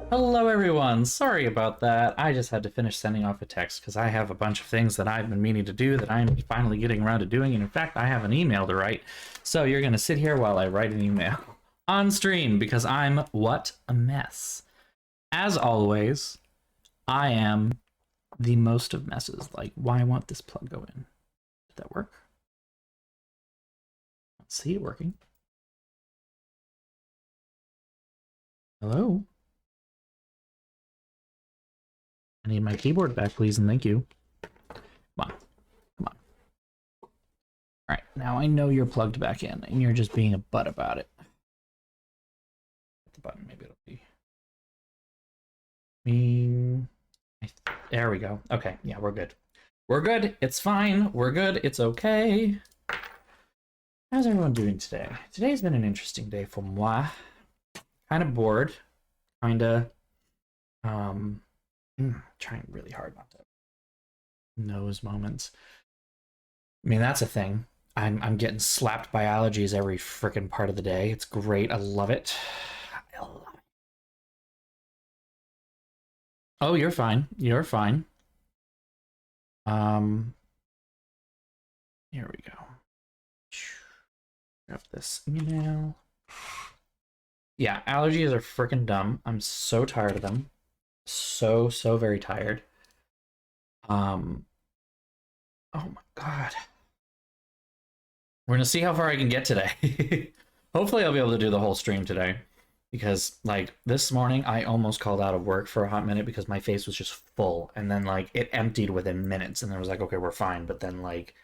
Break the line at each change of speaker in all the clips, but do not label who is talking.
Hello everyone, sorry about that. I just had to finish sending off a text because I have a bunch of things that I've been meaning to do that I'm finally getting around to doing, and in fact I have an email to write. So you're gonna sit here while I write an email on stream because I'm what a mess. As always, I am the most of messes. Like, why won't this plug go in? Did that work? Let's see it working. Hello? I need my keyboard back, please, and thank you. Come on. Come on. All right, now I know you're plugged back in, and you're just being a butt about it. Hit the button, maybe it'll be me. There we go. Okay, yeah, we're good. We're good. It's fine. We're good. It's okay. How's everyone doing today? Today's been an interesting day for moi. Kind of bored. Kind of, trying really hard not to nose moments. I mean, that's a thing. I'm getting slapped by allergies every freaking part of the day. It's great. I love it. I love it. Oh, you're fine. You're fine. Here we go. Grab this email. Yeah, allergies are freaking dumb. I'm so tired of them. So very tired. Oh my god. We're gonna see how far I can get today. Hopefully I'll be able to do the whole stream today. Because like this morning I almost called out of work for a hot minute because my face was just full, and then like it emptied within minutes, and I was like, okay, we're fine. But then like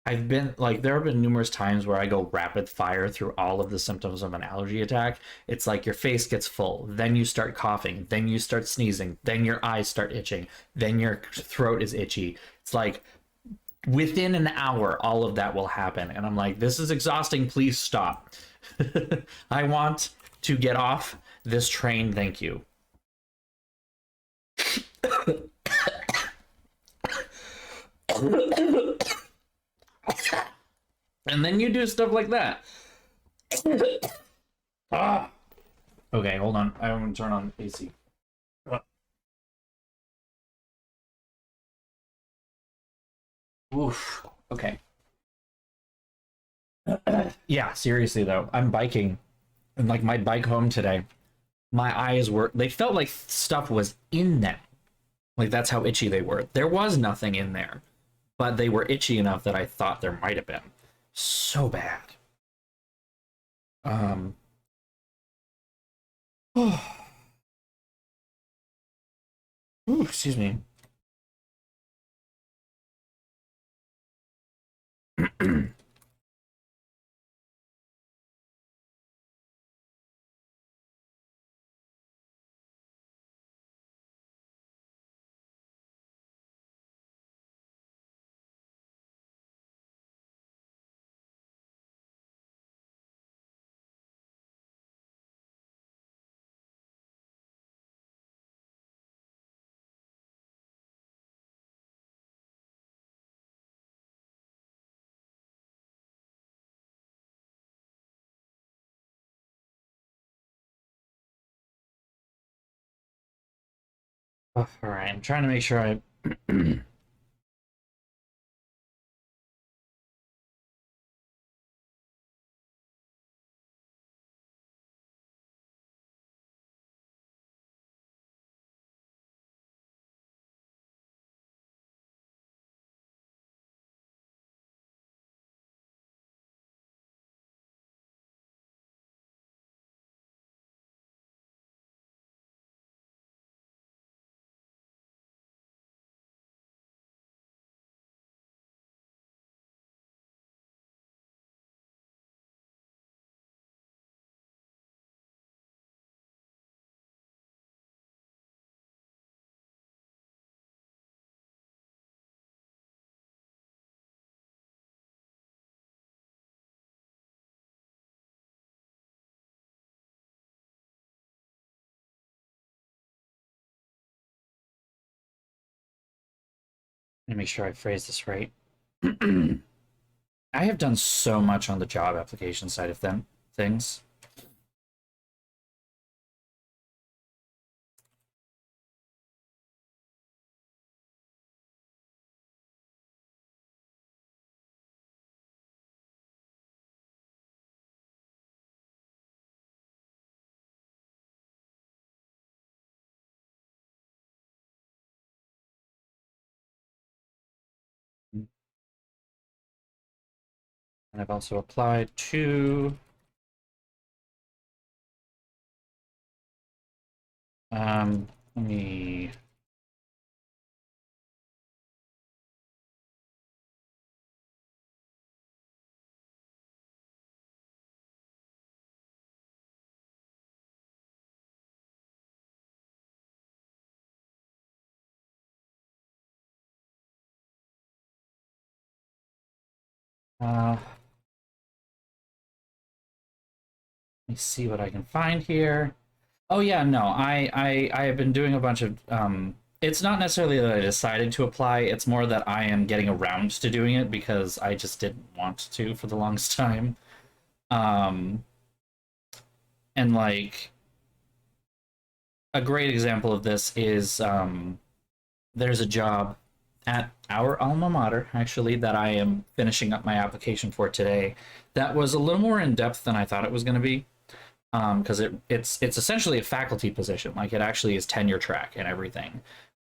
I've been like, there have been numerous times where I go rapid fire through all of the symptoms of an allergy attack. It's like your face gets full, then you start coughing, then you start sneezing, then your eyes start itching, then your throat is itchy. It's like within an hour, all of that will happen. And I'm like, this is exhausting. Please stop. I want to get off this train. Thank you. And then you do stuff like that. Ah. Okay, hold on. I want to turn on AC. Oof. Okay. Yeah, seriously though, I'm biking, and like my bike home today, my eyes were, they felt like stuff was in them. Like that's how itchy they were. There was nothing in there, but they were itchy enough that I thought there might have been. So bad. Um. Ooh, excuse me. All right, I'm trying to make sure I. Let me make sure I phrase this right. I have done so much on the job application side of things. I've also applied to let me uh let me see what I can find here. Oh yeah, no, I have been doing a bunch of it's not necessarily that I decided to apply, it's more that I am getting around to doing it because I just didn't want to for the longest time. Um and like a great example of this is there's a job at our alma mater actually that I am finishing up my application for today that was a little more in depth than I thought it was going to be. Because it's essentially a faculty position. Like it actually is tenure track and everything.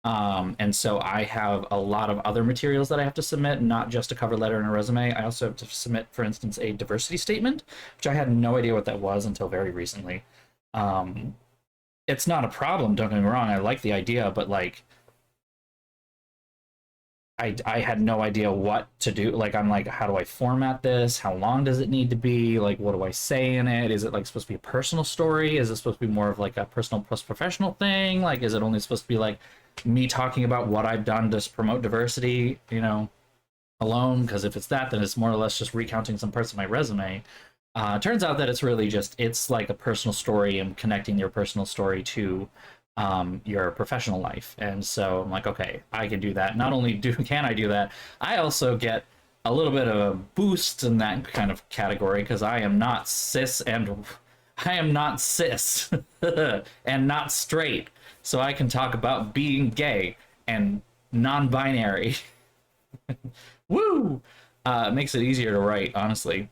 And so I have a lot of other materials that I have to submit, not just a cover letter and a resume. I also have to submit, for instance, a diversity statement, which I had no idea what that was until very recently. Um, it's not a problem, don't get me wrong. I like the idea, but like I had no idea what to do. Like I'm like, how do I format this? How long does it need to be? Like what do I say in it? Is it like supposed to be a personal story? Is it supposed to be more of like a personal plus professional thing? Like is it only supposed to be like me talking about what I've done to promote diversity, alone? Because if it's that, then it's more or less just recounting some parts of my resume. Turns out that it's really just it's like a personal story and connecting your personal story to your professional life. And so I'm like, okay, I can do that. Not only do can I do that, I also get a little bit of a boost in that kind of category because I am not cis and I am not cis and not straight. So I can talk about being gay and non-binary. Woo! It makes it easier to write, honestly.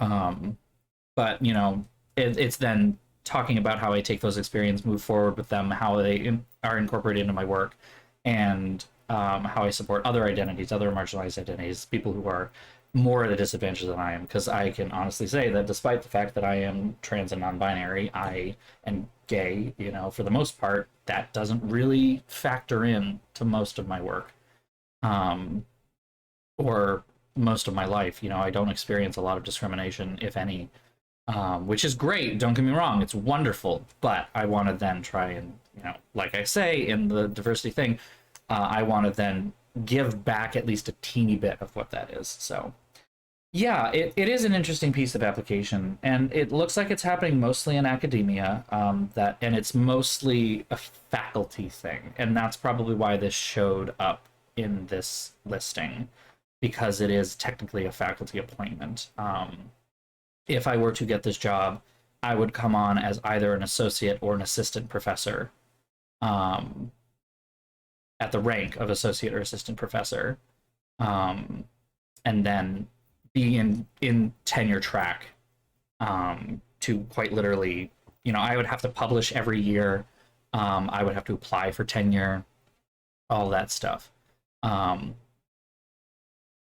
Um, but it's then talking about how I take those experiences, move forward with them, how they are incorporated into my work, and how I support other identities, other marginalized identities, people who are more at a disadvantage than I am. Because I can honestly say that despite the fact that I am trans and non-binary, I am gay. For the most part, that doesn't really factor in to most of my work. Um, or most of my life. I don't experience a lot of discrimination, if any, which is great. Don't get me wrong, it's wonderful. But I want to then try and, like I say in the diversity thing, I want to then give back at least a teeny bit of what that is. So, yeah, it is an interesting piece of application, and it looks like it's happening mostly in academia. And it's mostly a faculty thing, and that's probably why this showed up in this listing because it is technically a faculty appointment. If I were to get this job, I would come on as either an associate or an assistant professor, um, at the rank of associate or assistant professor, um, and then be in tenure track, to quite literally, I would have to publish every year. I would have to apply for tenure, all that stuff. Um,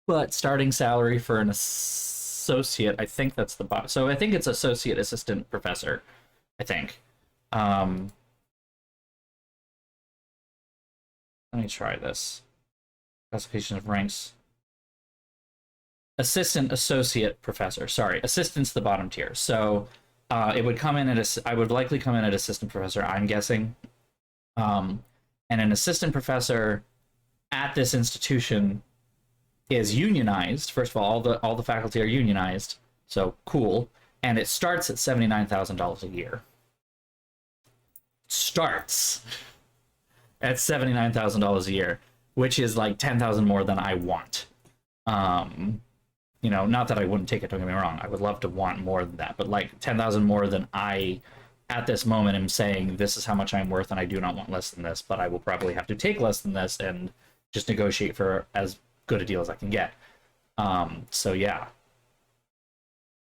but starting salary for an associate, I think that's the bottom. So I think it's associate assistant professor. I think. Um, Let me try this. Classification of ranks. Assistant associate professor. Sorry, assistant's the bottom tier. So it would come in at I would likely come in at assistant professor, I'm guessing. Um, and an assistant professor at this institution is unionized. First of all the faculty are unionized, so cool. And it starts at $79,000 a year. Starts at $79,000 a year, which is like 10,000 more than I want. Not that I wouldn't take it. Don't get me wrong. I would love to want more than that, but like 10,000 more than I, at this moment, am saying this is how much I'm worth, and I do not want less than this. But I will probably have to take less than this and just negotiate for as good a deal as I can get. So yeah,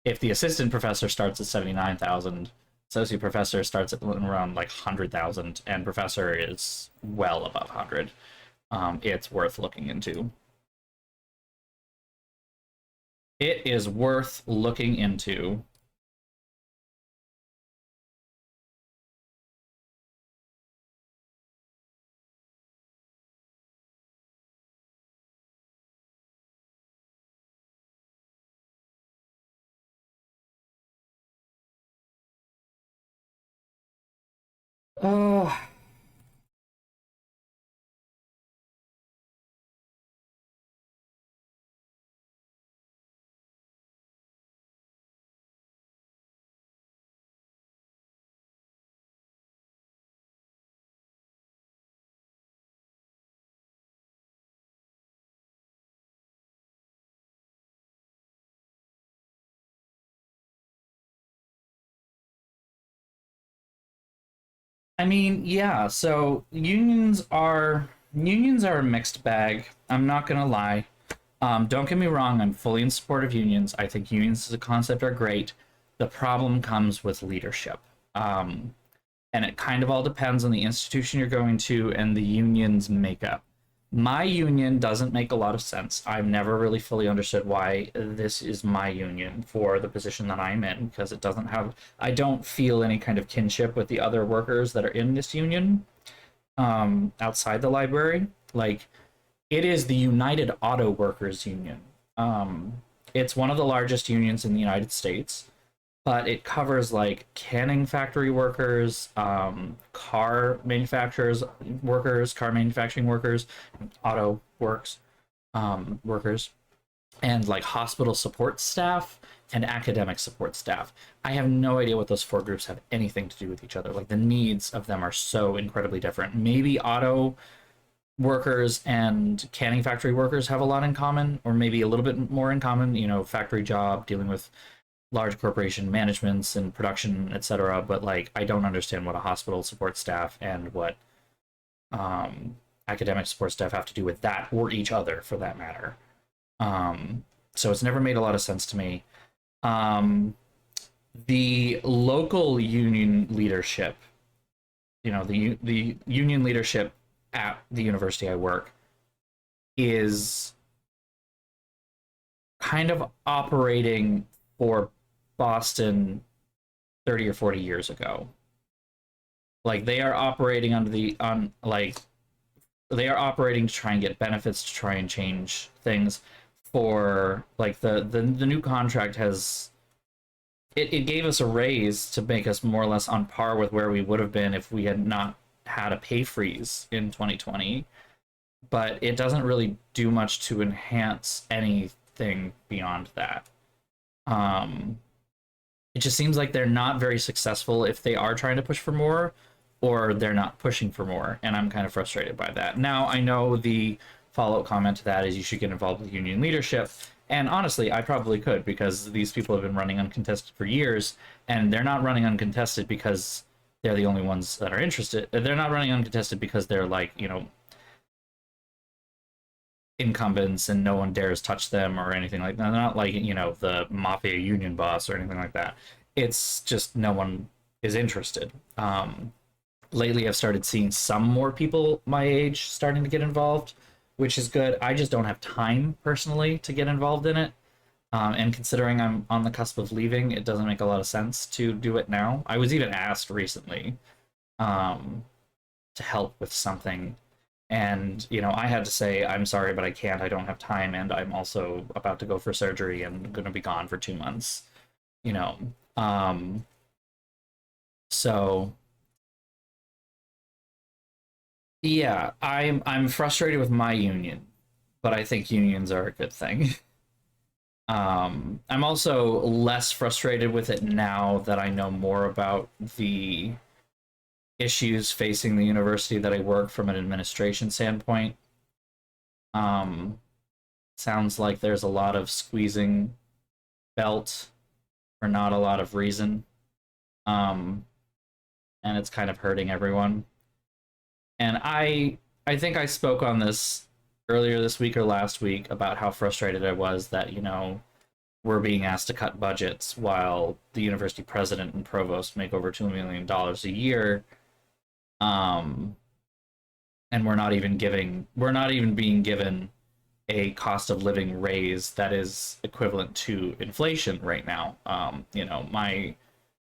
if the assistant professor starts at 79,000, associate professor starts at around like 100,000, and professor is well above 100. It's worth looking into. It is worth looking into. Uh, I mean, yeah, so unions are a mixed bag. I'm not gonna lie. Don't get me wrong, I'm fully in support of unions. I think unions as a concept are great. The problem comes with leadership. Um, and it kind of all depends on the institution you're going to and the union's makeup. My union doesn't make a lot of sense. I've never really fully understood why this is my union for the position that I'm in, because it doesn't have, I don't feel any kind of kinship with the other workers that are in this union outside the library. Like, it is the United Auto Workers Union. It's one of the largest unions in the United States, but it covers like canning factory workers, car manufacturers workers, car manufacturing workers, auto works workers, and like hospital support staff and academic support staff. I have no idea what those four groups have anything to do with each other. Like, the needs of them are so incredibly different. Maybe auto workers and canning factory workers have a lot in common, or maybe a little bit more in common. Factory job, dealing with large corporation managements and production, etc. But like, I don't understand what a hospital support staff and what um, academic support staff have to do with that, or each other for that matter. So it's never made a lot of sense to me. Um, the local union leadership, the union leadership at the university I work, is kind of operating for Boston 30 or 40 years ago. Like, they are operating under the on like they are operating to try and get benefits, to try and change things. For like, the new contract has, it gave us a raise to make us more or less on par with where we would have been if we had not had a pay freeze in 2020, but it doesn't really do much to enhance anything beyond that. um it just seems like they're not very successful if they are trying to push for more, or they're not pushing for more, and I'm kind of frustrated by that. Now, I know the follow-up comment to that is you should get involved with union leadership, and honestly, I probably could, because these people have been running uncontested for years, and they're not running uncontested because they're the only ones that are interested. They're not running uncontested because they're like, incumbents and no one dares touch them or anything like that. They're not like, the mafia union boss or anything like that. It's just no one is interested. Lately, I've started seeing some more people my age starting to get involved, which is good. I just don't have time personally to get involved in it. And considering I'm on the cusp of leaving, it doesn't make a lot of sense to do it now. I was even asked recently um, to help with something, and I had to say, I'm sorry, but I can't. I don't have time, and I'm also about to go for surgery and going to be gone for 2 months. You know, um, so yeah, I'm frustrated with my union, but I think unions are a good thing. I'm also less frustrated with it now that I know more about the issues facing the university that I work from an administration standpoint. Um, Sounds like there's a lot of squeezing belt for not a lot of reason. Um, and it's kind of hurting everyone. And I think I spoke on this earlier this week or last week about how frustrated I was that, we're being asked to cut budgets while the university president and provost make over $2 million a year. Um, and we're not even being given a cost of living raise that is equivalent to inflation right now. My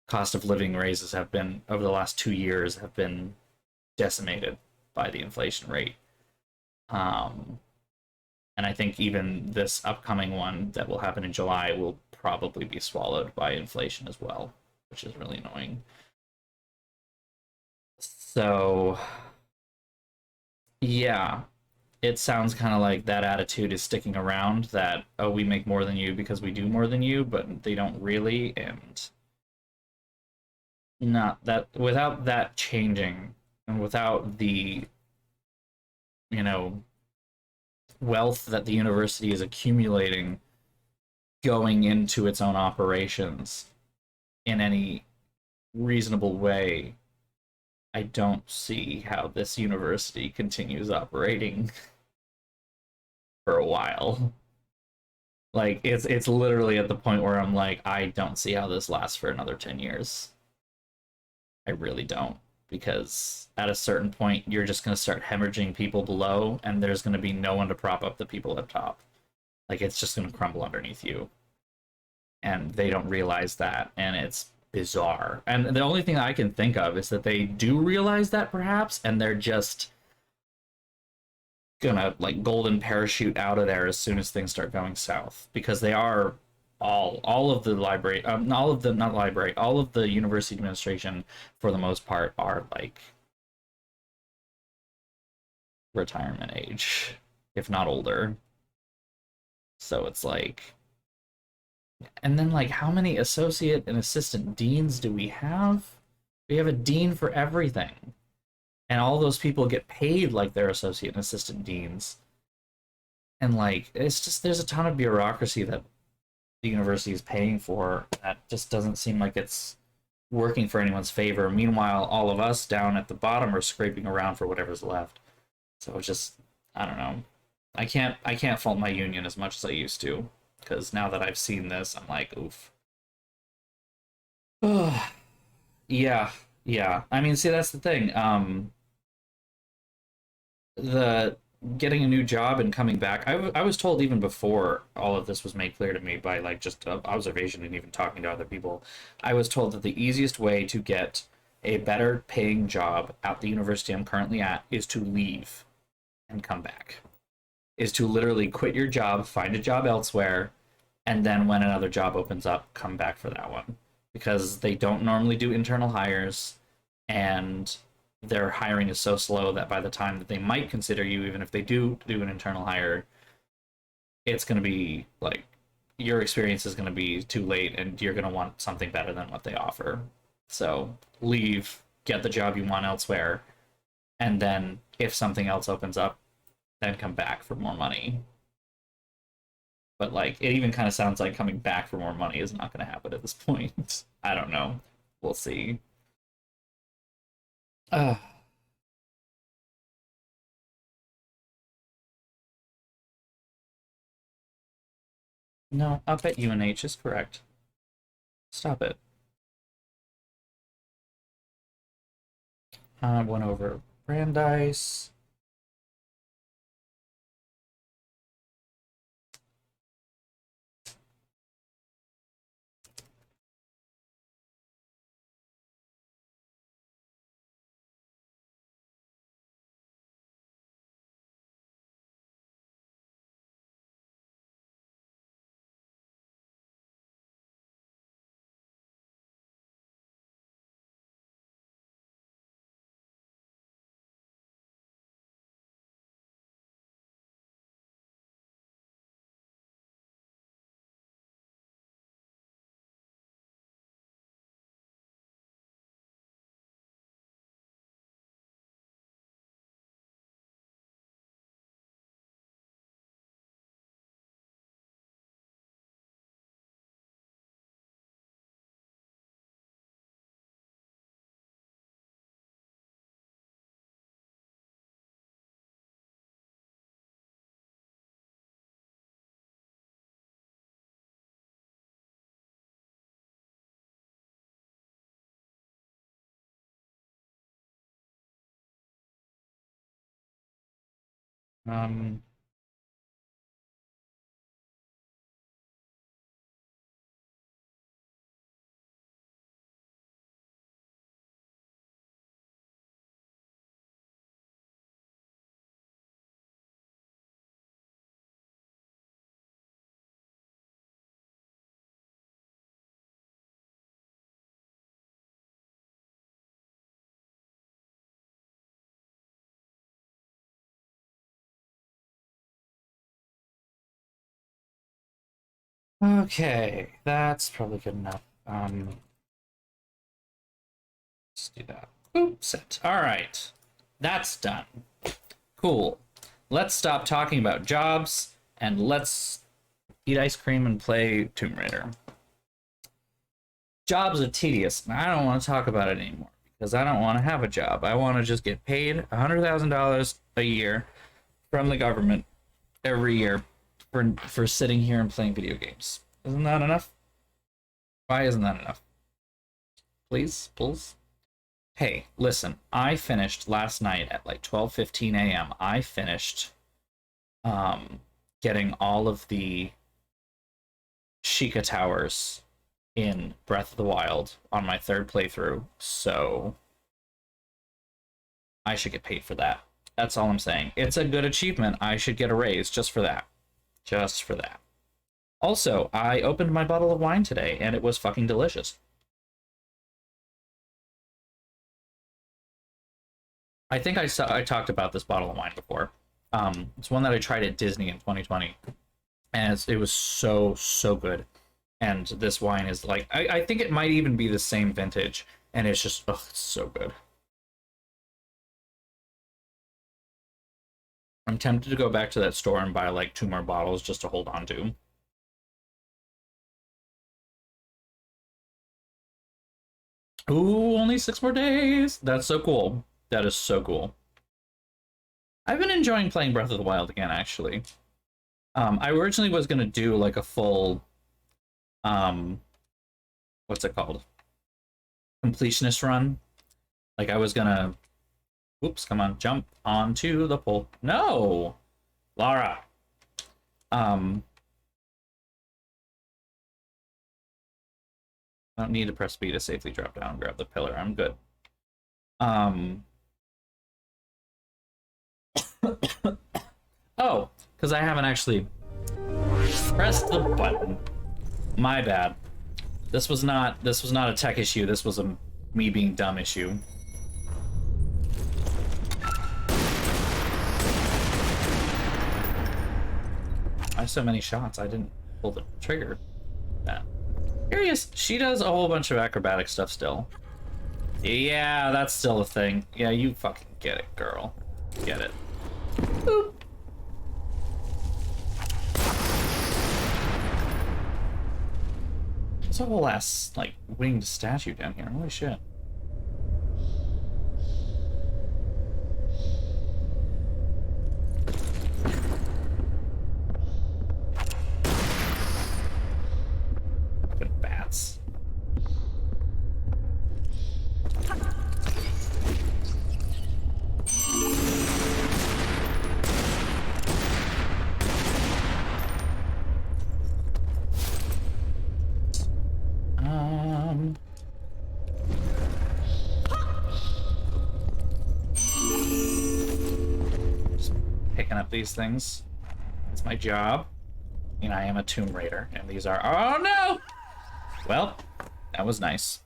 cost of living raises have been over the last 2 years have been decimated by the inflation rate. Um, and I think even this upcoming one that will happen in July will probably be swallowed by inflation as well, which is really annoying. So, yeah, it sounds kind of like that attitude is sticking around that, oh, we make more than you because we do more than you, but they don't really. And not that without that changing and without the, you know, wealth that the university is accumulating going into its own operations in any reasonable way, I don't see how this university continues operating for a while. Like it's literally at the point where I'm like, I don't see how this lasts for another 10 years. I really don't. Because at a certain point you're just gonna start hemorrhaging people below and there's gonna be no one to prop up the people up top. Like it's just gonna crumble underneath you. And they don't realize that, and it's bizarre. And the only thing I can think of is that they do realize that perhaps, and they're just gonna like golden parachute out of there as soon as things start going south because they are all of the library, all of the not library, all of the university administration for the most part are like retirement age, if not older. So it's like, and then like how many associate and assistant deans do we have? We have a dean for everything. And all those people get paid like they're associate and assistant deans. And like it's just there's a ton of bureaucracy that the university is paying for that just doesn't seem like it's working for anyone's favor. Meanwhile, all of us down at the bottom are scraping around for whatever's left. So it's just I don't know. I can't fault my union as much as I used to because now that I've seen this, I'm like, oof. Yeah, yeah. I mean, see, that's the thing. The getting a new job and coming back, I was told even before all of this was made clear to me by like just observation and even talking to other people, I was told that the easiest way to get a better paying job at the university I'm currently at is to leave and come back, is to literally quit your job, find a job elsewhere, and then when another job opens up, come back for that one. Because they don't normally do internal hires, and their hiring is so slow that by the time that they might consider you, even if they do an internal hire, it's going to be like your experience is going to be too late, and you're going to want something better than what they offer. So leave, get the job you want elsewhere, and then if something else opens up, then come back for more money. But like it even kind of sounds like coming back for more money is not going to happen at this point. I don't know. We'll see. Uh, no, I'll bet UNH is correct. Stop it. I went over Brandeis. Um, Okay, that's probably good enough. Let's do that. Oops, set. All right, that's done. Cool. Let's stop talking about jobs and let's eat ice cream and play Tomb Raider. Jobs are tedious, and I don't want to talk about it anymore because I don't want to have a job. I want to just get paid $100,000 a year from the government every year for sitting here and playing video games. Isn't that enough? Why isn't that enough? Please, please. Hey, listen, I finished last night at like 12:15 a.m. I finished getting all of the Sheikah Towers in Breath of the Wild on my third playthrough, so I should get paid for that. That's all I'm saying. It's a good achievement. I should get a raise just for that. Just for that. Also, I opened my bottle of wine today, and it was fucking delicious. I think I talked about this bottle of wine before. It's one that I tried at Disney in 2020, and it was so good. And this wine is like, I think it might even be the same vintage, and it's just, oh, it's so good. I'm tempted to go back to that store and buy like 2 more bottles just to hold on to. Ooh, only 6 more days. That's so cool. That is so cool. I've been enjoying playing Breath of the Wild again, actually. I originally was gonna do like a full, what's it called? Completionist run. Like I was gonna, oops, come on, jump onto the pole. No, Lara. I don't need to press B to safely drop down and grab the pillar. I'm good. Oh, because I haven't actually pressed the button. My bad. This was not a tech issue. This was a me being dumb issue. I have so many shots. I didn't pull the trigger. Yeah. Curious. She does a whole bunch of acrobatic stuff still. Yeah, that's still a thing. Yeah, you fucking get it, girl. Get it. Boop. There's a whole ass, like, winged statue down here. Holy shit. Fucking bats. Just picking up these things. It's my job. I mean, I am a Tomb Raider, and these are... Oh, no! Well, that was nice.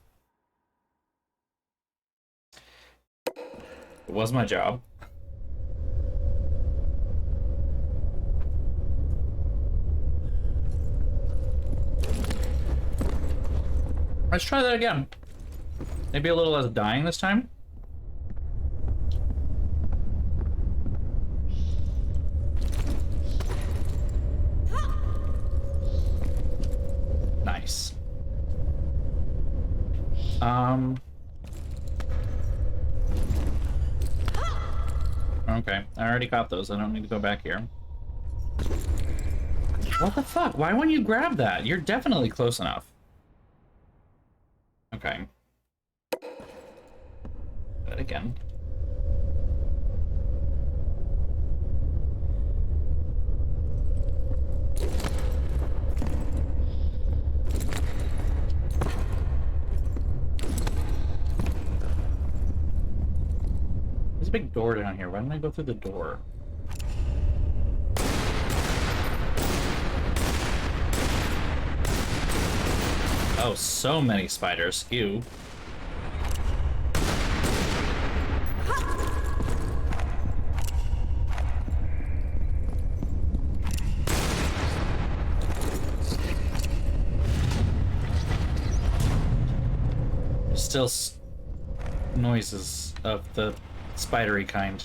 It was my job. Let's try that again. Maybe a little less dying this time. Nice. Okay, I already got those. I don't need to go back here. What the fuck? Why wouldn't you grab that? You're definitely close enough. Okay. That again. There's a big door down here. Why didn't I go through the door? Oh, so many spiders. Ew. still noises of the spidery kind.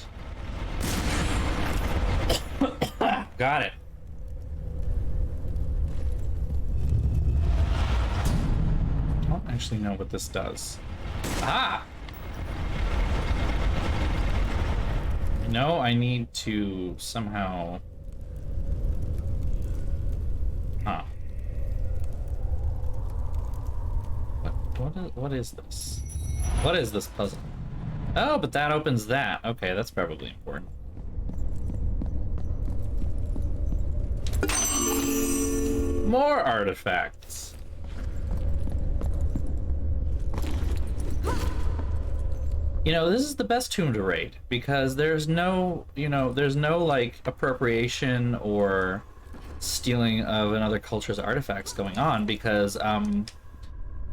Got it. I don't actually know what this does. Ah! No, I need to somehow... Huh. What is this? What is this puzzle? Oh, but that opens that. Okay, that's probably important. More artifacts. You know, this is the best tomb to raid because there's no, there's no like appropriation or stealing of another culture's artifacts going on because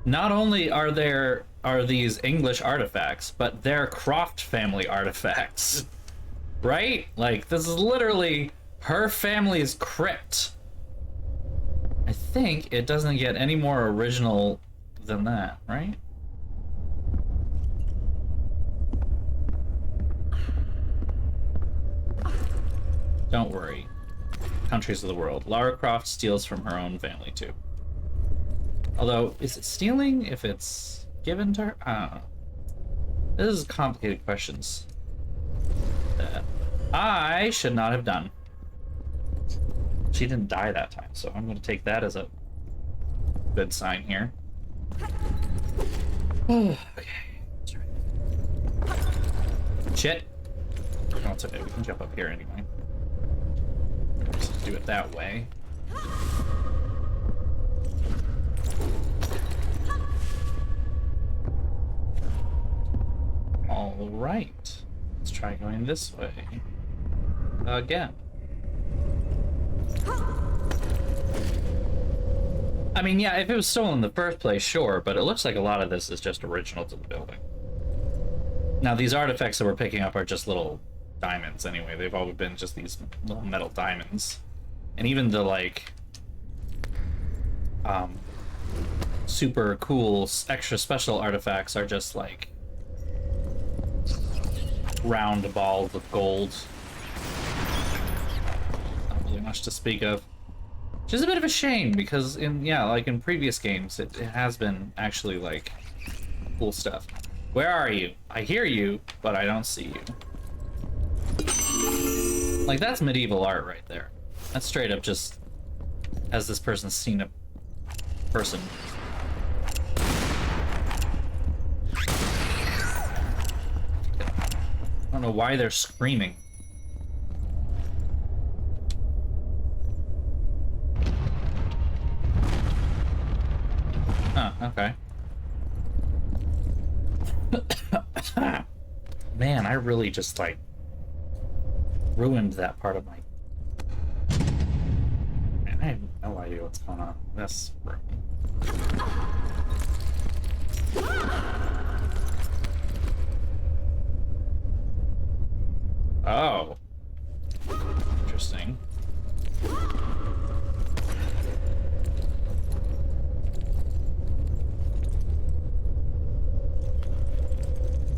not only are these English artifacts, but they're Croft family artifacts. Right? Like this is literally her family's crypt. I think it doesn't get any more original than that, right? Don't worry. Countries of the world. Lara Croft steals from her own family, too. Although, is it stealing if it's given to her? I don't know. This is complicated questions that I should not have done. She didn't die that time, so I'm going to take that as a good sign here. Okay. That's right. Shit. Oh, it's okay. We can jump up here anyway. Just do it that way. All right. Let's try going this way. Again. I mean, yeah, if it was stolen in the first place, sure, but it looks like a lot of this is just original to the building. Now, these artifacts that we're picking up are just little diamonds anyway. They've always been just these little metal diamonds. And even the, like, super cool, extra special artifacts are just, like, round balls of gold. Not really much to speak of. Which is a bit of a shame, because like in previous games, it has been actually, like, cool stuff. Where are you? I hear you, but I don't see you. Like, that's medieval art right there. That's straight up just, has this person seen a person? I don't know why they're screaming. Oh, okay. Man, I really just, like, ruined that part of my... Man, I have no idea what's going on in this room. Oh. Interesting.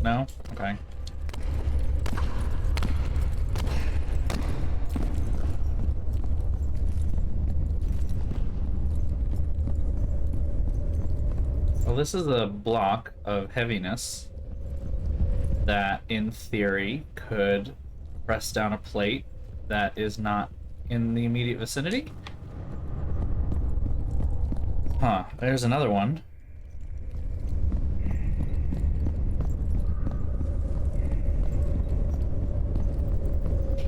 No? Okay. Well, this is a block of heaviness that, in theory, could press down a plate that is not in the immediate vicinity. Huh, there's another one.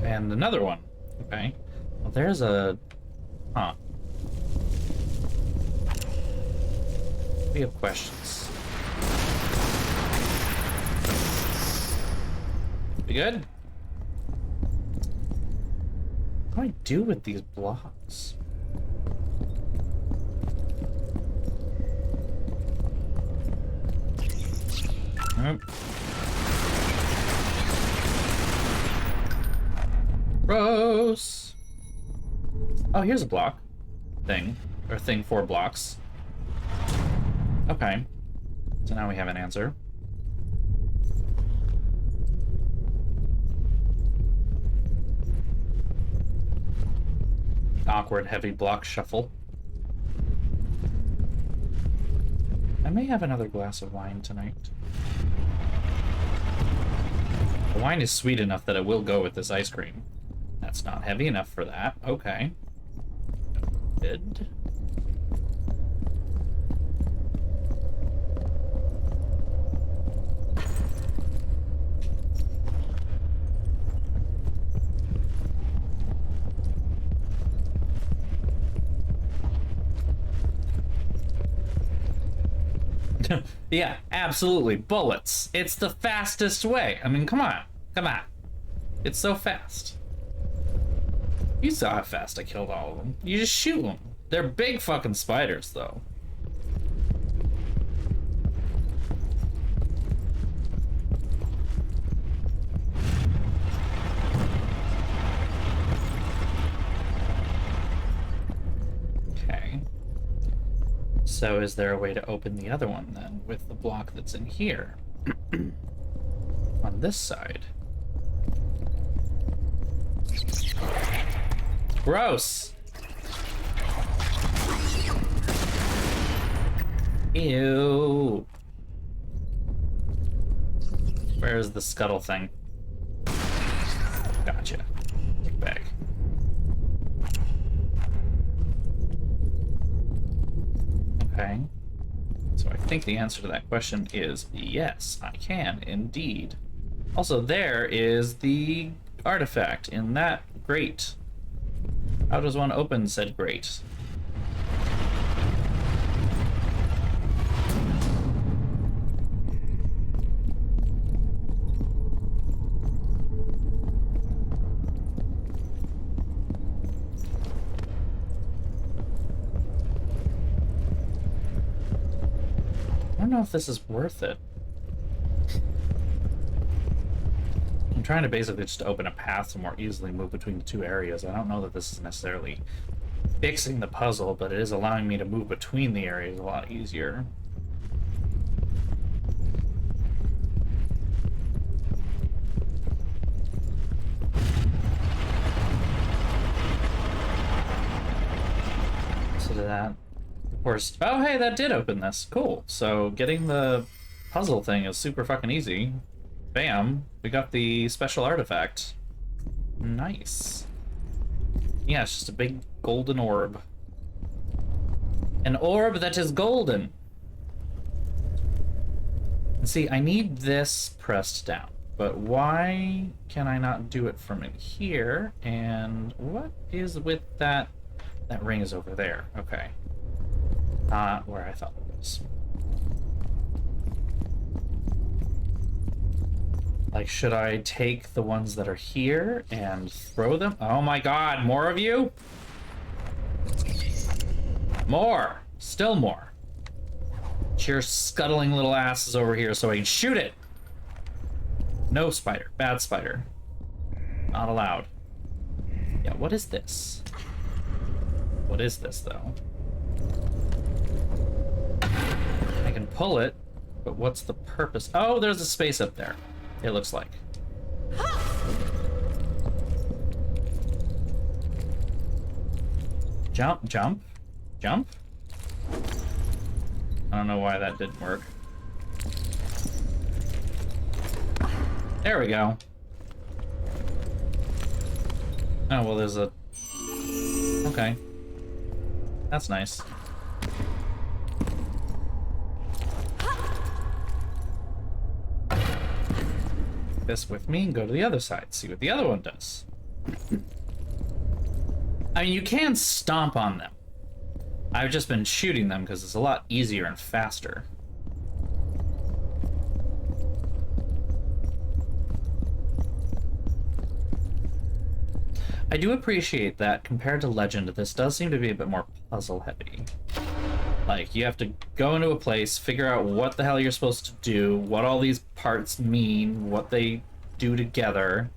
And another one. Okay. Well, there's a... Huh. We have questions. We good? What do I do with these blocks? Nope. Gross. Oh, here's a block thing, or thing for blocks. Okay. So now we have an answer. Awkward heavy block shuffle. I may have another glass of wine tonight. The wine is sweet enough that it will go with this ice cream. That's not heavy enough for that. Okay. Good. Yeah, absolutely. Bullets. It's the fastest way. I mean, come on. Come on. It's so fast. You saw how fast I killed all of them. You just shoot them. They're big fucking spiders, though. Okay. So is there a way to open the other one, then, with the block that's in here? On this side. Gross! Ew! Where's the scuttle thing? Gotcha. Take back. Okay. So I think the answer to that question is yes, I can indeed. Also, there is the artifact in that grate. How does one open said grate? I don't know if this is worth it. I'm trying to basically just open a path to more easily move between the two areas. I don't know that this is necessarily fixing the puzzle, but it is allowing me to move between the areas a lot easier. So that, of course, oh hey, that did open this. Cool. So getting the puzzle thing is super fucking easy. Bam, we got the special artifact. Nice. Yeah, it's just a big golden orb. An orb that is golden. And see, I need this pressed down, but why can I not do it from in here? And what is with that? That ring is over there. Okay. Not where I thought it was. Like, should I take the ones that are here and throw them? Oh my god, more of you? More! Still more. Get your scuttling little asses over here so I can shoot it! No spider. Bad spider. Not allowed. Yeah, what is this? What is this, though? I can pull it, but what's the purpose? Oh, there's a space up there. It looks like. Jump, jump, jump. I don't know why that didn't work. There we go. Oh, well, there's a... Okay. That's nice. This with me and go to the other side, see what the other one does. I mean, you can stomp on them. I've just been shooting them because it's a lot easier and faster. I do appreciate that compared to Legend, this does seem to be a bit more puzzle heavy. Like, you have to go into a place, figure out what the hell you're supposed to do, what all these parts mean, what they do together.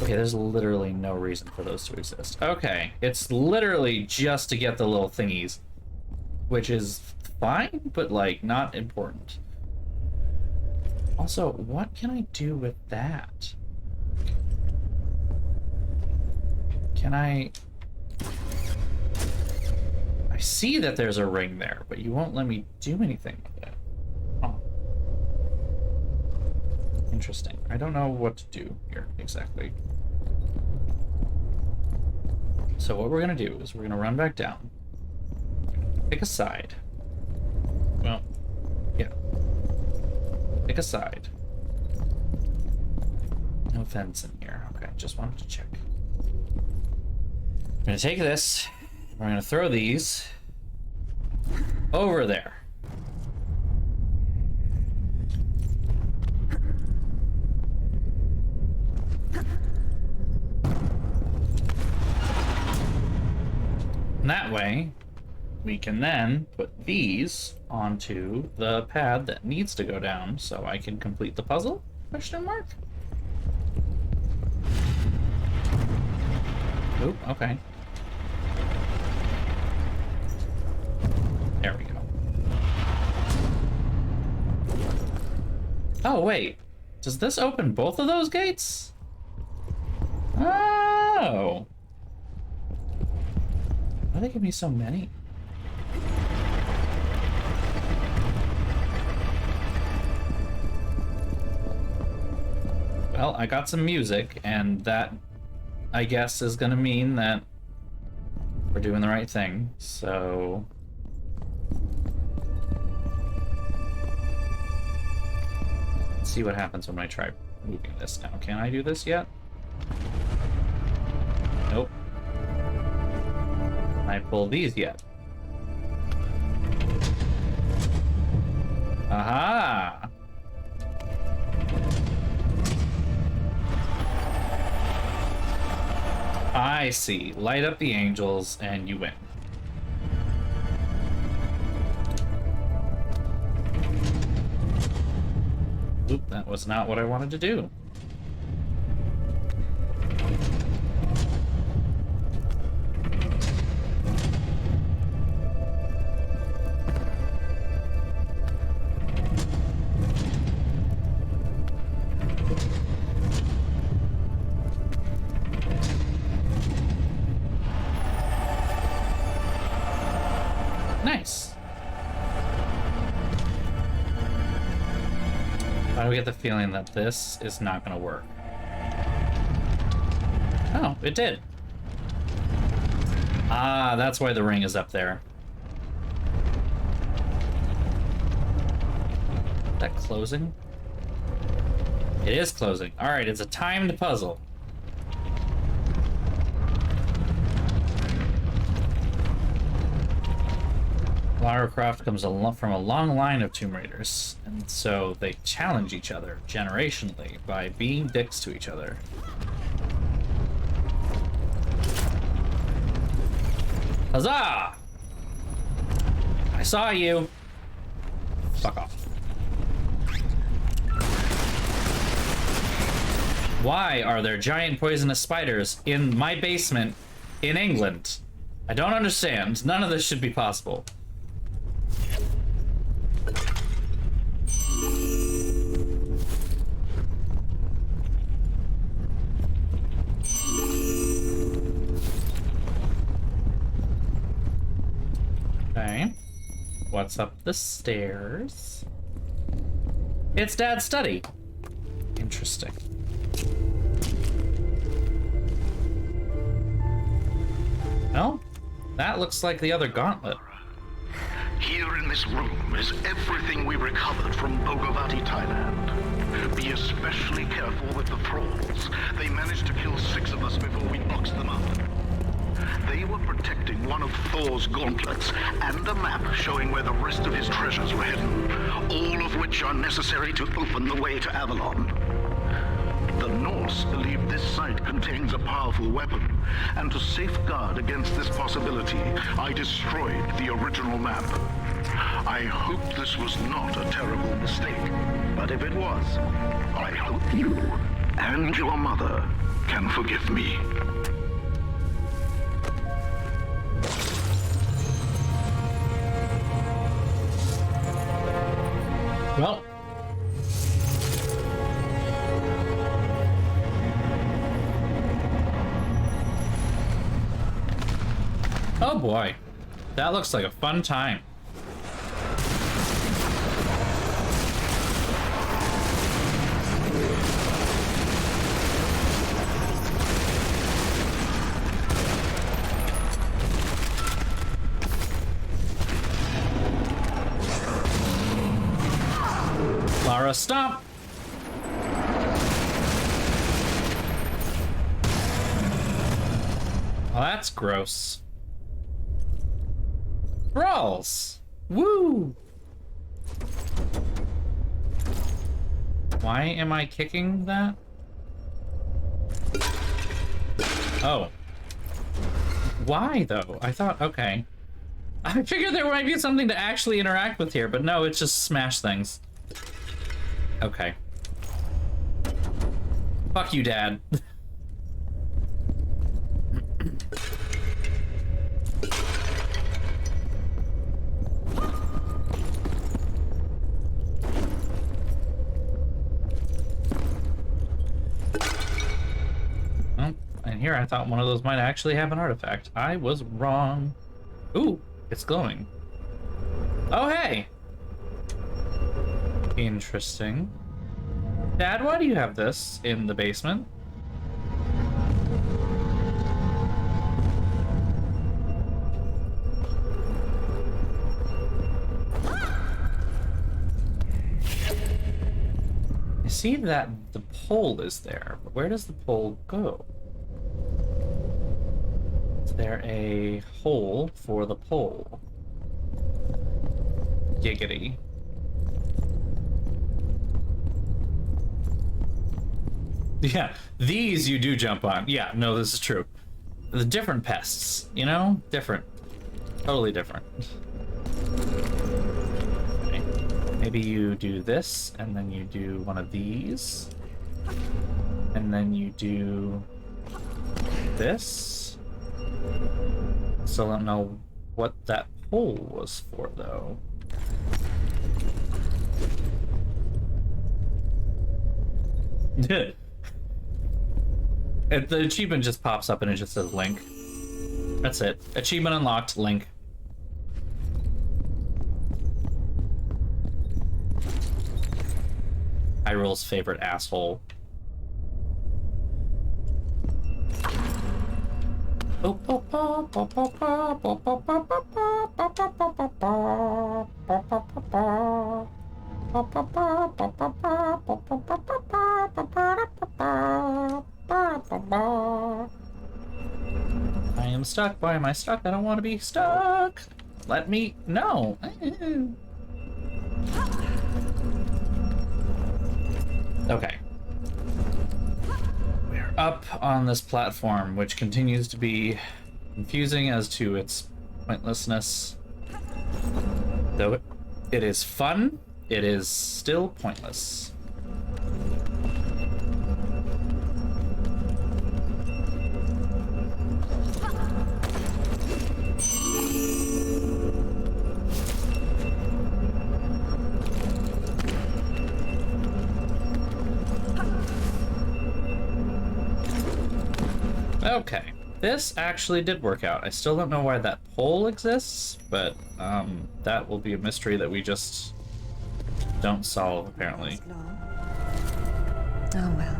Okay, there's literally no reason for those to exist. Okay, it's literally just to get the little thingies. which is fine, but like not important. Also, what can I do with that? Can I see that there's a ring there, but you won't let me do anything with it. Oh. Interesting. I don't know what to do here exactly. So what we're gonna do is we're gonna run back down. Pick a side. Well, yeah. Pick a side. No fence in here. Okay, just wanted to check. I'm gonna take this. We're gonna throw these over there. And that way, we can then put these onto the pad that needs to go down so I can complete the puzzle? Question mark? Oop, okay. There we go. Oh, wait. Does this open both of those gates? Oh. Why do they give me so many? Well, I got some music, and that, I guess, is gonna mean that we're doing the right thing, so... Let's see what happens when I try moving this now. Can I do this yet? Nope. Can I pull these yet? Aha! I see. Light up the angels and you win. Oop, that was not what I wanted to do. Nice. Why do we get the feeling that this is not going to work? Oh, it did. Ah, that's why the ring is up there. Is that closing? It is closing. All right, it's a timed puzzle. Lara Croft comes from a long line of Tomb Raiders, and so they challenge each other generationally by being dicks to each other. Huzzah! I saw you! Fuck off. Why are there giant poisonous spiders in my basement in England? I don't understand. None of this should be possible. Okay. What's up the stairs? It's Dad's study. Interesting. Well, that looks like the other gauntlet.
Here in this room is everything we recovered from Bogavati, Thailand. Be especially careful with the thralls. They managed to kill 6 of us before we boxed them up. They were protecting one of Thor's gauntlets and a map showing where the rest of his treasures were hidden, all of which are necessary to open the way to Avalon. The Norse believe this site contains a powerful weapon, and to safeguard against this possibility, I destroyed the original map. I hope this was not a terrible mistake, but if it was, I hope you and your mother can forgive me.
Well. Oh boy. That looks like a fun time. Lara, stop! Well, that's gross. Brawls! Woo! Why am I kicking that? Oh. Why, though? I thought, okay. I figured there might be something to actually interact with here, but no, it's just smash things. Okay. Fuck you, Dad. Oh, and here I thought one of those might actually have an artifact. I was wrong. Ooh, it's glowing. Oh, hey! Interesting. Dad, why do you have this in the basement? I see that the pole is there, but where does the pole go? Is there a hole for the pole? Giggity. Yeah, these you do jump on. Yeah, no, this is true. The different pests, you know? Different. Totally different. Okay. Maybe you do this, and then you do one of these. And then you do this. Still don't know what that hole was for, though. The achievement just pops up and it just says link. That's it. Achievement unlocked, link. Hyrule's favorite asshole. I am stuck. Why am I stuck? I don't want to be stuck. Let me... No. Okay. We're up on this platform, which continues to be confusing as to its pointlessness. Though it is fun, it is still pointless. Okay, this actually did work out. I still don't know why that pole exists, but that will be a mystery that we just don't solve, apparently.
Oh well.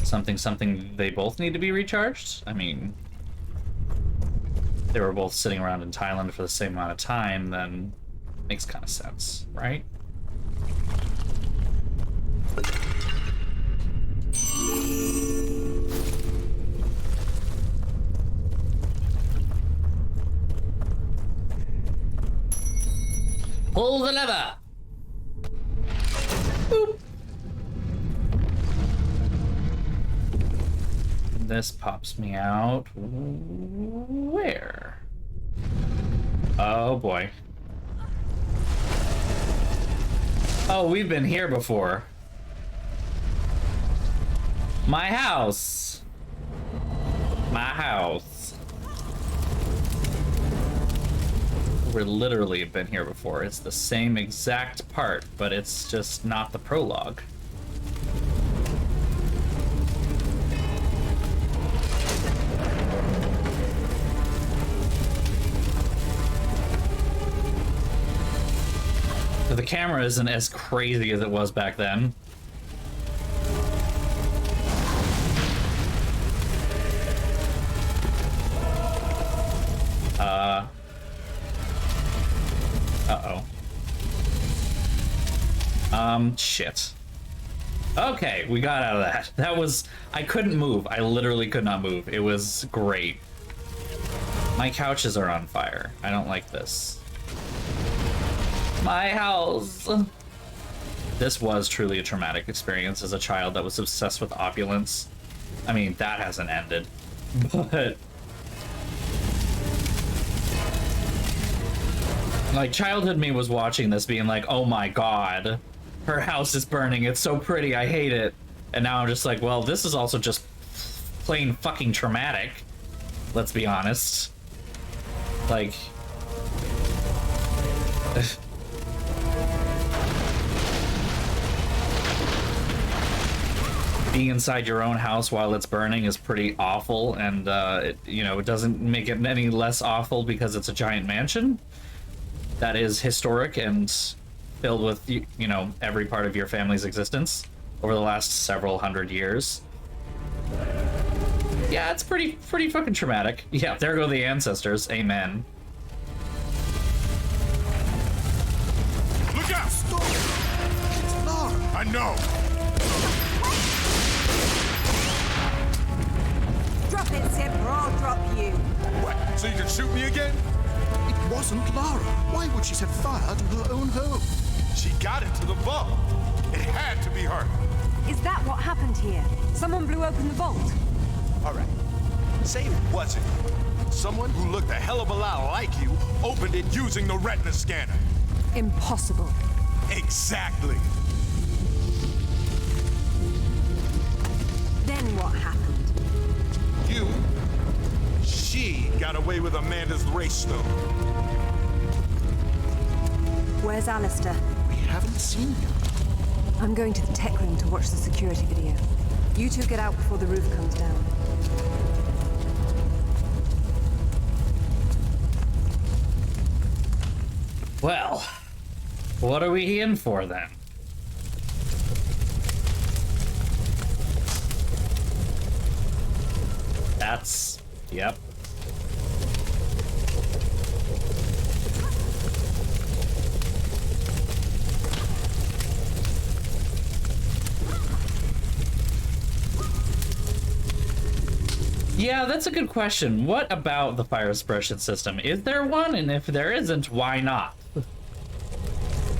Something, they both need to be recharged? I mean, they were both sitting around in Thailand for the same amount of time, then makes kind of sense, right? Pull the lever! Boop! This pops me out. Where? Oh boy. Oh, we've been here before. My house. My house. We literally have been here before. It's the same exact part, but it's just not the prologue. The camera isn't as crazy as it was back then. Uh-oh. Shit. Okay, we got out of that. That was... I couldn't move. I literally could not move. It was great. My couches are on fire. I don't like this. My house! This was truly a traumatic experience as a child that was obsessed with opulence. I mean, that hasn't ended. But... like, childhood me was watching this being like, oh my god, her house is burning, it's so pretty, I hate it. And now I'm just like, well, this is also just plain fucking traumatic. Let's be honest. Like... being inside your own house while it's burning is pretty awful, and it doesn't make it any less awful because it's a giant mansion that is historic and filled with every part of your family's existence over the last several hundred years. Yeah, it's pretty fucking traumatic. Yeah, there go the ancestors. Amen.
Look out! Stop! It's Lara. I know.
Drop it, Sip, or I'll drop you.
What? So you can shoot me again?
It wasn't Lara. Why would she set fire to her own home?
She got into the vault. It had to be her.
Is that what happened here? Someone blew open the vault?
All right. Say it wasn't. Someone who looked a hell of a lot like you opened it using the retina scanner.
Impossible.
Exactly.
Then what happened?
She got away with Amanda's race stone.
Where's Alistair?
We haven't seen him.
I'm going to the tech room to watch the security video. You two get out before the roof comes down.
Well, what are we in for then? Yep. Yeah, that's a good question. What about the fire suppression system? Is there one? And if there isn't, why not?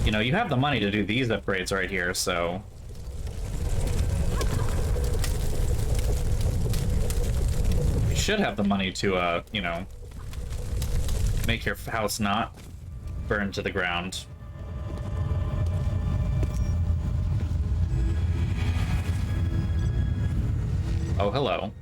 You have the money to do these upgrades right here, so... you should have the money to, make your house not burn to the ground. Oh, hello.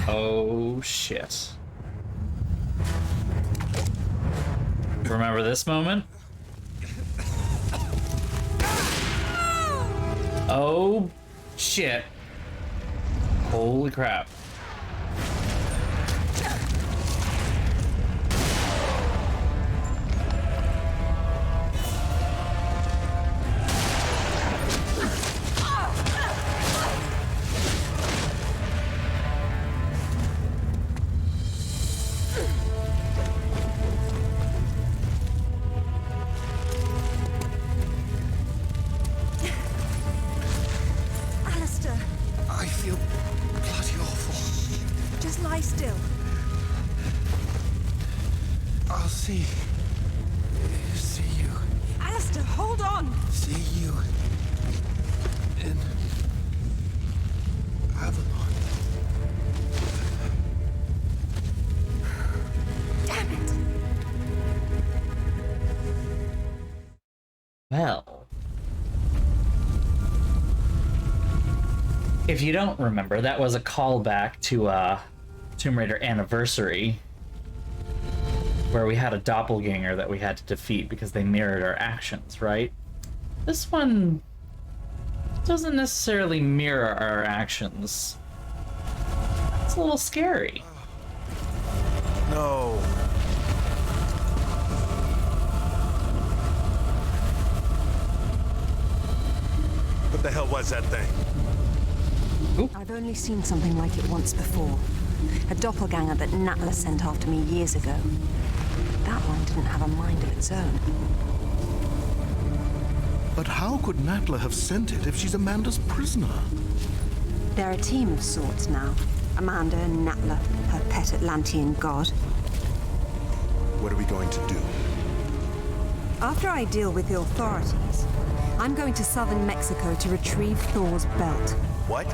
Oh, shit. Remember this moment? Oh, shit. Holy crap. Well, if you don't remember, that was a callback to Tomb Raider Anniversary, where we had a doppelganger that we had to defeat because they mirrored our actions, right? This one doesn't necessarily mirror our actions. It's a little scary.
No. What the hell was that thing?
I've only seen something like it once before. A doppelganger that Natla sent after me years ago. That one didn't have a mind of its own.
But how could Natla have sent it if she's Amanda's prisoner?
They're a team of sorts now. Amanda and Natla, her pet Atlantean god.
What are we going to do?
After I deal with the authorities, I'm going to southern Mexico to retrieve Thor's belt.
What?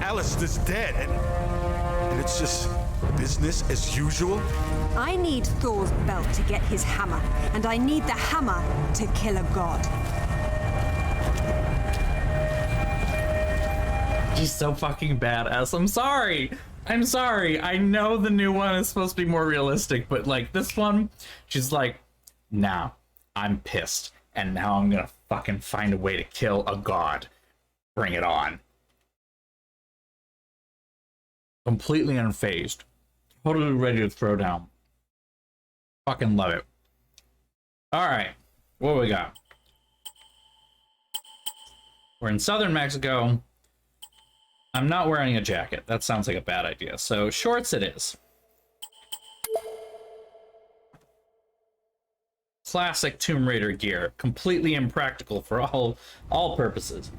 Alistair's dead, and it's just business as usual?
I need Thor's belt to get his hammer, and I need the hammer to kill a god.
She's so fucking badass. I'm sorry. I'm sorry. I know the new one is supposed to be more realistic, but like this one, she's like, now I'm pissed, and now I'm gonna fucking find a way to kill a god. Bring it on. Completely unfazed. Totally ready to throw down. Fucking love it. Alright. What do we got? We're in southern Mexico. I'm not wearing a jacket. That sounds like a bad idea. So shorts it is. Classic Tomb Raider gear. Completely impractical for all purposes.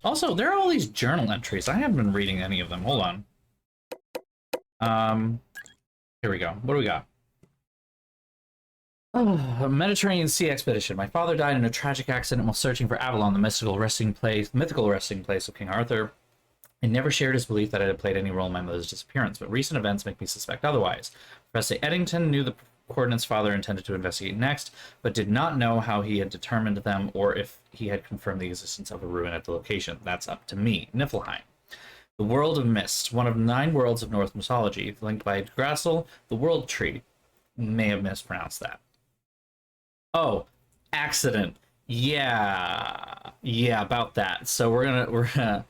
Also, there are all these journal entries. I haven't been reading any of them. Hold on. Here we go. What do we got? Oh, a Mediterranean sea expedition. My father died in a tragic accident while searching for Avalon, the mythical resting place of King Arthur. I never shared his belief that it had played any role in my mother's disappearance, but recent events make me suspect otherwise. Professor Eddington knew the coordinates father intended to investigate next, but did not know how he had determined them or if he had confirmed the existence of a ruin at the location. That's up to me. Niflheim. The World of Mist, one of 9 worlds of Norse mythology, linked by Yggdrasil, the World Tree. May have mispronounced that. Oh, accident. Yeah, about that. So we're gonna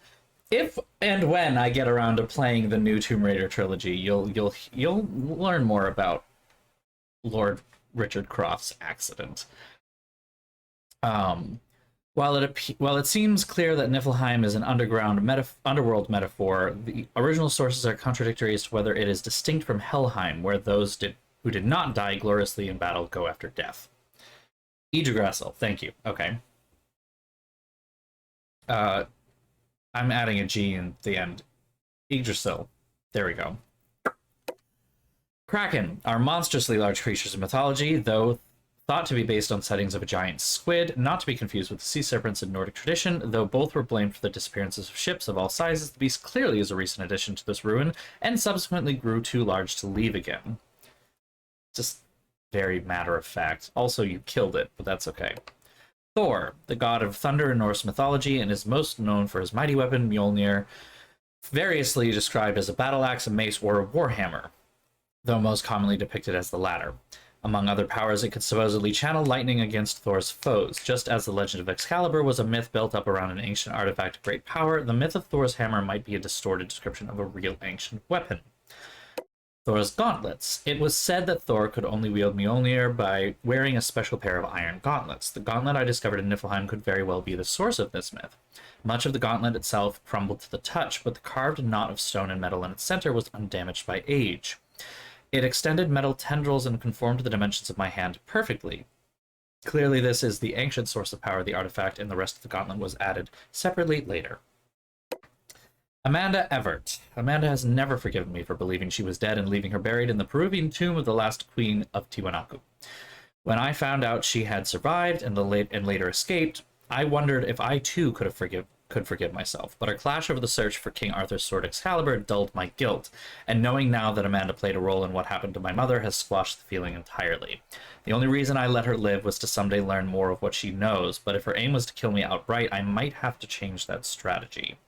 if and when I get around to playing the new Tomb Raider trilogy, you'll learn more about Lord Richard Croft's accident. While it seems clear that Niflheim is an underworld metaphor, the original sources are contradictory as to whether it is distinct from Helheim, where those who did not die gloriously in battle go after death. Yggdrasil, thank you. Okay. I'm adding a G in the end. Yggdrasil. There we go. Kraken are monstrously large creatures in mythology, though thought to be based on sightings of a giant squid, not to be confused with the sea serpents in Nordic tradition. Though both were blamed for the disappearances of ships of all sizes, the beast clearly is a recent addition to this ruin, and subsequently grew too large to leave again. Just very matter of fact. Also, you killed it, but that's okay. Thor, the god of thunder in Norse mythology, and is most known for his mighty weapon, Mjolnir, variously described as a battle axe, a mace, or a warhammer, though most commonly depicted as the latter. Among other powers, it could supposedly channel lightning against Thor's foes. Just as the legend of Excalibur was a myth built up around an ancient artifact of great power, the myth of Thor's hammer might be a distorted description of a real ancient weapon. Thor's gauntlets. It was said that Thor could only wield Mjolnir by wearing a special pair of iron gauntlets. The gauntlet I discovered in Niflheim could very well be the source of this myth. Much of the gauntlet itself crumbled to the touch, but the carved knot of stone and metal in its center was undamaged by age. It extended metal tendrils and conformed to the dimensions of my hand perfectly. Clearly this is the ancient source of power of the artifact, and the rest of the gauntlet was added separately later. Amanda Everett. Amanda has never forgiven me for believing she was dead and leaving her buried in the Peruvian tomb of the last queen of Tiwanaku. When I found out she had survived and later escaped, I wondered if I too could forgive myself, but our clash over the search for King Arthur's sword Excalibur dulled my guilt, and knowing now that Amanda played a role in what happened to my mother has squashed the feeling entirely. The only reason I let her live was to someday learn more of what she knows, but if her aim was to kill me outright, I might have to change that strategy.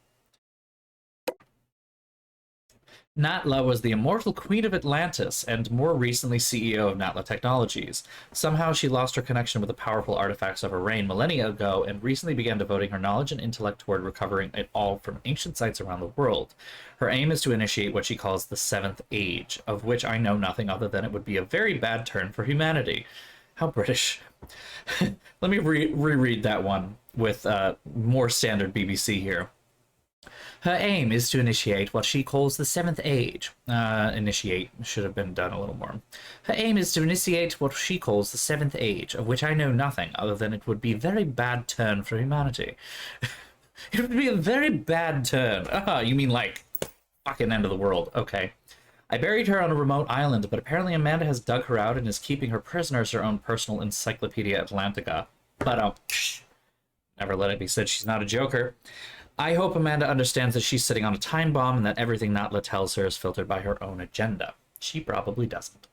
Natla was the immortal queen of Atlantis and more recently CEO of Natla Technologies. Somehow she lost her connection with the powerful artifacts of her reign millennia ago and recently began devoting her knowledge and intellect toward recovering it all from ancient sites around the world. Her aim is to initiate what she calls the Seventh Age, of which I know nothing other than it would be a very bad turn for humanity. How British. Let me reread that one with more standard BBC here. Her aim is to initiate what she calls the Seventh Age. Initiate should have been done a little more. Her aim is to initiate what she calls the Seventh Age, of which I know nothing other than it would be a very bad turn for humanity. It would be a very bad turn. You mean like fucking end of the world. Okay. I buried her on a remote island, but apparently Amanda has dug her out and is keeping her prisoner as her own personal Encyclopedia Atlantica. But, never let it be said she's not a joker. I hope Amanda understands that she's sitting on a time bomb and that everything Natla tells her is filtered by her own agenda. She probably doesn't.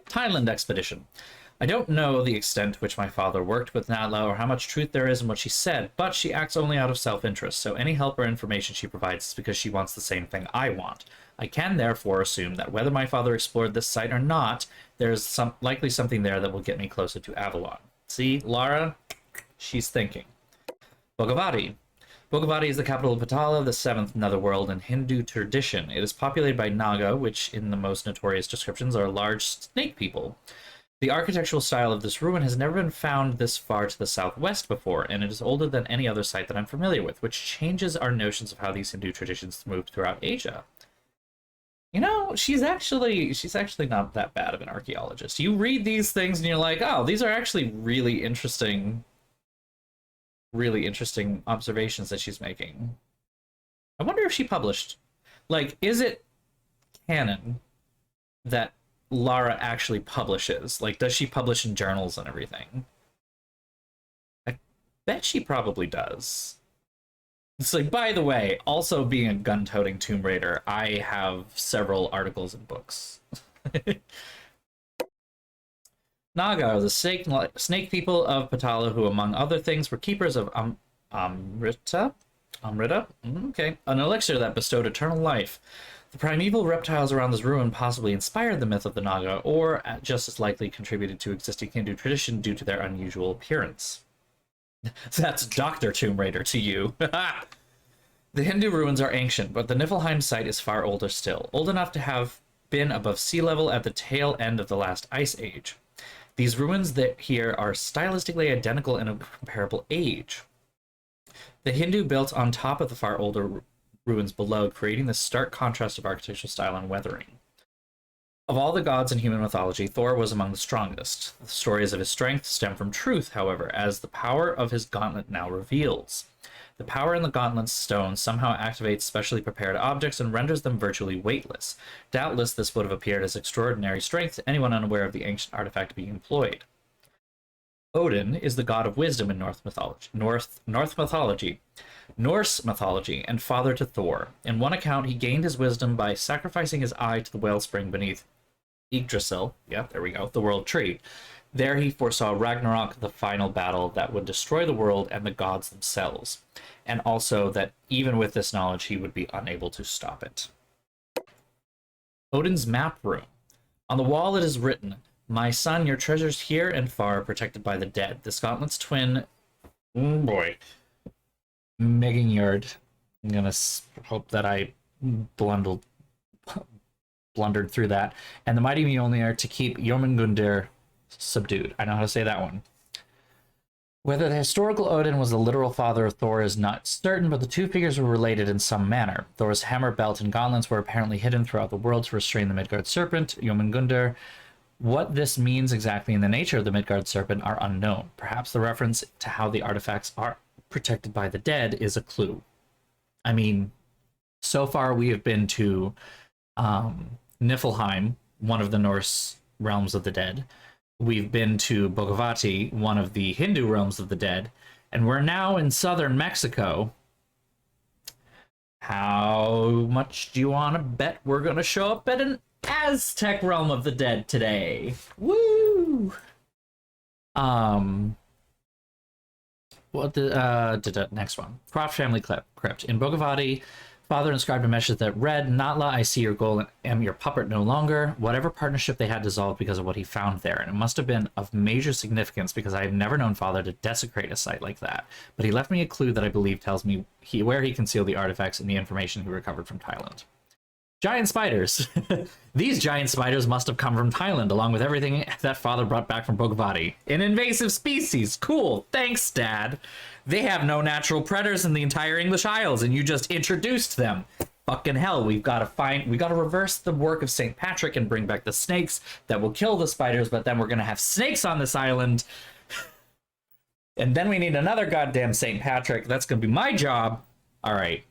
Thailand expedition. I don't know the extent to which my father worked with Natla or how much truth there is in what she said, but she acts only out of self-interest, so any help or information she provides is because she wants the same thing I want. I can therefore assume that whether my father explored this site or not, there's likely something there that will get me closer to Avalon. See, Lara? She's thinking. Bhagavati. Bhagavati is the capital of Patala, the seventh netherworld in Hindu tradition. It is populated by Naga, which in the most notorious descriptions are large snake people. The architectural style of this ruin has never been found this far to the southwest before, and it is older than any other site that I'm familiar with, which changes our notions of how these Hindu traditions moved throughout Asia. You know, she's actually not that bad of an archaeologist. You read these things and you're like, oh, these are actually really interesting observations that she's making. I wonder if she published. Like, is it canon that Lara actually publishes? Like, does she publish in journals and everything? I bet she probably does. It's like, by the way, also being a gun-toting Tomb Raider, I have several articles and books. Naga are the snake people of Patala who, among other things, were keepers of Amrita? Okay. An elixir that bestowed eternal life. The primeval reptiles around this ruin possibly inspired the myth of the Naga, or just as likely contributed to existing Hindu tradition due to their unusual appearance. That's Dr. Tomb Raider to you. The Hindu ruins are ancient, but the Niflheim site is far older still, old enough to have been above sea level at the tail end of the last ice age. These ruins that here are stylistically identical in a comparable age. The Hindu built on top of the far older ruins below, creating this stark contrast of architectural style and weathering. Of all the gods in human mythology, Thor was among the strongest. The stories of his strength stem from truth, however, as the power of his gauntlet now reveals. The power in the gauntlet's stone somehow activates specially prepared objects and renders them virtually weightless. Doubtless this would have appeared as extraordinary strength to anyone unaware of the ancient artifact being employed. Odin is the god of wisdom in Norse mythology, and father to Thor. In one account, he gained his wisdom by sacrificing his eye to the wellspring beneath Yggdrasil, the world tree. There he foresaw Ragnarok, the final battle that would destroy the world and the gods themselves, and also that even with this knowledge, he would be unable to stop it. Odin's map room. On the wall it is written, "My son, your treasures here and far are protected by the dead. This gauntlet's twin, Megingjord." I'm gonna hope that I blundered through that. And the mighty Mjolnir to keep Jormungandr subdued. I know how to say that one. Whether the historical Odin was the literal father of Thor is not certain, but the two figures were related in some manner. Thor's hammer, belt, and gauntlets were apparently hidden throughout the world to restrain the Midgard serpent, Jormungandr. What this means exactly in the nature of the Midgard serpent are unknown. Perhaps the reference to how the artifacts are protected by the dead is a clue. I mean, so far we have been to Niflheim, one of the Norse realms of the dead. we've been to Bogavati, one of the Hindu realms of the dead, and we're now in southern Mexico. How much do you want to bet we're going to show up at an Aztec realm of the dead today? Woo! What the next one? Croft family crypt. In Bogavati, father inscribed a message that read, Natla, I see your goal and am your puppet no longer. Whatever partnership they had dissolved because of what he found there, and it must have been of major significance because I have never known father to desecrate a site like that. But he left me a clue that I believe tells me where he concealed the artifacts and the information he recovered from Thailand. Giant spiders. These giant spiders must have come from Thailand, along with everything that father brought back from Bogavati. An invasive species. Cool. Thanks, Dad. They have no natural predators in the entire English Isles, and you just introduced them. Fucking hell, we gotta reverse the work of St. Patrick and bring back the snakes that will kill the spiders, but then we're gonna have snakes on this island. And then we need another goddamn St. Patrick. That's gonna be my job. All right.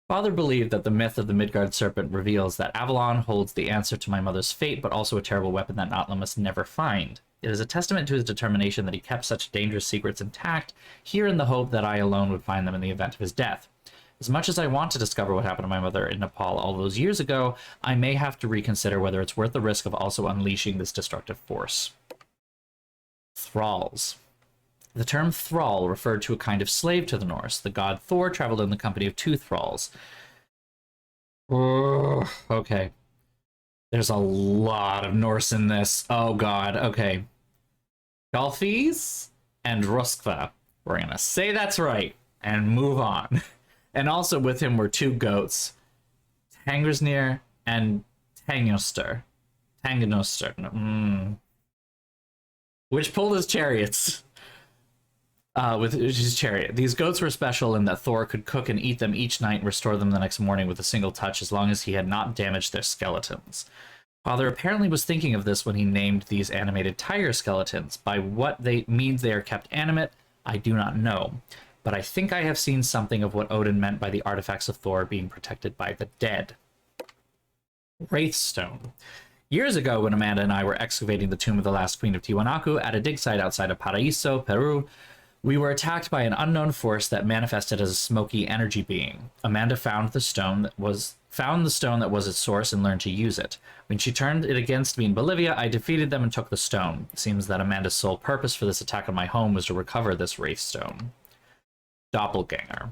Father believed that the myth of the Midgard serpent reveals that Avalon holds the answer to my mother's fate, but also a terrible weapon that Natla must never find. It is a testament to his determination that he kept such dangerous secrets intact, here in the hope that I alone would find them in the event of his death. As much as I want to discover what happened to my mother in Nepal all those years ago, I may have to reconsider whether it's worth the risk of also unleashing this destructive force. Thralls. The term thrall referred to a kind of slave to the Norse. The god Thor traveled in the company of 2 thralls. Okay. There's a lot of Norse in this. Oh god, okay. Galfis and Roskva. We're gonna say that's right and move on. And also with him were 2 goats, Tangersnir and Tangnoster. Which pulled his chariots. With his chariot. These goats were special in that Thor could cook and eat them each night and restore them the next morning with a single touch, as long as he had not damaged their skeletons. Father apparently was thinking of this when he named these animated tiger skeletons. By what means they are kept animate, I do not know. But I think I have seen something of what Odin meant by the artifacts of Thor being protected by the dead. Wraithstone. Years ago, when Amanda and I were excavating the tomb of the last queen of Tiwanaku at a dig site outside of Paraíso, Peru, we were attacked by an unknown force that manifested as a smoky energy being. Amanda found the stone that was its source and learned to use it. When she turned it against me in Bolivia, I defeated them and took the stone. It seems that Amanda's sole purpose for this attack on my home was to recover this wraith stone. Doppelganger.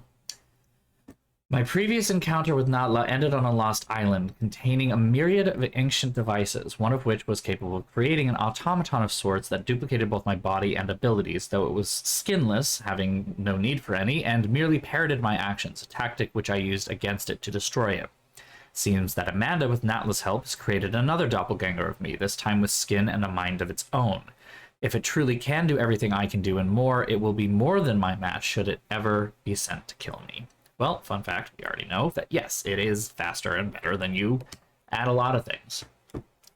My previous encounter with Natla ended on a lost island containing a myriad of ancient devices, one of which was capable of creating an automaton of sorts that duplicated both my body and abilities, though it was skinless, having no need for any, and merely parroted my actions, a tactic which I used against it to destroy it. Seems that Amanda, with Natla's help, has created another doppelganger of me, this time with skin and a mind of its own. If it truly can do everything I can do and more, it will be more than my match should it ever be sent to kill me. Well, fun fact, we already know that yes, it is faster and better than you at a lot of things.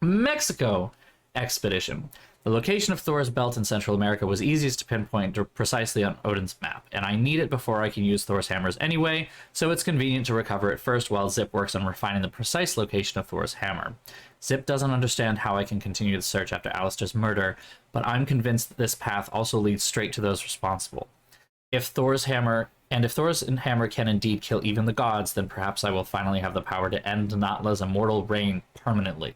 Mexico expedition. The location of Thor's belt in Central America was easiest to pinpoint precisely on Odin's map, and I need it before I can use Thor's hammers anyway, so it's convenient to recover it first while Zip works on refining the precise location of Thor's hammer. Zip doesn't understand how I can continue the search after Alistair's murder, but I'm convinced that this path also leads straight to those responsible. If Thor's hammer can indeed kill even the gods, then perhaps I will finally have the power to end Natla's immortal reign permanently.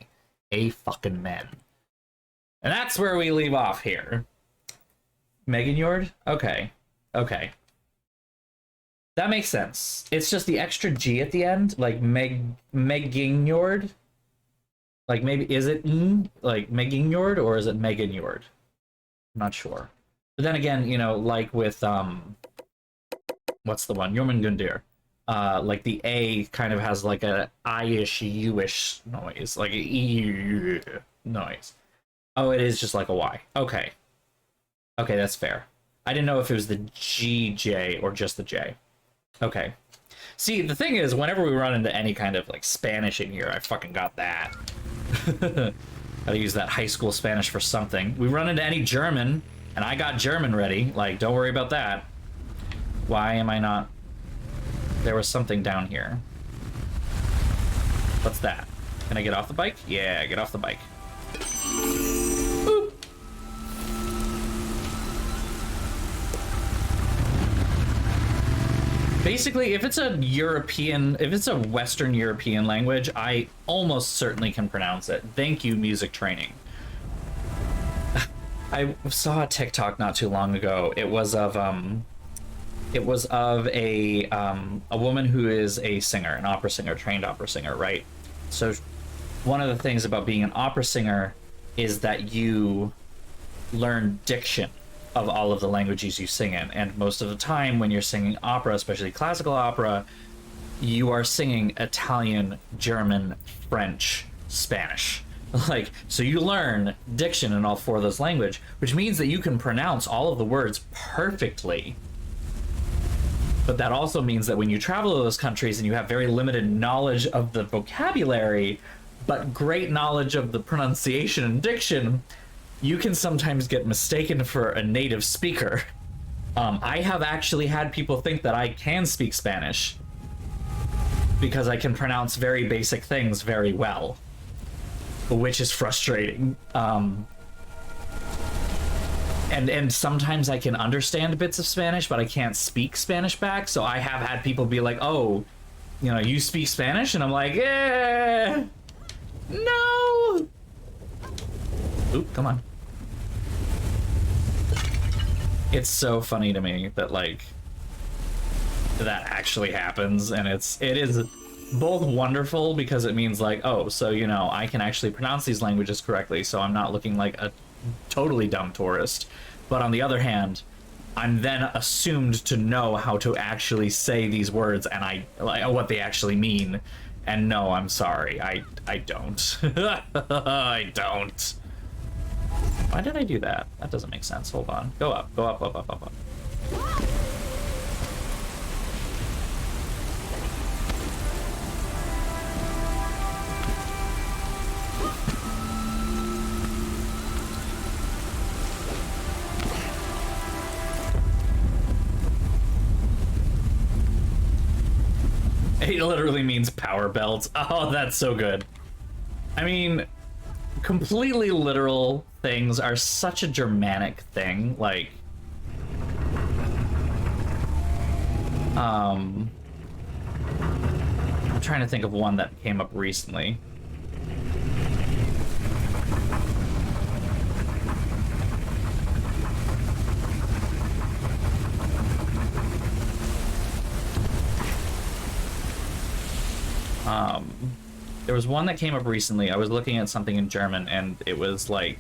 A fucking men. And that's where we leave off here. Meginjord? Okay. Okay. That makes sense. It's just the extra G at the end, like Meginjord. Like maybe, is it like Meginjord or is it Meginjord? I'm not sure. But then again, you know, like with what's the one? Jormungandr. Like the A kind of has like a I-ish, U-ish noise, like a E noise. Oh, it is just like a Y. Okay. Okay, that's fair. I didn't know if it was the GJ or just the J. Okay. See, the thing is, whenever we run into any kind of like Spanish in here, I fucking got that. Gotta use that high school Spanish for something. We run into any German, and I got German ready. Like, don't worry about that. Why am I not? There was something down here. What's that? Can I get off the bike? Yeah, get off the bike. Basically, if it's a Western European language, I almost certainly can pronounce it. Thank you, music training. I saw a TikTok not too long ago. It was of a woman who is a singer, an opera singer, trained opera singer, right? So one of the things about being an opera singer is that you learn diction of all of the languages you sing in, and most of the time when you're singing opera, especially classical opera, you are singing Italian, German, French, Spanish. Like, so you learn diction in all four of those languages, which means that you can pronounce all of the words perfectly. But that also means that when you travel to those countries and you have very limited knowledge of the vocabulary, but great knowledge of the pronunciation and diction, you can sometimes get mistaken for a native speaker. I have actually had people think that I can speak Spanish because I can pronounce very basic things very well, which is frustrating. And sometimes I can understand bits of Spanish, but I can't speak Spanish back. So I have had people be like, "Oh, you know, you speak Spanish?" And I'm like, "Yeah, no." Oop, come on. It's so funny to me that, like, that actually happens, and it is both wonderful because it means, like, oh, so, you know, I can actually pronounce these languages correctly, so I'm not looking like a totally dumb tourist. But on the other hand, I'm then assumed to know how to actually say these words and what they actually mean. And no, I'm sorry, I don't. I don't. Why did I do that? That doesn't make sense. Hold on. Go up, go up, up, up, up, up. It literally means power belt. Oh, that's so good. I mean, completely literal things are such a Germanic thing. Like, I'm trying to think of one that came up recently. There was one that came up recently. I was looking at something in German, and it was like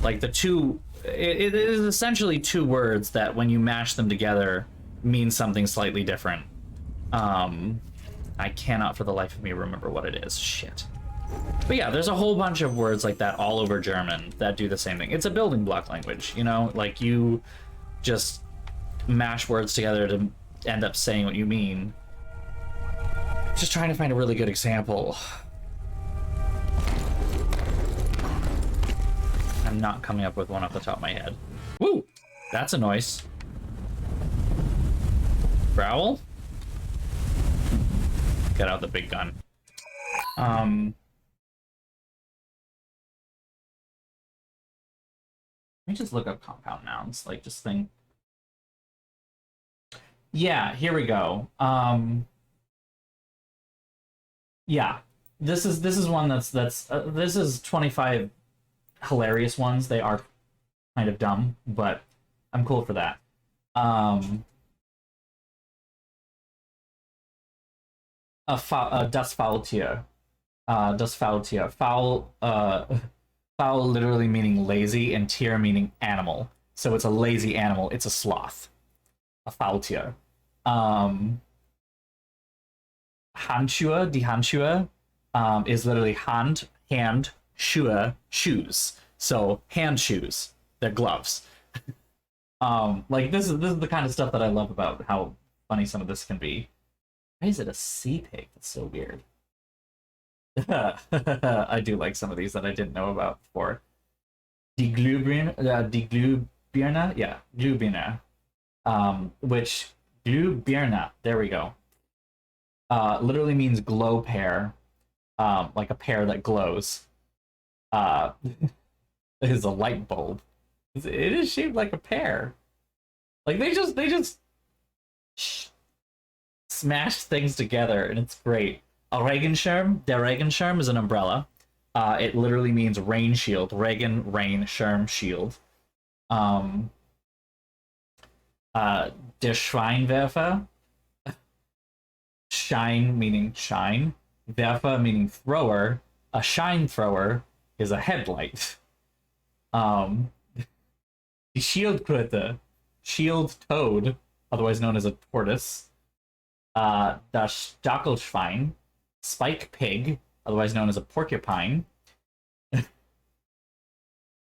the two. It is essentially two words that, when you mash them together, mean something slightly different. I cannot for the life of me remember what it is. Shit. But yeah, there's a whole bunch of words like that all over German that do the same thing. It's a building block language, you know? Like, you just mash words together to end up saying what you mean. Just trying to find a really good example. I'm not coming up with one off the top of my head. Woo! That's a noise. Growl? Get out the big gun. Let me just look up compound nouns, like, just think. Yeah, here we go. Yeah, this is one that's this is 25 hilarious ones. They are kind of dumb, but I'm cool for that. Das Faultier. Das Faultier. Foul, foul literally meaning lazy, and tier meaning animal. So it's a lazy animal. It's a sloth. A Faultier. Handschuhe, die Handschuhe, is literally hand, Schuhe, shoes. So hand shoes. They're gloves. Like, this is the kind of stuff that I love about how funny some of this can be. Why is it a sea pig? That's so weird. I do like some of these that I didn't know about before. Die Glühbirne, yeah, Glühbirne. Which, Glühbirne, there we go. Literally means glow pear, like a pear that glows. It is a light bulb. It is shaped like a pear. Like they just smash things together, and it's great. A Regenschirm. Der Regenschirm is an umbrella. It literally means rain shield. Regen, rain, Schirm, shield. Der Schweinwerfer. Shine meaning shine. Werfer meaning thrower. A shine thrower is a headlight. Die Schildkröte. Shield toad, otherwise known as a tortoise. Das Stachelschwein. Spike pig, otherwise known as a porcupine.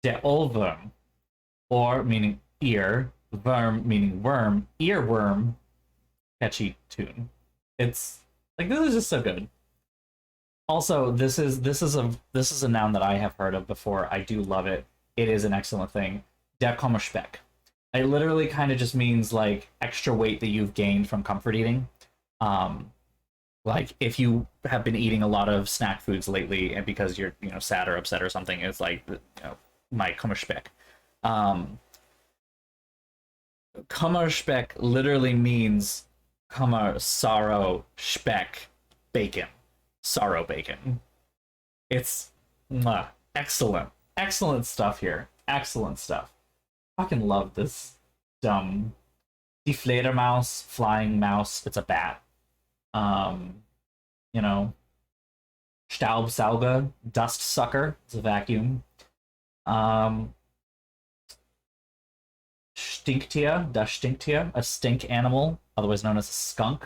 Der Ohrwurm, or meaning ear, worm meaning worm, earworm, catchy tune. It's like this is just so good. Also, this is a noun that I have heard of before. I do love it. It is an excellent thing. Der Kummerspeck. It literally kind of just means like extra weight that you've gained from comfort eating. Like if you have been eating a lot of snack foods lately and because you're, sad or upset or something, it's like, my Kummerspeck. Kummerspeck literally means Kummer, sorrow, speck, bacon. Sorrow bacon. It's excellent. Excellent stuff here. Excellent stuff. Fucking love this dumb Die Fledermaus, flying mouse. It's a bat. Staubsauger, dust sucker. It's a vacuum. Stinktier, das Stinktier, a stink animal, otherwise known as a skunk.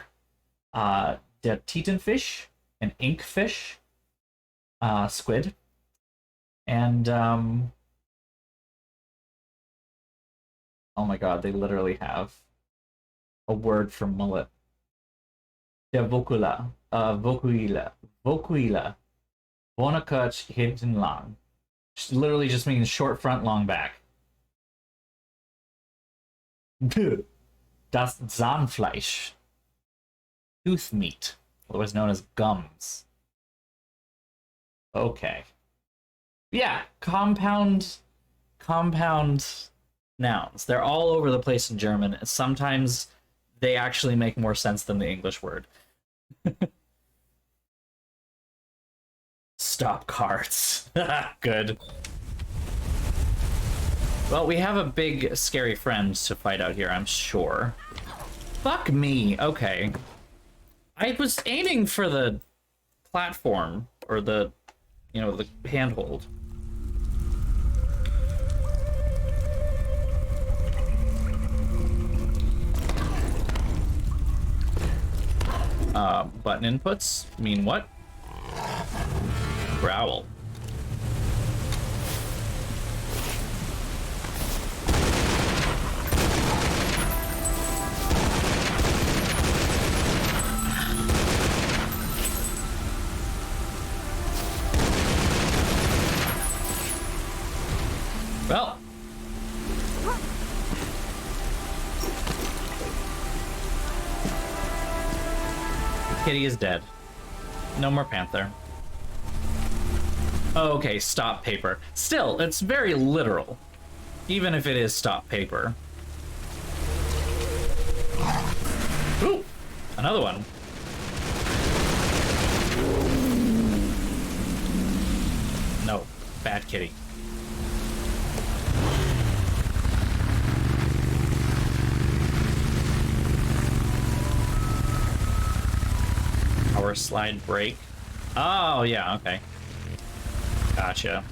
Der Titanfisch, an inkfish, squid. And, oh my god, they literally have a word for mullet. Der Vocula, Vokuila, Bonakutch, hinten lang. Literally just means short front, long back. Das Zahnfleisch, tooth meat, otherwise known as gums. Okay. Yeah, compound nouns. They're all over the place in German. Sometimes they actually make more sense than the English word. Stop cards. Good. Well, we have a big, scary friend to fight out here, I'm sure. Fuck me. Okay. I was aiming for the platform, or the, the handhold. Button inputs mean what? Growl. Well. Kitty is dead. No more panther. Okay, stop paper. Still, it's very literal. Even if it is stop paper. Ooh, another one. No, bad kitty. Power slide break. Oh, yeah, okay. Gotcha.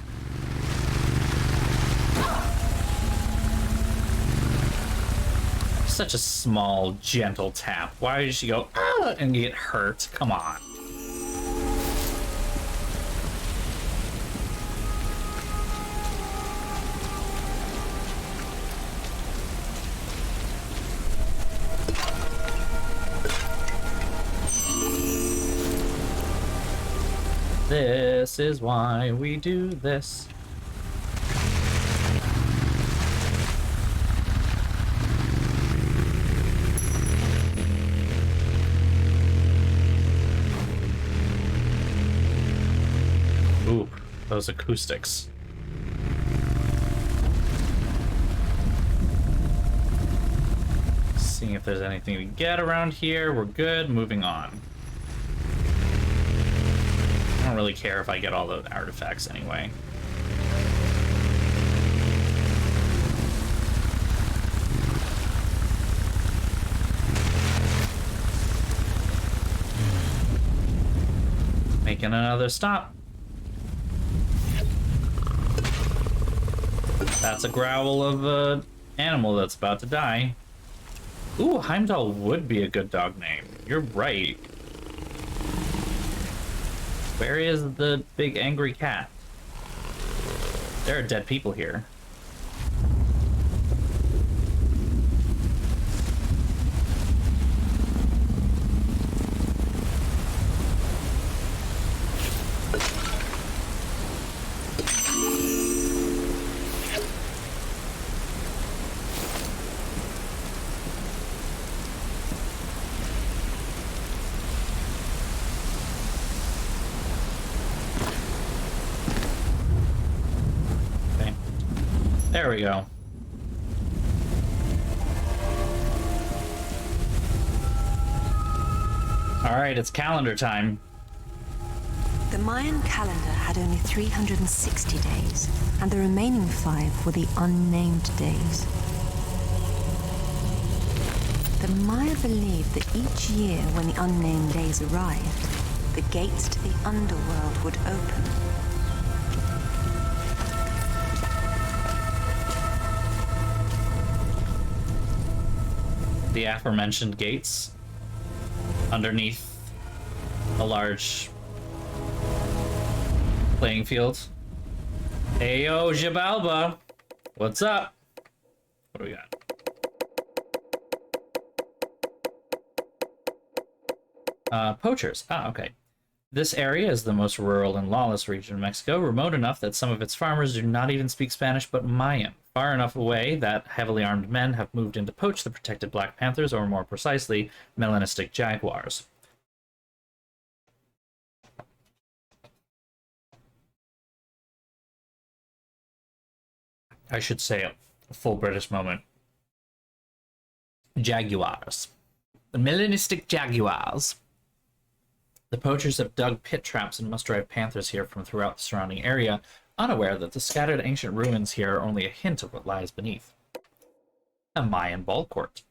Such a small, gentle tap. Why did she go, ah, and get hurt? Come on. This is why we do this. Ooh, those acoustics. if there's anything to get around here. We're good. Moving on. I don't really care if I get all the artifacts anyway. Making another stop. That's a growl of an animal that's about to die. Ooh, Heimdall would be a good dog name. You're right. Where is the big angry cat? There are dead people here. There we go. Alright, it's calendar time.
The Mayan calendar had only 360 days, and the remaining 5 were the unnamed days. The Maya believed that each year when the unnamed days arrived, the gates to the Underworld would open.
The aforementioned gates underneath a large playing field. Ayo, Jabalba! What's up? What do we got? Poachers. Ah, okay. This area is the most rural and lawless region of Mexico, remote enough that some of its farmers do not even speak Spanish but Mayan. Far enough away that heavily armed men have moved in to poach the protected Black Panthers, or more precisely, melanistic jaguars. I should say a full British moment. Jaguars. The melanistic jaguars. The poachers have dug pit traps and must drive panthers here from throughout the surrounding area, unaware that the scattered ancient ruins here are only a hint of what lies beneath. A Mayan ball court.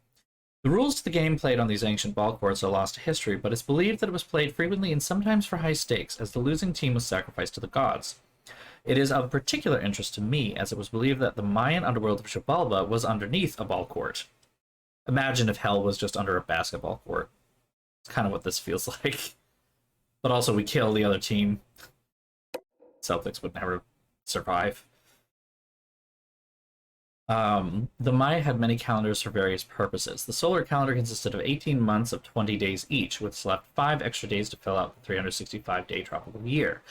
The rules to the game played on these ancient ball courts are lost to history, but it's believed that it was played frequently and sometimes for high stakes, as the losing team was sacrificed to the gods. It is of particular interest to me, as it was believed that the Mayan underworld of Xibalba was underneath a ball court. Imagine if hell was just under a basketball court. It's kind of what this feels like. But also we kill the other team. Celtics would never survive. The Maya had many calendars for various purposes. The solar calendar consisted of 18 months of 20 days each, with left 5 extra days to fill out the 365-day tropical year.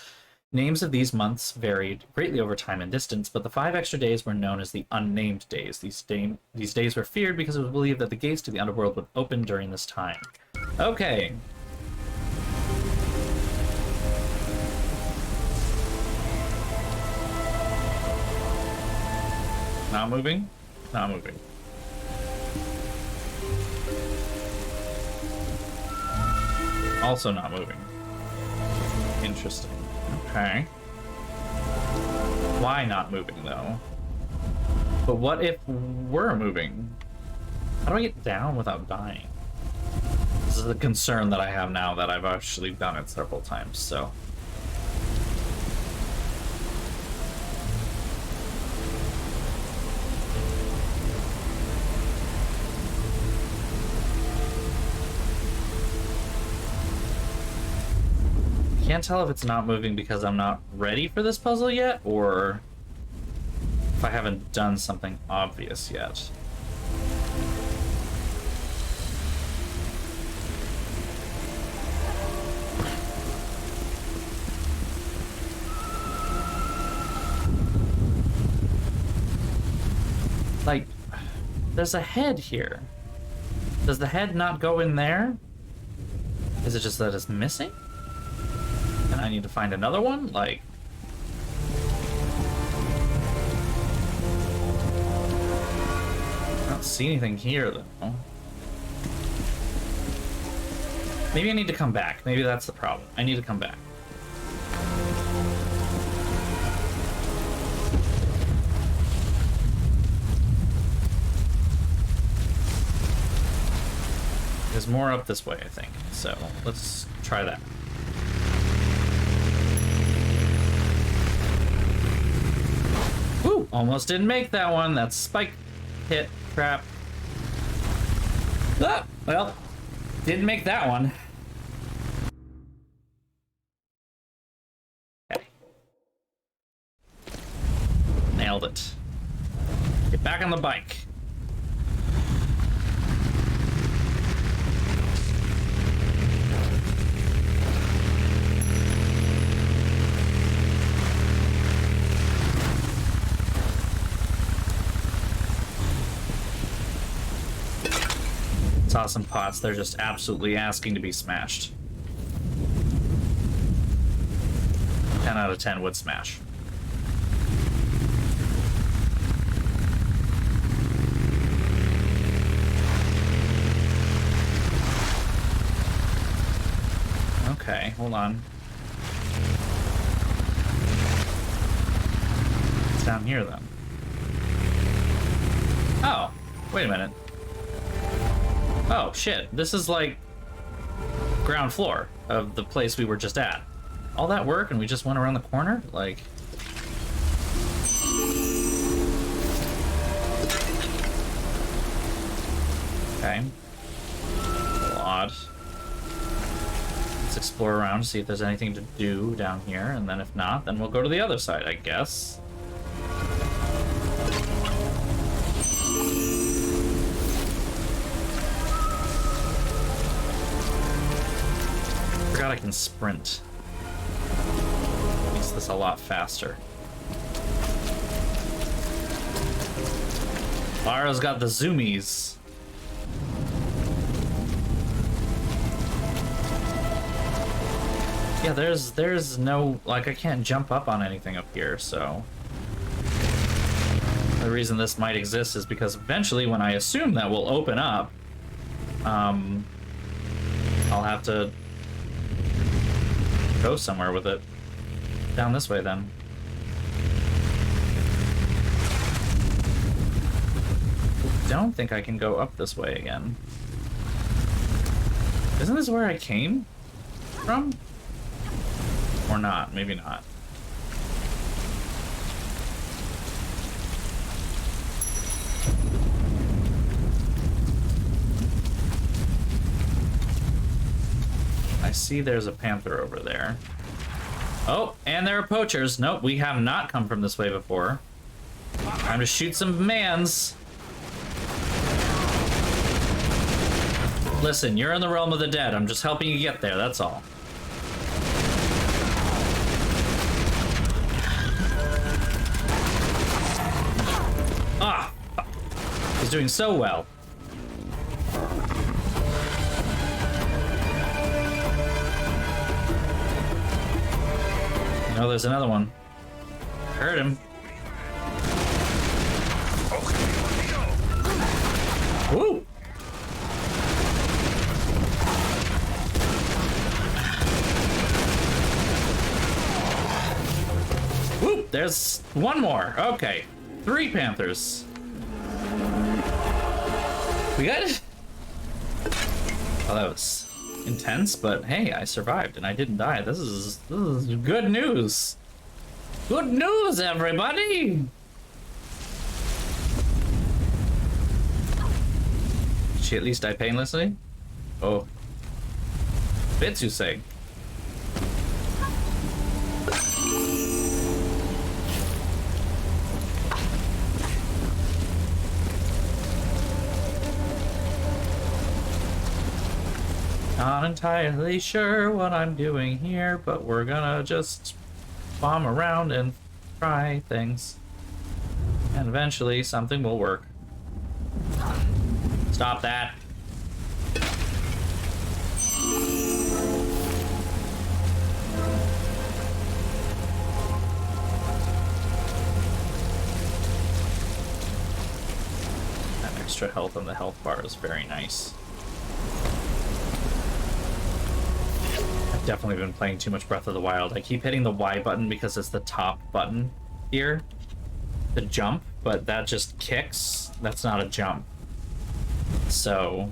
Names of these months varied greatly over time and distance, but the 5 extra days were known as the unnamed days. These days were feared because it was believed that the gates to the underworld would open during this time. Okay. Not moving? Not moving. Also not moving. Interesting. Okay. Why not moving, though? But what if we're moving? How do I get down without dying? This is the concern that I have now that I've actually done it several times, so... Can't tell if it's not moving because I'm not ready for this puzzle yet, or if I haven't done something obvious yet. Like, there's a head here. Does the head not go in there? Is it just that it's missing? And I need to find another one? Like... I don't see anything here, though. Maybe I need to come back. Maybe that's the problem. I need to come back. There's more up this way, I think. So let's try that. Woo! Almost didn't make that one. That's spike hit. Crap. Ah, well, didn't make that one. Okay. Nailed it. Get back on the bike. Saw some pots, they're just absolutely asking to be smashed. 10 out of 10 would smash. Okay, hold on. It's down here then. Oh, wait a minute. Oh, shit. This is like ground floor of the place we were just at. All that work and we just went around the corner? Like... Okay. A little odd. Let's explore around, see if there's anything to do down here, and then if not, then we'll go to the other side, I guess. I can sprint. Makes this a lot faster. Lara's got the zoomies. Yeah, there's no, like, I can't jump up on anything up here, so the reason this might exist is because eventually when I assume that will open up, I'll have to go somewhere with it. Down this way then. I don't think I can go up this way again. Isn't this where I came from? Or not? Maybe not. I see there's a panther over there. Oh, and there are poachers. Nope, we have not come from this way before. Time to shoot some mans. Listen, you're in the realm of the dead. I'm just helping you get there, that's all. Ah, fuck. He's doing so well. No, there's another one. Heard him. Woo! Woo! There's one more. Okay. 3 panthers. We good? Oh, that was intense, but hey, I survived and I didn't die. This is good news. Good news, everybody! Did she at least die painlessly? Oh. Bits, you say? Not entirely sure what I'm doing here, but we're gonna just bomb around and try things. And eventually something will work. Stop that. That extra health on the health bar is very nice. definitely been playing too much Breath of the Wild. I keep hitting the Y button because it's the top button here to jump, but that just kicks. That's not a jump. So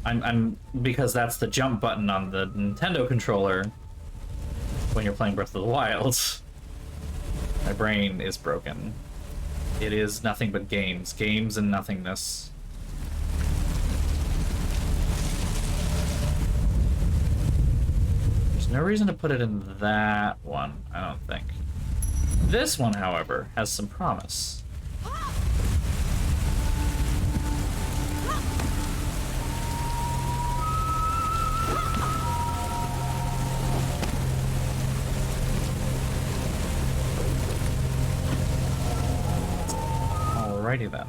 I'm because that's the jump button on the Nintendo controller when you're playing Breath of the Wild. My brain is broken. It is nothing but games. Games and nothingness. There's no reason to put it in that one, I don't think. This one, however, has some promise. Alrighty then.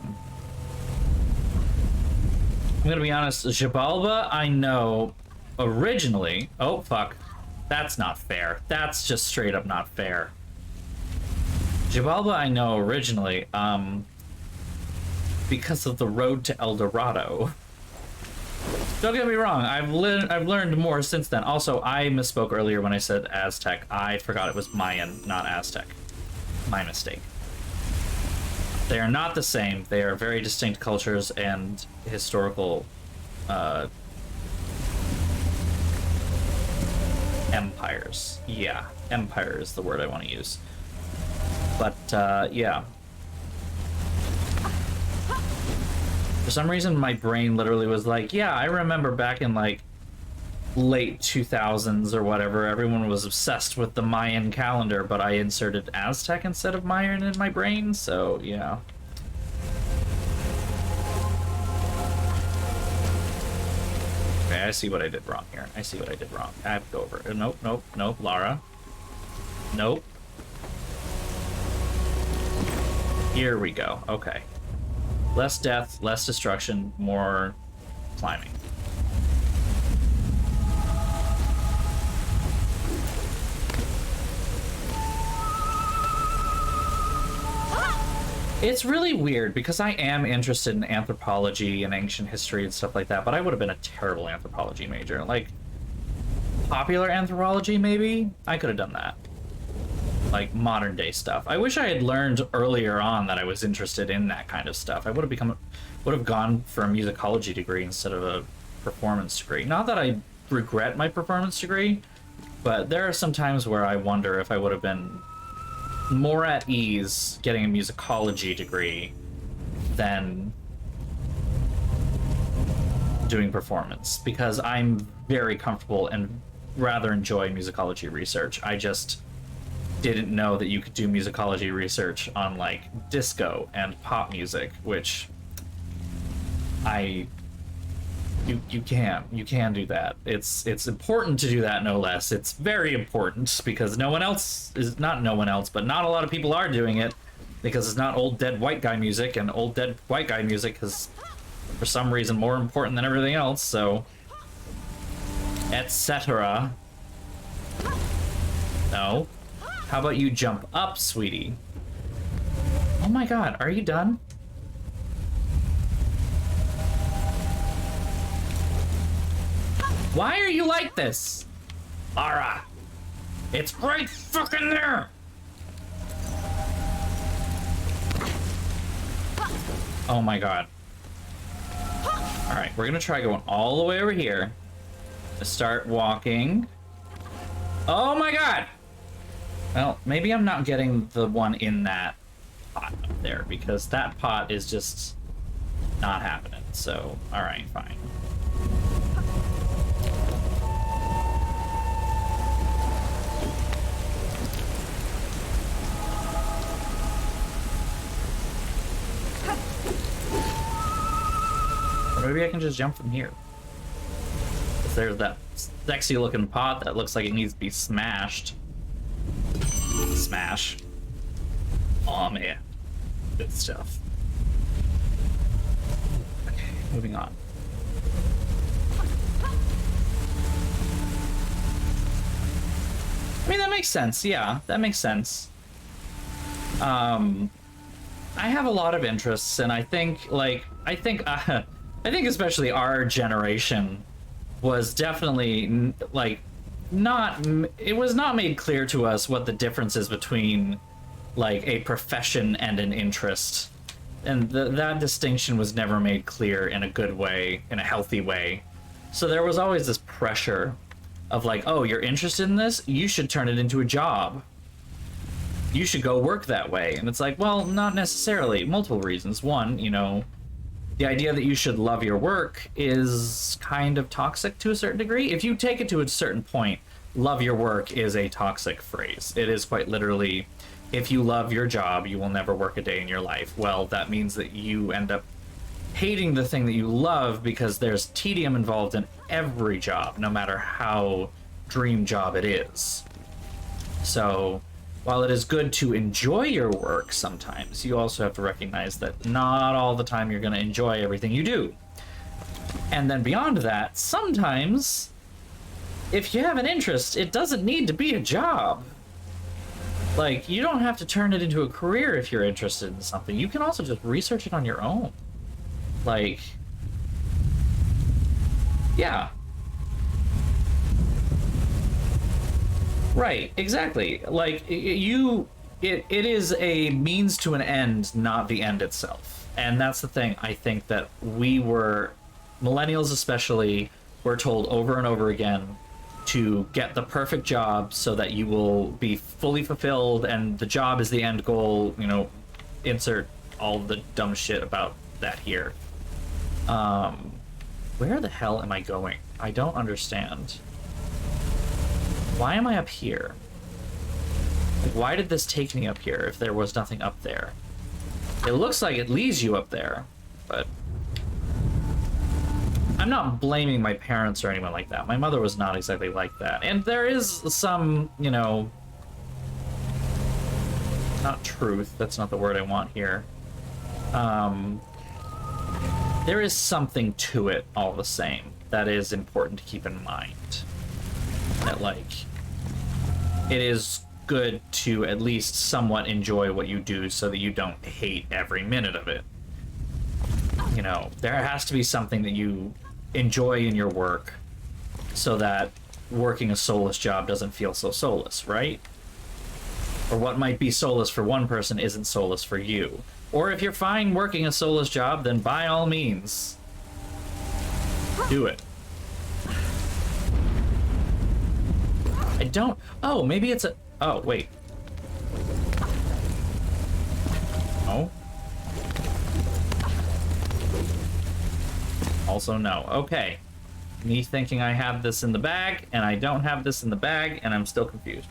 I'm gonna be honest, Xibalba, I know originally. Oh, fuck. That's not fair. That's just straight up not fair. Xibalba, I know originally, because of the road to El Dorado. Don't get me wrong, I've learned more since then. Also, I misspoke earlier when I said Aztec. I forgot it was Mayan, not Aztec. My mistake. They are not the same. They are very distinct cultures and historical empires. Yeah, empire is the word I want to use. But yeah. For some reason, my brain literally was like, yeah, I remember back in like late 2000s or whatever, everyone was obsessed with the Mayan calendar, but I inserted Aztec instead of Mayan in my brain, so yeah. Okay, I see what I did wrong here. I see what I did wrong. I have to go over it. Nope, nope, nope, Lara. Nope. Here we go. Okay. Less death, less destruction, more climbing. It's really weird because I am interested in anthropology and ancient history and stuff like that, but I would have been a terrible anthropology major. Like, popular anthropology, maybe? I could have done that. Like, modern day stuff. I wish I had learned earlier on that I was interested in that kind of stuff. I would have gone for a musicology degree instead of a performance degree. Not that I regret my performance degree, but there are some times where I wonder if I would have been more at ease getting a musicology degree than doing performance, because I'm very comfortable and rather enjoy musicology research. I just didn't know that you could do musicology research on like disco and pop music, which you can do that. It's important to do that, no less. It's very important because not a lot of people are doing it because it's not old dead white guy music, and old dead white guy music is for some reason more important than everything else, so etc. No. How about you jump up, sweetie? Oh my god, are you done? Why are you like this? Lara, it's right fucking there! Oh my god. Alright, we're gonna try going all the way over here. Start walking. Oh my god! Well, maybe I'm not getting the one in that pot up there, because that pot is just not happening. So, alright, fine. Or maybe I can just jump from here. Because there's that sexy looking pot that looks like it needs to be smashed. Smash. Oh man. Good stuff. Okay, moving on. I mean, that makes sense. Yeah, that makes sense. I have a lot of interests, and I think especially our generation was definitely like it was not made clear to us what the difference is between like a profession and an interest, and that distinction was never made clear in a good way, in a healthy way. So there was always this pressure of like, oh, you're interested in this, you should turn it into a job, you should go work that way. And it's like, well, not necessarily. Multiple reasons. One, you know, the idea that you should love your work is kind of toxic to a certain degree. If you take it to a certain point, love your work is a toxic phrase. It is quite literally, if you love your job, you will never work a day in your life. Well, that means that you end up hating the thing that you love because there's tedium involved in every job, no matter how dream job it is. So while it is good to enjoy your work sometimes, you also have to recognize that not all the time you're going to enjoy everything you do. And then beyond that, sometimes if you have an interest, it doesn't need to be a job. Like, you don't have to turn it into a career if you're interested in something. You can also just research it on your own. Like, yeah. Right, exactly. Like, it is a means to an end, not the end itself. And that's the thing. I think that millennials especially, were told over and over again to get the perfect job so that you will be fully fulfilled, and the job is the end goal, you know, insert all the dumb shit about that here. Where the hell am I going? I don't understand. Why am I up here? Like, why did this take me up here if there was nothing up there? It looks like it leads you up there, but I'm not blaming my parents or anyone like that. My mother was not exactly like that. And there is some, you know, not truth, that's not the word I want here. There is something to it all the same that is important to keep in mind. That, like, it is good to at least somewhat enjoy what you do so that you don't hate every minute of it. You know, there has to be something that you enjoy in your work so that working a soulless job doesn't feel so soulless, right? Or what might be soulless for one person isn't soulless for you. Or if you're fine working a soulless job, then by all means, do it. I don't... Oh, maybe it's a... Oh, wait. No. Also no. Okay. Me thinking I have this in the bag, and I don't have this in the bag, and I'm still confused.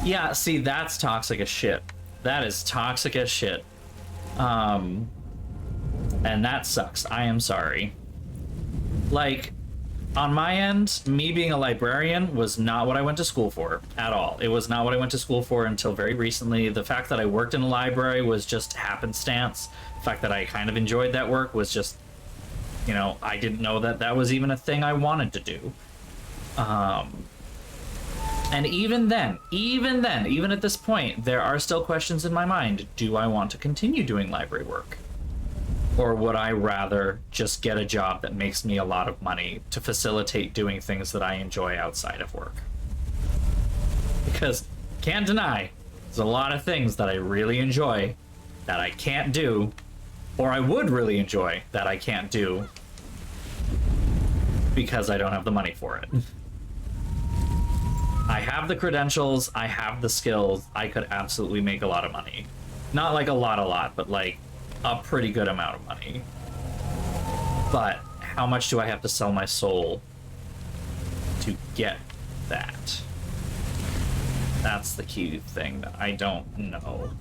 Yeah, see, that's toxic as shit. That is toxic as shit. And that sucks. I am sorry. Like, on my end, me being a librarian was not what I went to school for at all. It was not what I went to school for until very recently. The fact that I worked in a library was just happenstance. The fact that I kind of enjoyed that work was just, you know, I didn't know that that was even a thing I wanted to do. And even then, even at this point, there are still questions in my mind. Do I want to continue doing library work? Or would I rather just get a job that makes me a lot of money to facilitate doing things that I enjoy outside of work? Because, can't deny, there's a lot of things that I really enjoy that I can't do, or I would really enjoy that I can't do, because I don't have the money for it. I have the credentials, I have the skills, I could absolutely make a lot of money. Not like a lot, but like a pretty good amount of money. But how much do I have to sell my soul to get that? That's the key thing that I don't know.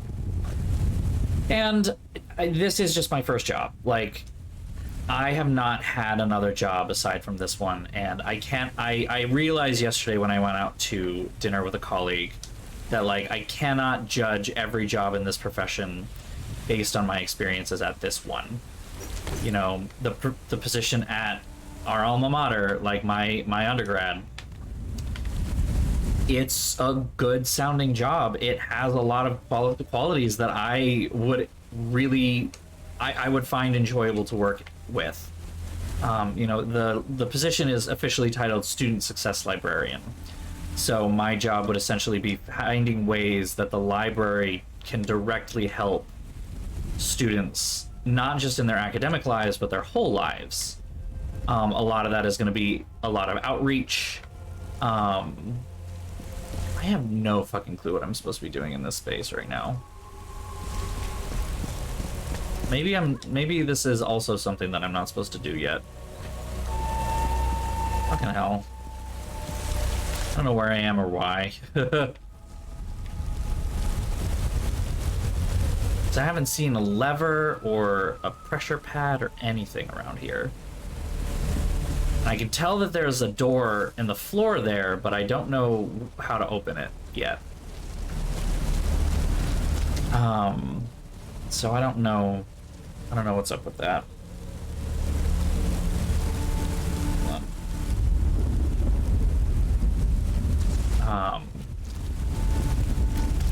And this is just my first job. Like, I have not had another job aside from this one, and I realized yesterday when I went out to dinner with a colleague that, like, I cannot judge every job in this profession based on my experiences at this one. You know, the position at our alma mater, like my undergrad, it's a good sounding job. It has a lot of qualities that I would really, I would find enjoyable to work with. You know, the position is officially titled Student Success Librarian. So my job would essentially be finding ways that the library can directly help students, not just in their academic lives, but their whole lives. A lot of that is going to be a lot of outreach. I have no fucking clue what I'm supposed to be doing in this space right now. Maybe this is also something that I'm not supposed to do yet. Fucking hell. I don't know where I am or why. So I haven't seen a lever or a pressure pad or anything around here. I can tell that there's a door in the floor there, but I don't know how to open it yet. So I don't know what's up with that.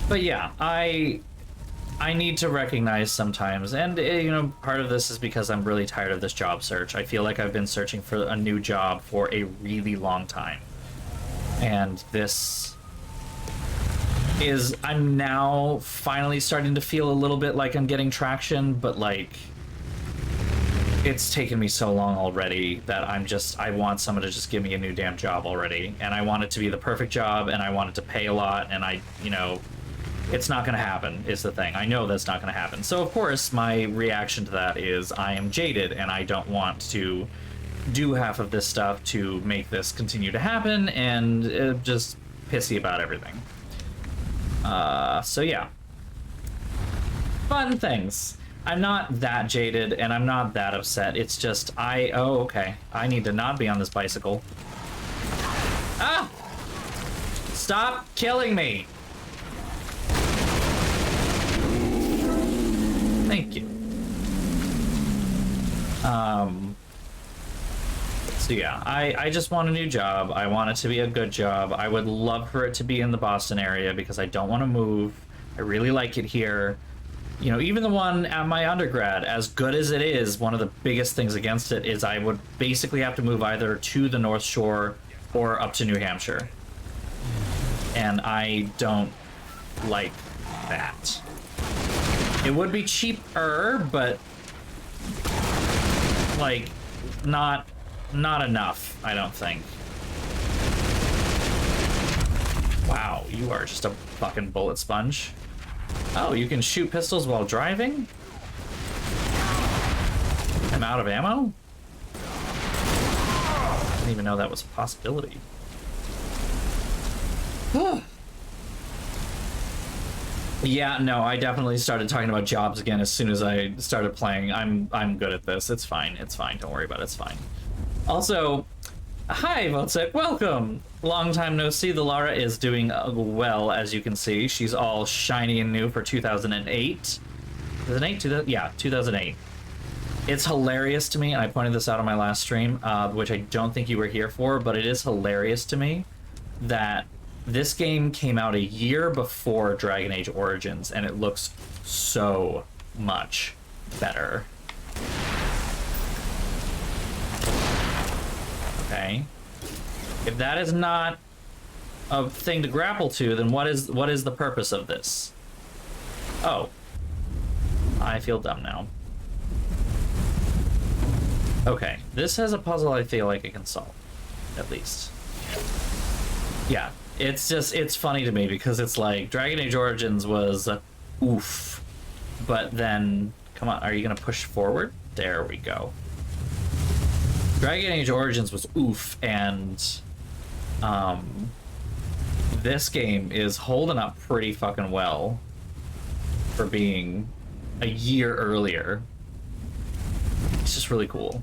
But yeah, I need to recognize sometimes, and you know, part of this is because I'm really tired of this job search. I feel like I've been searching for a new job for a really long time, and this is, I'm now finally starting to feel a little bit like I'm getting traction, but like it's taken me so long already that I want someone to just give me a new damn job already, and I want it to be the perfect job, and I want it to pay a lot, and you know, it's not going to happen, is the thing. I know that's not going to happen. So, of course, my reaction to that is I am jaded, and I don't want to do half of this stuff to make this continue to happen, and just pissy about everything. So, yeah. Fun things. I'm not that jaded, and I'm not that upset. It's just, oh, okay. I need to not be on this bicycle. Ah! Stop killing me! Thank you. So yeah, I just want a new job. I want it to be a good job. I would love for it to be in the Boston area because I don't want to move. I really like it here. You know, even the one at my undergrad, as good as it is, one of the biggest things against it is I would basically have to move either to the North Shore or up to New Hampshire. And I don't like that. It would be cheaper, but like not enough, I don't think. Wow, you are just a fucking bullet sponge. Oh, you can shoot pistols while driving? I'm out of ammo? I didn't even know that was a possibility. Yeah, no, I definitely started talking about jobs again as soon as I started playing. I'm good at this. It's fine. It's fine. Don't worry about it. It's fine. Also, hi, Votsek. Welcome. Long time no see. The Lara is doing well, as you can see. She's all shiny and new for 2008. 2008? Yeah, 2008. It's hilarious to me, and I pointed this out on my last stream, which I don't think you were here for, but it is hilarious to me that this game came out a year before Dragon Age Origins, and it looks so much better. Okay. If that is not a thing to grapple to, then what is the purpose of this? Oh. I feel dumb now. Okay. This has a puzzle I feel like it can solve. At least. Yeah. It's just, it's funny to me because it's like Dragon Age Origins was oof. But then, come on, are you going to push forward? There we go. Dragon Age Origins was oof, and this game is holding up pretty fucking well for being a year earlier. It's just really cool.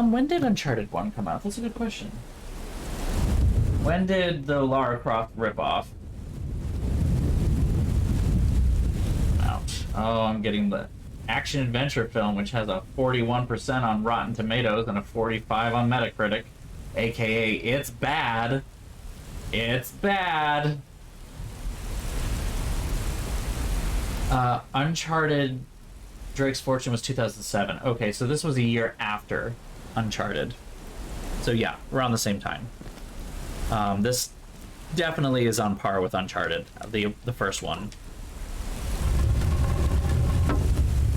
When did Uncharted 1 come out? That's a good question. When did the Lara Croft ripoff out? Oh, I'm getting the action-adventure film, which has a 41% on Rotten Tomatoes and a 45 on Metacritic. AKA, it's bad. It's bad. Uncharted Drake's Fortune was 2007. Okay, so this was a year after Uncharted. So yeah, around the same time. This definitely is on par with Uncharted, the first one,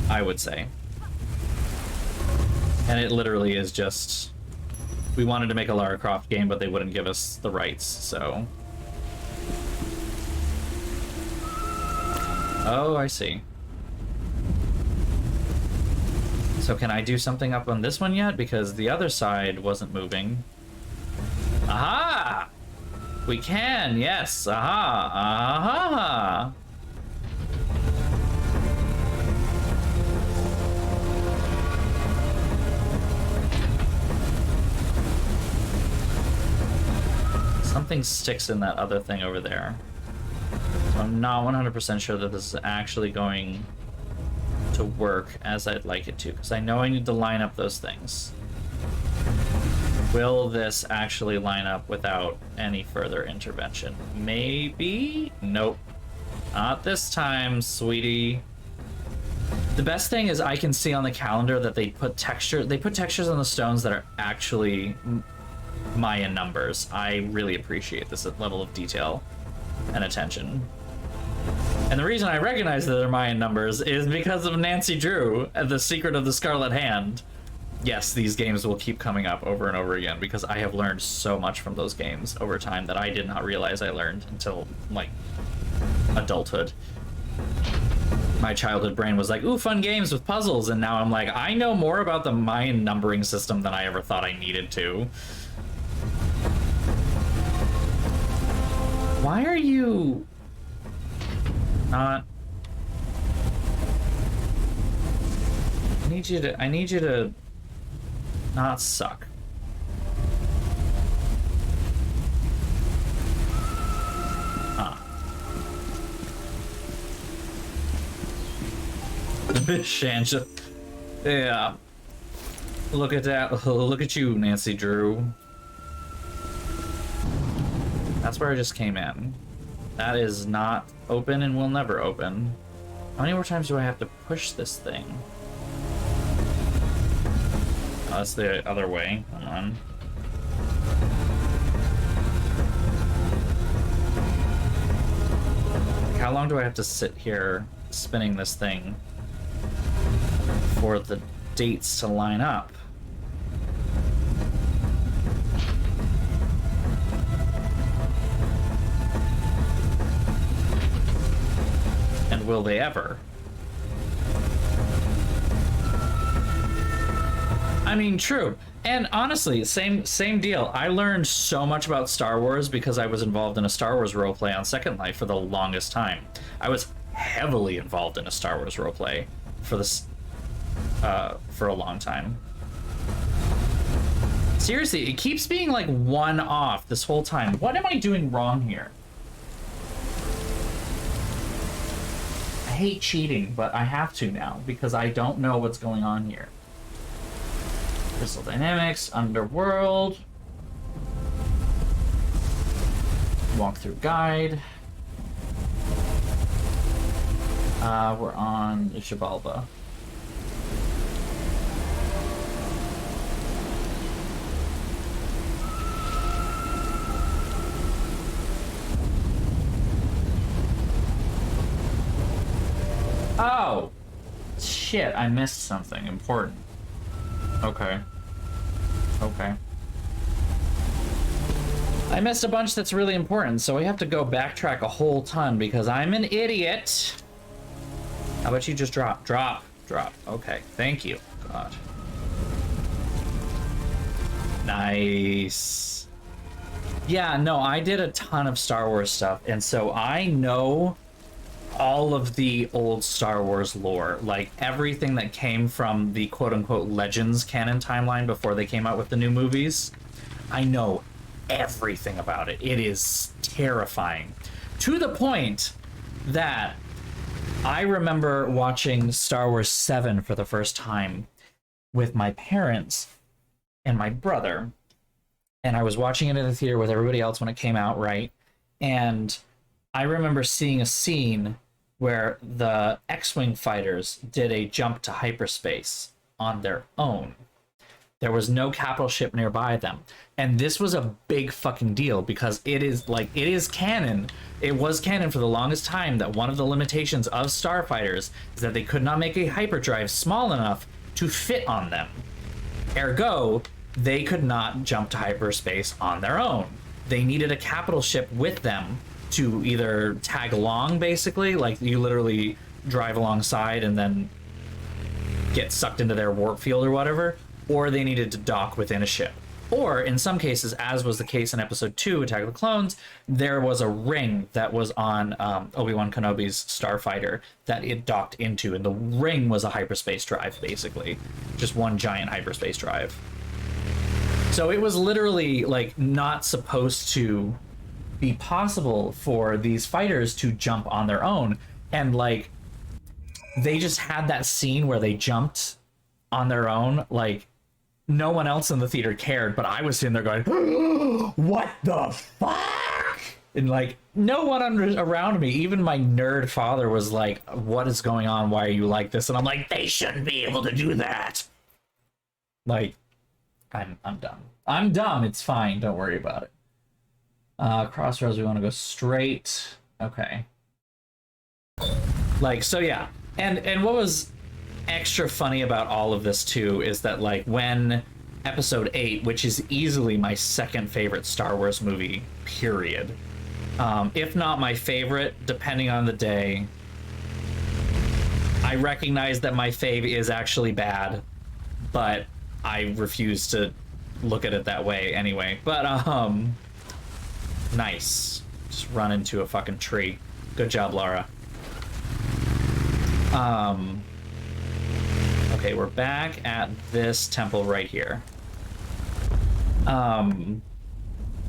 I would say. And it literally is just, we wanted to make a Lara Croft game, but they wouldn't give us the rights, so. Oh, I see. So can I do something up on this one yet? Because the other side wasn't moving. Aha! We can, yes. Aha! Aha! Something sticks in that other thing over there. So I'm not 100% sure that this is actually going to work as I'd like it to, because I know I need to line up those things. Will this actually line up without any further intervention? Maybe? Nope. Not this time, sweetie. The best thing is I can see on the calendar that they put textures on the stones that are actually Mayan numbers. I really appreciate this level of detail and attention. And the reason I recognize that they're Mayan numbers is because of Nancy Drew, The Secret of the Scarlet Hand. Yes, these games will keep coming up over and over again because I have learned so much from those games over time that I did not realize I learned until, like, adulthood. My childhood brain was like, ooh, fun games with puzzles, and now I'm like, I know more about the Mayan numbering system than I ever thought I needed to. Why are you not? I need you to not suck. Huh. Shanja. Yeah. Look at that. Look at you, Nancy Drew. That's where I just came in. That is not open and will never open. How many more times do I have to push this thing? Oh, that's the other way. Come on. Like, how long do I have to sit here spinning this thing for the dates to line up? And will they ever? I mean, true. And honestly, same deal. I learned so much about Star Wars because I was involved in a Star Wars roleplay on Second Life for the longest time. I was heavily involved in a Star Wars roleplay for this for a long time. Seriously, it keeps being like one off this whole time. What am I doing wrong here? I hate cheating, but I have to now because I don't know what's going on here. Crystal Dynamics, Underworld. Walkthrough guide. We're on Xibalba. Oh! Shit, I missed something important. Okay. Okay. I missed a bunch that's really important, so we have to go backtrack a whole ton because I'm an idiot. How about you just drop? Drop. Drop. Okay. Thank you. God. Nice. Yeah, no, I did a ton of Star Wars stuff, and so I know all of the old Star Wars lore, like everything that came from the quote-unquote Legends canon timeline before they came out with the new movies. I know everything about it. It is terrifying. To the point that I remember watching Star Wars 7 for the first time with my parents and my brother. and I was watching it in the theater with everybody else when it came out, right? And I remember seeing a scene where the X-Wing fighters did a jump to hyperspace on their own. There was no capital ship nearby them. And this was a big fucking deal because it is canon. It was canon for the longest time that one of the limitations of starfighters is that they could not make a hyperdrive small enough to fit on them. Ergo, they could not jump to hyperspace on their own. They needed a capital ship with them to either tag along, basically, like you literally drive alongside and then get sucked into their warp field or whatever, or they needed to dock within a ship. Or in some cases, as was the case in episode 2, Attack of the Clones, there was a ring that was on Obi-Wan Kenobi's starfighter that it docked into, and the ring was a hyperspace drive, basically. Just one giant hyperspace drive. So it was literally, like, not supposed to be possible for these fighters to jump on their own. And, like, they just had that scene where they jumped on their own, like, no one else in the theater cared, but I was sitting there going, what the fuck? And like, no one around me, even my nerd father was like, what is going on? Why are you like this? And I'm like, they shouldn't be able to do that. Like, I'm dumb. I'm dumb. It's fine. Don't worry about it. Crossroads, we want to go straight. Okay. Like, so yeah. And what was extra funny about all of this too is that, like, when episode 8, which is easily my second favorite Star Wars movie, period, if not my favorite, depending on the day, I recognize that my fave is actually bad, but I refuse to look at it that way anyway. But nice, just run into a fucking tree. Good job, Lara. Okay, we're back at this temple right here.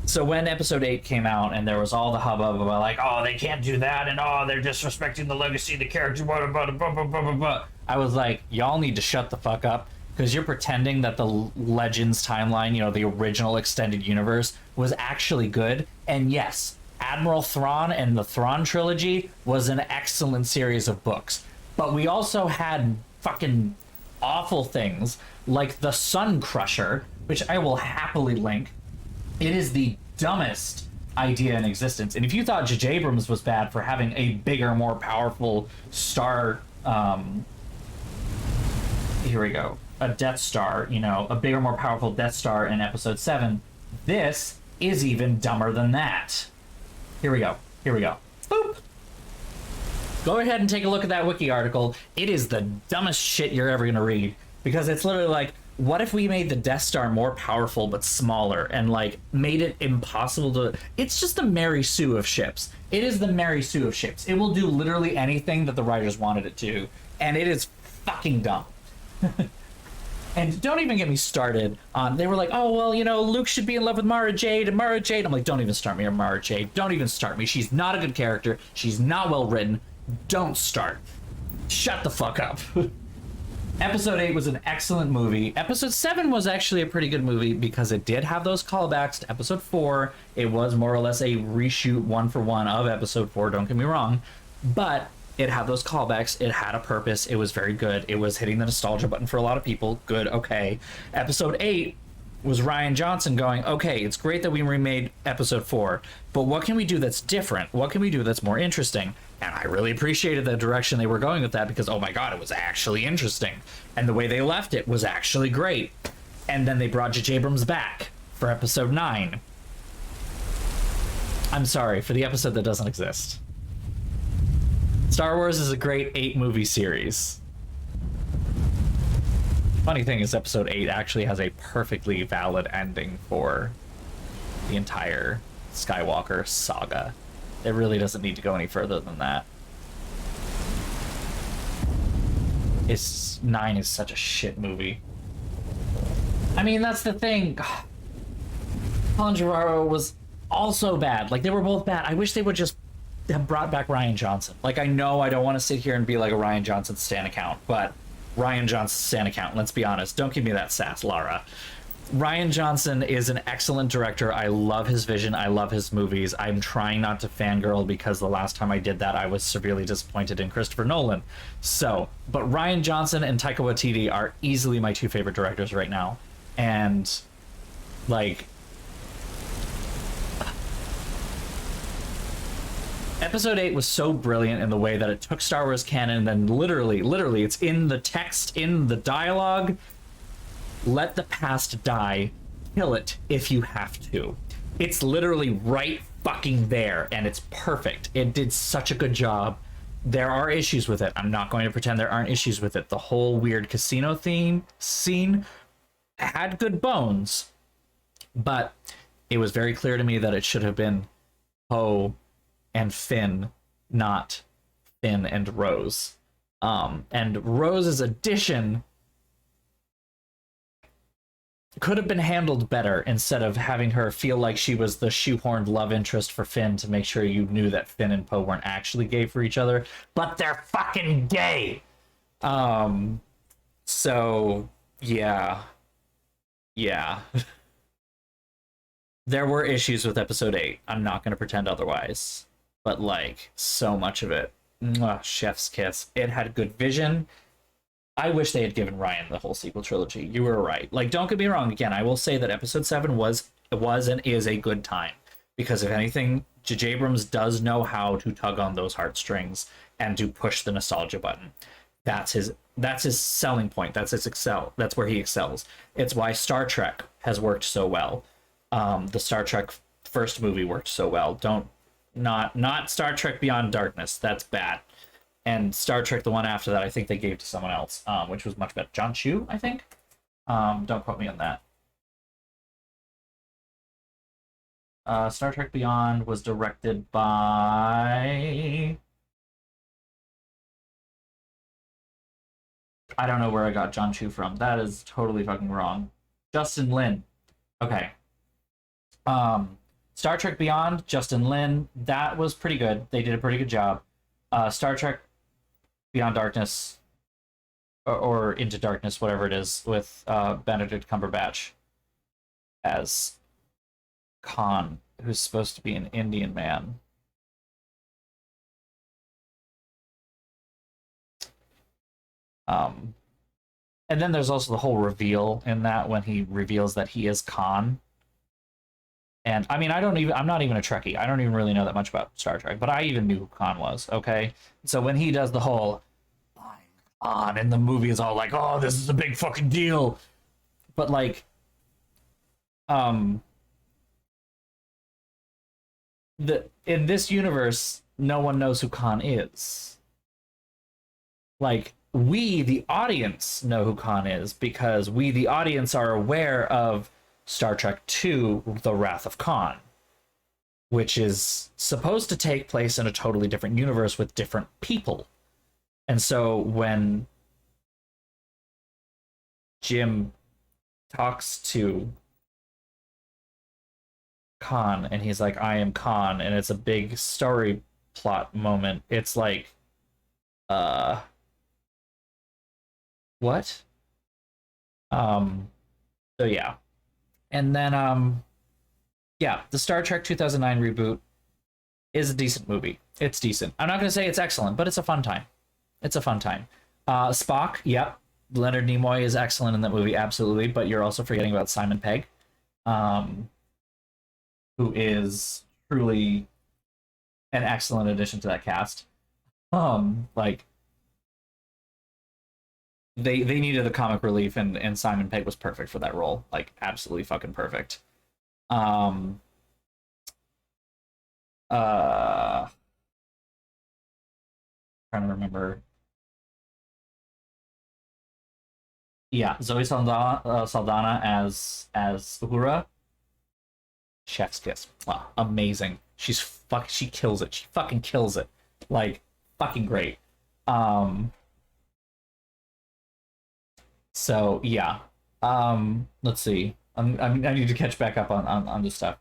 So when episode 8 came out and there was all the hubbub about like, oh, they can't do that, and oh, they're disrespecting the legacy of the character, blah, blah, blah, blah, blah, blah. I was like, y'all need to shut the fuck up, because you're pretending that the Legends timeline, you know, the original extended universe, was actually good. And yes, Admiral Thrawn and the Thrawn trilogy was an excellent series of books. But we also had fucking awful things like the Sun Crusher, which I will happily link. It is the dumbest idea in existence. And if you thought J.J. Abrams was bad for having a bigger, more powerful star, here we go, a Death Star, you know, a bigger, more powerful Death Star in episode 7, this is even dumber than that. Here we go. Here we go. Boop. Go ahead and take a look at that wiki article. It is the dumbest shit you're ever going to read, because it's literally like, what if we made the Death Star more powerful but smaller and like made it impossible to... It's just the Mary Sue of ships. It is the Mary Sue of ships. It will do literally anything that the writers wanted it to, and it is fucking dumb. And don't even get me started on, they were like, oh, well, you know, Luke should be in love with Mara Jade, and Mara Jade... I'm like, don't even start me on Mara Jade. Don't even start me. She's not a good character. She's not well written. Don't start. Shut the fuck up. Episode 8 was an excellent movie. Episode 7 was actually a pretty good movie because it did have those callbacks to episode 4. It was more or less a reshoot one-for-one of episode 4, don't get me wrong. But it had those callbacks. It had a purpose. It was very good. It was hitting the nostalgia button for a lot of people. Good, okay. Episode 8 was Rian Johnson going, okay, it's great that we remade episode 4, but what can we do that's different? What can we do that's more interesting? And I really appreciated the direction they were going with that, because, oh my god, it was actually interesting. And the way they left it was actually great. And then they brought J.J. Abrams back for episode 9. I'm sorry, for the episode that doesn't exist. Star Wars is a great 8-movie series. Funny thing is, episode 8 actually has a perfectly valid ending for the entire Skywalker saga. It really doesn't need to go any further than that. 9 is such a shit movie. I mean, that's the thing. Colin Trevorrow was also bad. Like, they were both bad. I wish they would just have brought back Rian Johnson. Like, I know I don't want to sit here and be like a Rian Johnson stan account, but Rian Johnson stan account, let's be honest. Don't give me that sass, Lara. Ryan Johnson is an excellent director. I love his vision. I love his movies. I'm trying not to fangirl because the last time I did that, I was severely disappointed in Christopher Nolan. So, but Ryan Johnson and Taika Waititi are easily my two favorite directors right now. And, like, Episode 8 was so brilliant in the way that it took Star Wars canon and then literally, it's in the text, in the dialogue. Let the past die. Kill it if you have to. It's literally right fucking there, and it's perfect. It did such a good job. There are issues with it. I'm not going to pretend there aren't issues with it. The whole weird casino theme scene had good bones, but it was very clear to me that it should have been Poe and Finn, not Finn and Rose. And Rose's addition could have been handled better instead of having her feel like she was the shoehorned love interest for Finn to make sure you knew that Finn and Poe weren't actually gay for each other, but they're fucking gay. So yeah. There were issues with episode 8. I'm not going to pretend otherwise, but like so much of it, chef's kiss. It had good vision. I wish they had given Ryan the whole sequel trilogy. You were right. Like, don't get me wrong. Again, I will say that episode 7 was and is a good time, because if anything, J.J. Abrams does know how to tug on those heartstrings and to push the nostalgia button. That's his selling point. That's where he excels. It's why Star Trek has worked so well. The Star Trek first movie worked so well. Not Star Trek Beyond Darkness. That's bad. And Star Trek, the one after that, I think they gave to someone else, which was much better. John Chu, I think. Don't quote me on that. Star Trek Beyond was directed by... I don't know where I got John Chu from. That is totally fucking wrong. Justin Lin. Okay. Star Trek Beyond, Justin Lin. That was pretty good. They did a pretty good job. Star Trek Beyond Darkness, or Into Darkness, whatever it is, with Benedict Cumberbatch as Khan, who's supposed to be an Indian man. And then there's also the whole reveal in that, when he reveals that he is Khan. And I mean, I'm not even a Trekkie. I don't even really know that much about Star Trek, but I even knew who Khan was, okay? So when he does the whole Khan, and the movie is all like, oh, this is a big fucking deal. But like, in this universe, no one knows who Khan is. Like, we, the audience, know who Khan is because we, the audience, are aware of Star Trek II, The Wrath of Khan, which is supposed to take place in a totally different universe with different people. And so when Jim talks to Khan and he's like, I am Khan, and it's a big story plot moment, it's like, what? So yeah. And then, yeah, the Star Trek 2009 reboot is a decent movie. It's decent. I'm not going to say it's excellent, but it's a fun time. It's a fun time. Spock, yep. Leonard Nimoy is excellent in that movie, absolutely. But you're also forgetting about Simon Pegg, who is truly an excellent addition to that cast. Like, they needed the comic relief, and Simon Pegg was perfect for that role. Like, absolutely fucking perfect. Trying to remember. Yeah, Zoe Saldana as Uhura. Chef's kiss. Wow, amazing. She kills it. She fucking kills it. Like, fucking great. So yeah, let's see. I need to catch back up on this stuff.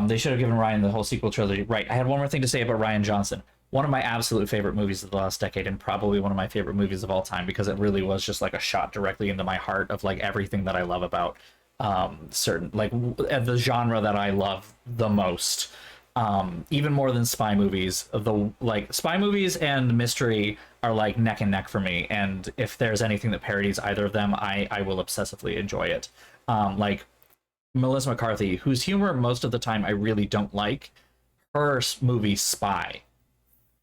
They should have given Ryan the whole sequel trilogy. Right. I had one more thing to say about Ryan Johnson. One of my absolute favorite movies of the last decade, and probably one of my favorite movies of all time, because it really was just like a shot directly into my heart of like everything that I love about certain like the genre that I love the most, even more than spy movies. The like spy movies and mystery are like neck and neck for me, and if there's anything that parodies either of them, I will obsessively enjoy it. Like Melissa McCarthy, whose humor most of the time I really don't like, her movie Spy,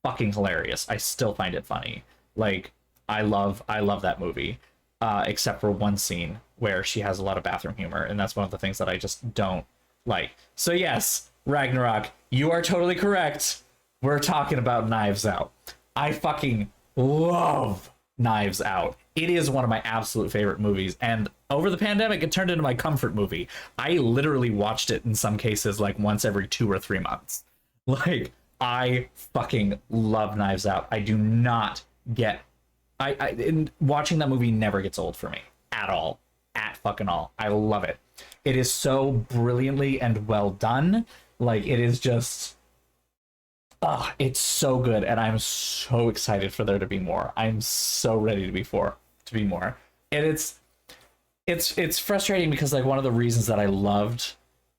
fucking hilarious. I still find it funny. Like I love that movie, except for one scene where she has a lot of bathroom humor, and that's one of the things that I just don't like. So yes, Ragnarok, you are totally correct. We're talking about Knives Out. I fucking love Knives Out. It is one of my absolute favorite movies, and over the pandemic it turned into my comfort movie. I literally watched it in some cases like once every 2 or 3 months. Like I fucking love Knives Out. I do not get in watching that movie never gets old for me at all, at fucking all. I love it. It is so brilliantly and well done. Like it is just it's so good, and I'm so excited for there to be more. I'm so ready to be more. And it's frustrating because like one of the reasons that I loved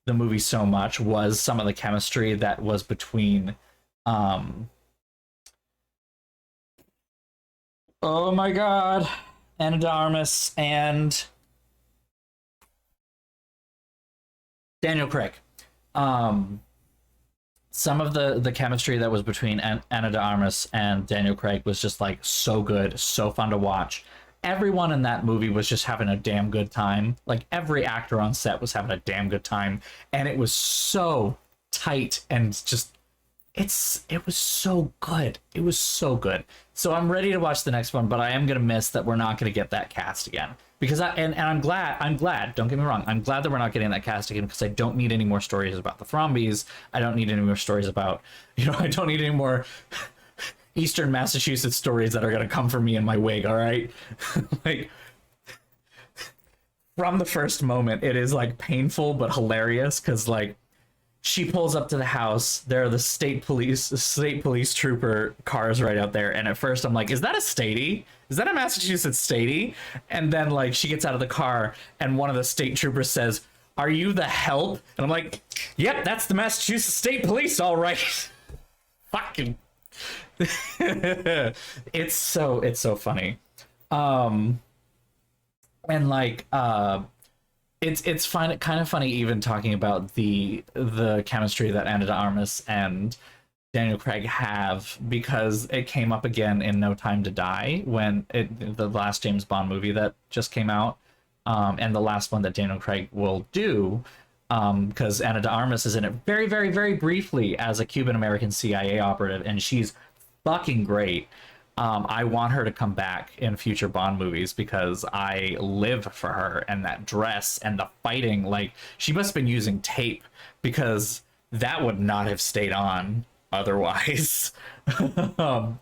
the movie so much was some of the chemistry that was between oh my god, Ana de Armas and Daniel Craig. Some of the chemistry that was between Ana de Armas and Daniel Craig was just like so good, so fun to watch. Everyone in that movie was just having a damn good time. Like every actor on set was having a damn good time, and it was so tight and just it was so good. It was so good. So I'm ready to watch the next one, but I am gonna miss that we're not gonna get that cast again. Because I'm glad, don't get me wrong, I'm glad that we're not getting that cast again, because I don't need any more stories about the Frombies. I don't need any more stories about, I don't need any more Eastern Massachusetts stories that are gonna come for me in my wig, all right? Like, from the first moment, it is like painful but hilarious, because like she pulls up to the house. There are the state police trooper cars right out there. And at first I'm like, is that a statey? Is that a Massachusetts statey? And then like she gets out of the car and one of the state troopers says, "Are you the help?" And I'm like, yep, that's the Massachusetts State Police, all right. Fucking. It's so funny. And like, it's kind of funny even talking about the chemistry that Ana de Armas and Daniel Craig have, because it came up again in No Time to Die, when the last James Bond movie that just came out, and the last one that Daniel Craig will do, because Ana de Armas is in it very, very, very briefly as a Cuban-American CIA operative, and she's fucking great. I want her to come back in future Bond movies because I live for her, and that dress and the fighting. Like, she must have been using tape, because that would not have stayed on otherwise. But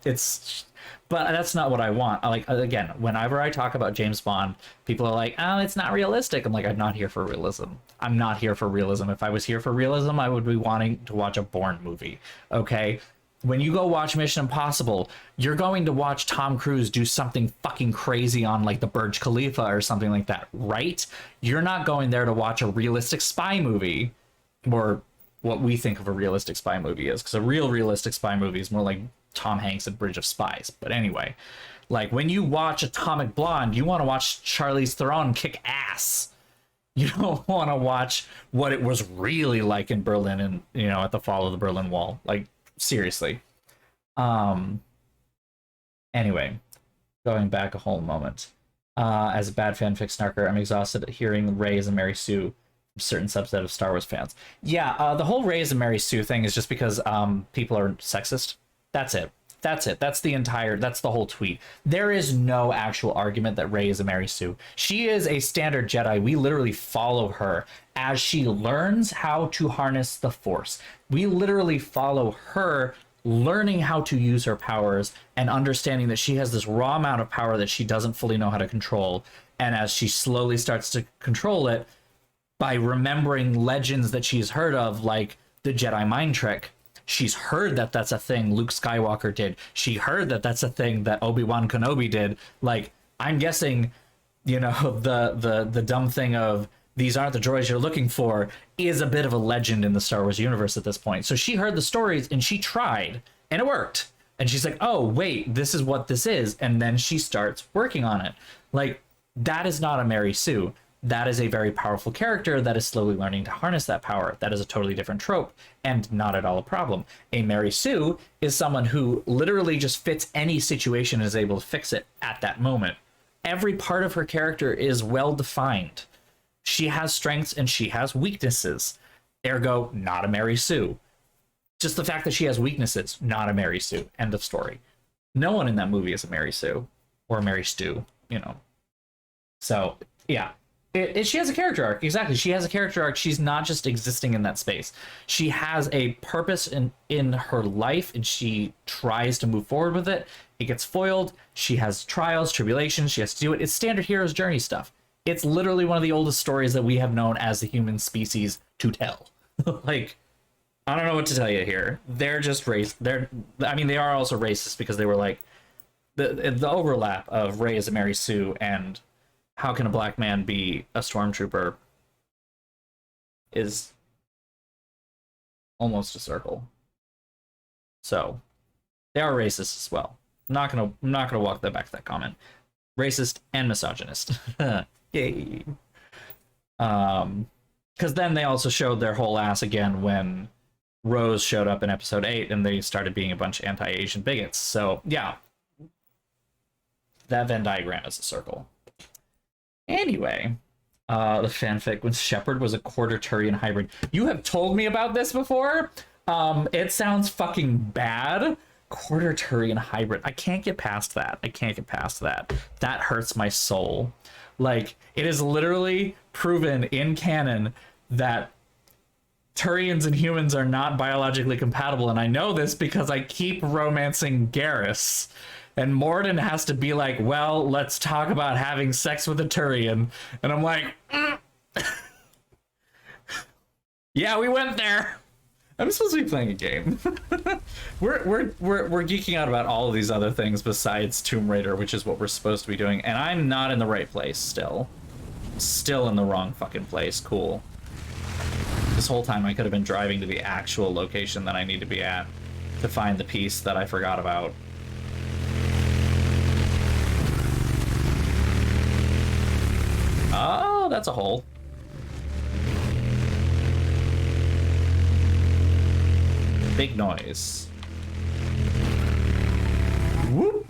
that's not what I want. Like, again, whenever I talk about James Bond, people are like, "Oh, it's not realistic." I'm like, I'm not here for realism. I'm not here for realism. If I was here for realism, I would be wanting to watch a Bourne movie. Okay. When you go watch Mission Impossible, you're going to watch Tom Cruise do something fucking crazy on like the Burj Khalifa or something like that, right? You're not going there to watch a realistic spy movie, or what we think of a realistic spy movie is, because a real realistic spy movie is more like Tom Hanks and Bridge of Spies. But anyway, like when you watch Atomic Blonde, you want to watch Charlize Theron kick ass. You don't want to watch what it was really like in Berlin and, at the fall of the Berlin Wall. Like, seriously. Anyway, going back a whole moment. As a bad fanfic snarker, I'm exhausted at hearing Rey is a Mary Sue from certain subset of Star Wars fans. Yeah, the whole Rey is a Mary Sue thing is just because people are sexist. That's it. That's the whole tweet. There is no actual argument that Rey is a Mary Sue. She is a standard Jedi. We literally follow her as she learns how to harness the Force. We literally follow her learning how to use her powers and understanding that she has this raw amount of power that she doesn't fully know how to control. And as she slowly starts to control it by remembering legends that she's heard of, like the Jedi mind trick. She's heard that that's a thing Luke Skywalker did. She heard that that's a thing that Obi-Wan Kenobi did. Like, I'm guessing, the dumb thing of these aren't the droids you're looking for, is a bit of a legend in the Star Wars universe at this point. So she heard the stories and she tried, and it worked. And she's like, oh, wait, this is what this is. And then she starts working on it. Like, that is not a Mary Sue. That is a very powerful character that is slowly learning to harness that power. That is a totally different trope and not at all a problem. A Mary Sue is someone who literally just fits any situation and is able to fix it at that moment. Every part of her character is well defined. She has strengths and she has weaknesses. Ergo, not a Mary Sue. Just the fact that she has weaknesses, not a Mary Sue. End of story. No one in that movie is a Mary Sue or a Mary Stu, you know. So, yeah. She has a character arc. Exactly. She has a character arc. She's not just existing in that space. She has a purpose in her life, and she tries to move forward with it. It gets foiled. She has trials, tribulations. She has to do it. It's standard hero's journey stuff. It's literally one of the oldest stories that we have known as the human species to tell. Like, I don't know what to tell you here. They're just they are also racist because they were like, the overlap of Rey as a Mary Sue and how can a black man be a stormtrooper is almost a circle. So they are racist as well. I'm not gonna walk that back to that comment. Racist and misogynist. Yay. Because then they also showed their whole ass again when Rose showed up in episode 8 and they started being a bunch of anti-Asian bigots. So yeah, that Venn diagram is a circle. Anyway, the fanfic when Shepard was a quarter Turian hybrid. You have told me about this before. It sounds fucking bad. Quarter Turian hybrid. I can't get past that. That hurts my soul. Like, it is literally proven in canon that Turians and humans are not biologically compatible, and I know this because I keep romancing Garrus. And Morden has to be like, well, let's talk about having sex with a Turian. And I'm like, yeah, we went there. I'm supposed to be playing a game. we're geeking out about all of these other things besides Tomb Raider, which is what we're supposed to be doing. And I'm not in the right place still. Still in the wrong fucking place. Cool. This whole time I could have been driving to the actual location that I need to be at to find the piece that I forgot about. Oh, that's a hole. Big noise. Whoop.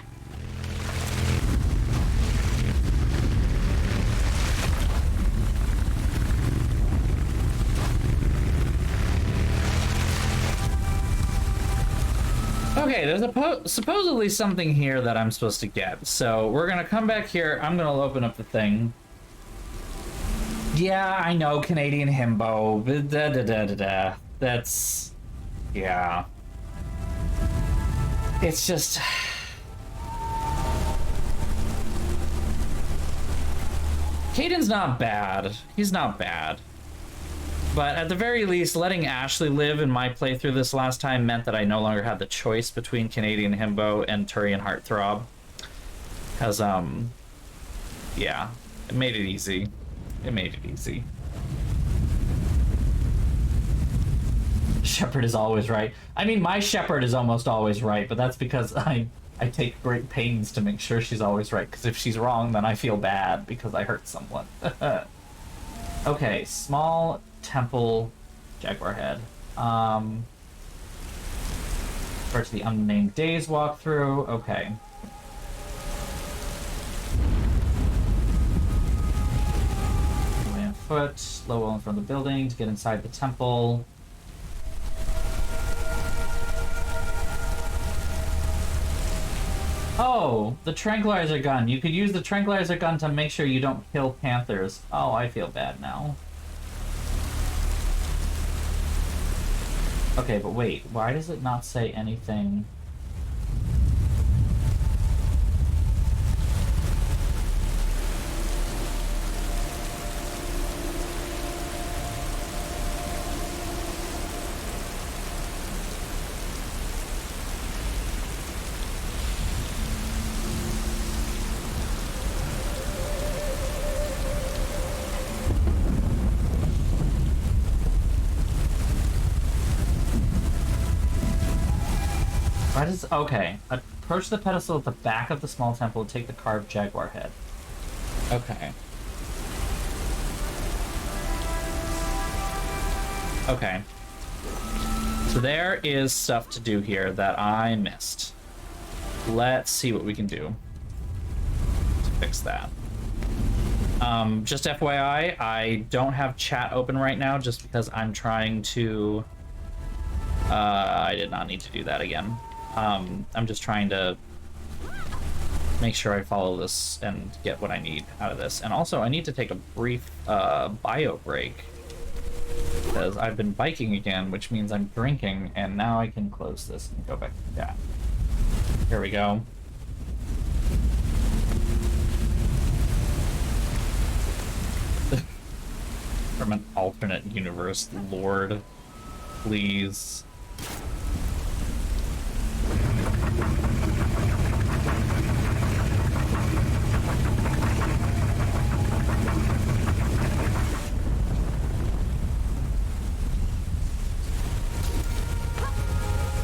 Okay, there's supposedly something here that I'm supposed to get. So we're gonna come back here. I'm gonna open up the thing. Yeah, I know, Canadian himbo. That's... yeah. It's just... Caden's not bad. He's not bad. But at the very least, letting Ashley live in my playthrough this last time meant that I no longer had the choice between Canadian himbo and Turian heartthrob. Because, yeah, it made it easy. It made it easy. Shepard is always right. I mean, my Shepard is almost always right, but that's because I take great pains to make sure she's always right, because if she's wrong, then I feel bad because I hurt someone. Okay, small temple jaguar head. Starts the Unnamed Days walkthrough. Okay. Foot, slow roll in front of the building to get inside the temple. Oh, the tranquilizer gun. You could use the tranquilizer gun to make sure you don't kill panthers. Oh, I feel bad now. Okay, but wait, why does it not say anything? is... Okay. Approach the pedestal at the back of the small temple and take the carved jaguar head. Okay. Okay. So there is stuff to do here that I missed. Let's see what we can do to fix that. Just FYI, I don't have chat open right now just because I'm trying to... I did not need to do that again. I'm just trying to make sure I follow this and get what I need out of this. And also, I need to take a brief bio break because I've been biking again, which means I'm drinking, and now I can close this and go back to chat. Here we go. From an alternate universe, Lord, please.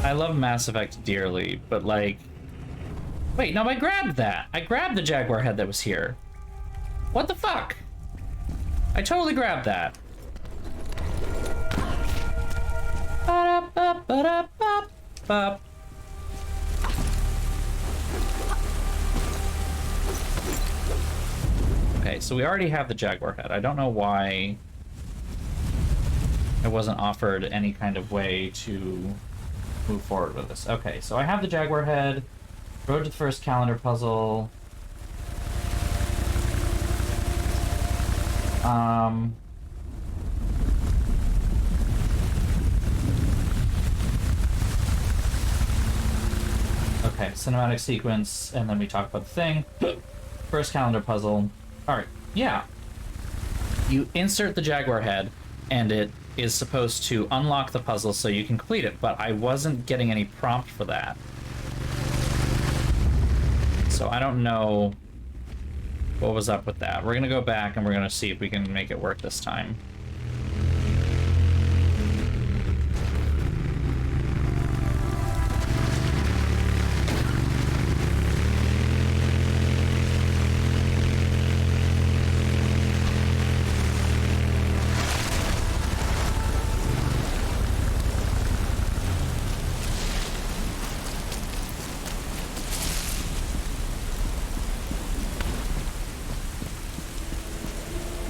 I love Mass Effect dearly, but like... Wait, no, I grabbed that! I grabbed the Jaguar head that was here. What the fuck? I totally grabbed that. Okay, so we already have the Jaguar head. I don't know why I wasn't offered any kind of way to move forward with this. Okay, so I have the Jaguar head. Road to the first calendar puzzle. Okay, cinematic sequence, and then we talk about the thing. First calendar puzzle. Alright, yeah. You insert the Jaguar head, and it is supposed to unlock the puzzle so you can complete it, but I wasn't getting any prompt for that. So I don't know what was up with that. We're gonna go back and we're gonna see if we can make it work this time.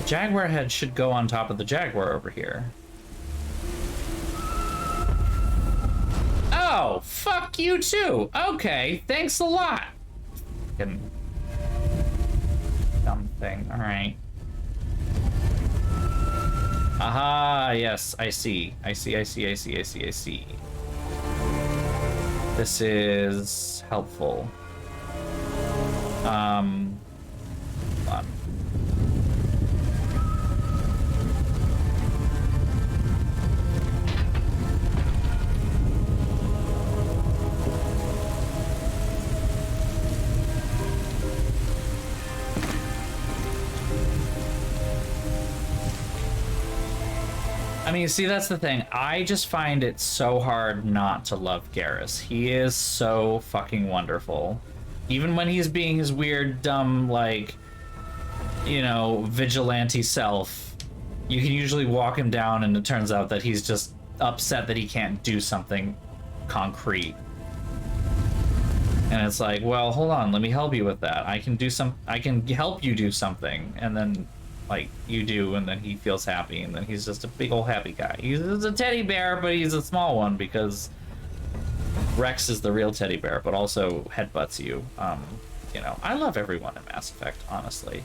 Jaguar head should go on top of the Jaguar over here. Oh, fuck you too. Okay, thanks a lot. Fucking dumb thing. All right. Aha, yes, I see. I see. This is helpful. Hold on. I mean, see, that's the thing. I just find it so hard not to love Garrus. He is so fucking wonderful. Even when he's being his weird, dumb, like, you know, vigilante self, you can usually walk him down and it turns out that he's just upset that he can't do something concrete. And it's like, well, hold on, let me help you with that. I can help you do something. And then, like, you do, and then he feels happy, and then he's just a big old happy guy. He's a teddy bear, but he's a small one because Rex is the real teddy bear, but also headbutts you. You know, I love everyone in Mass Effect, honestly.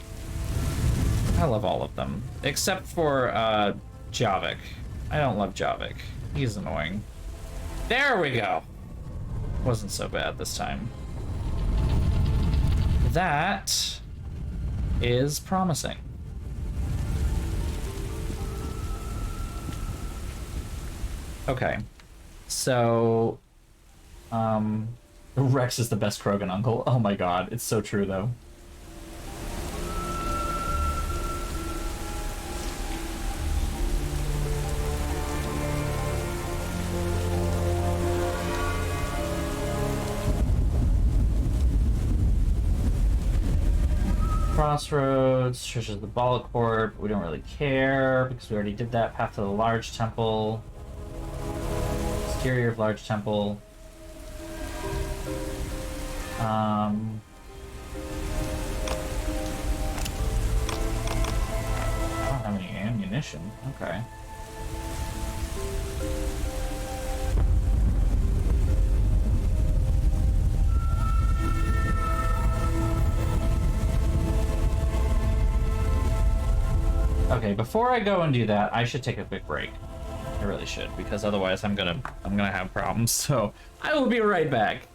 I love all of them, except for Javik. I don't love Javik. He's annoying. There we go. Wasn't so bad this time. That is promising. Okay, so Rex is the best Krogan uncle. Oh my god, it's so true though. Crossroads, Treasures of the Balacord, but we don't really care because we already did that. Path to the Large Temple. Exterior of Large Temple. I don't have any ammunition. Okay. Okay, before I go and do that, I should take a quick break. I really should, because otherwise I'm gonna have problems. So I will be right back.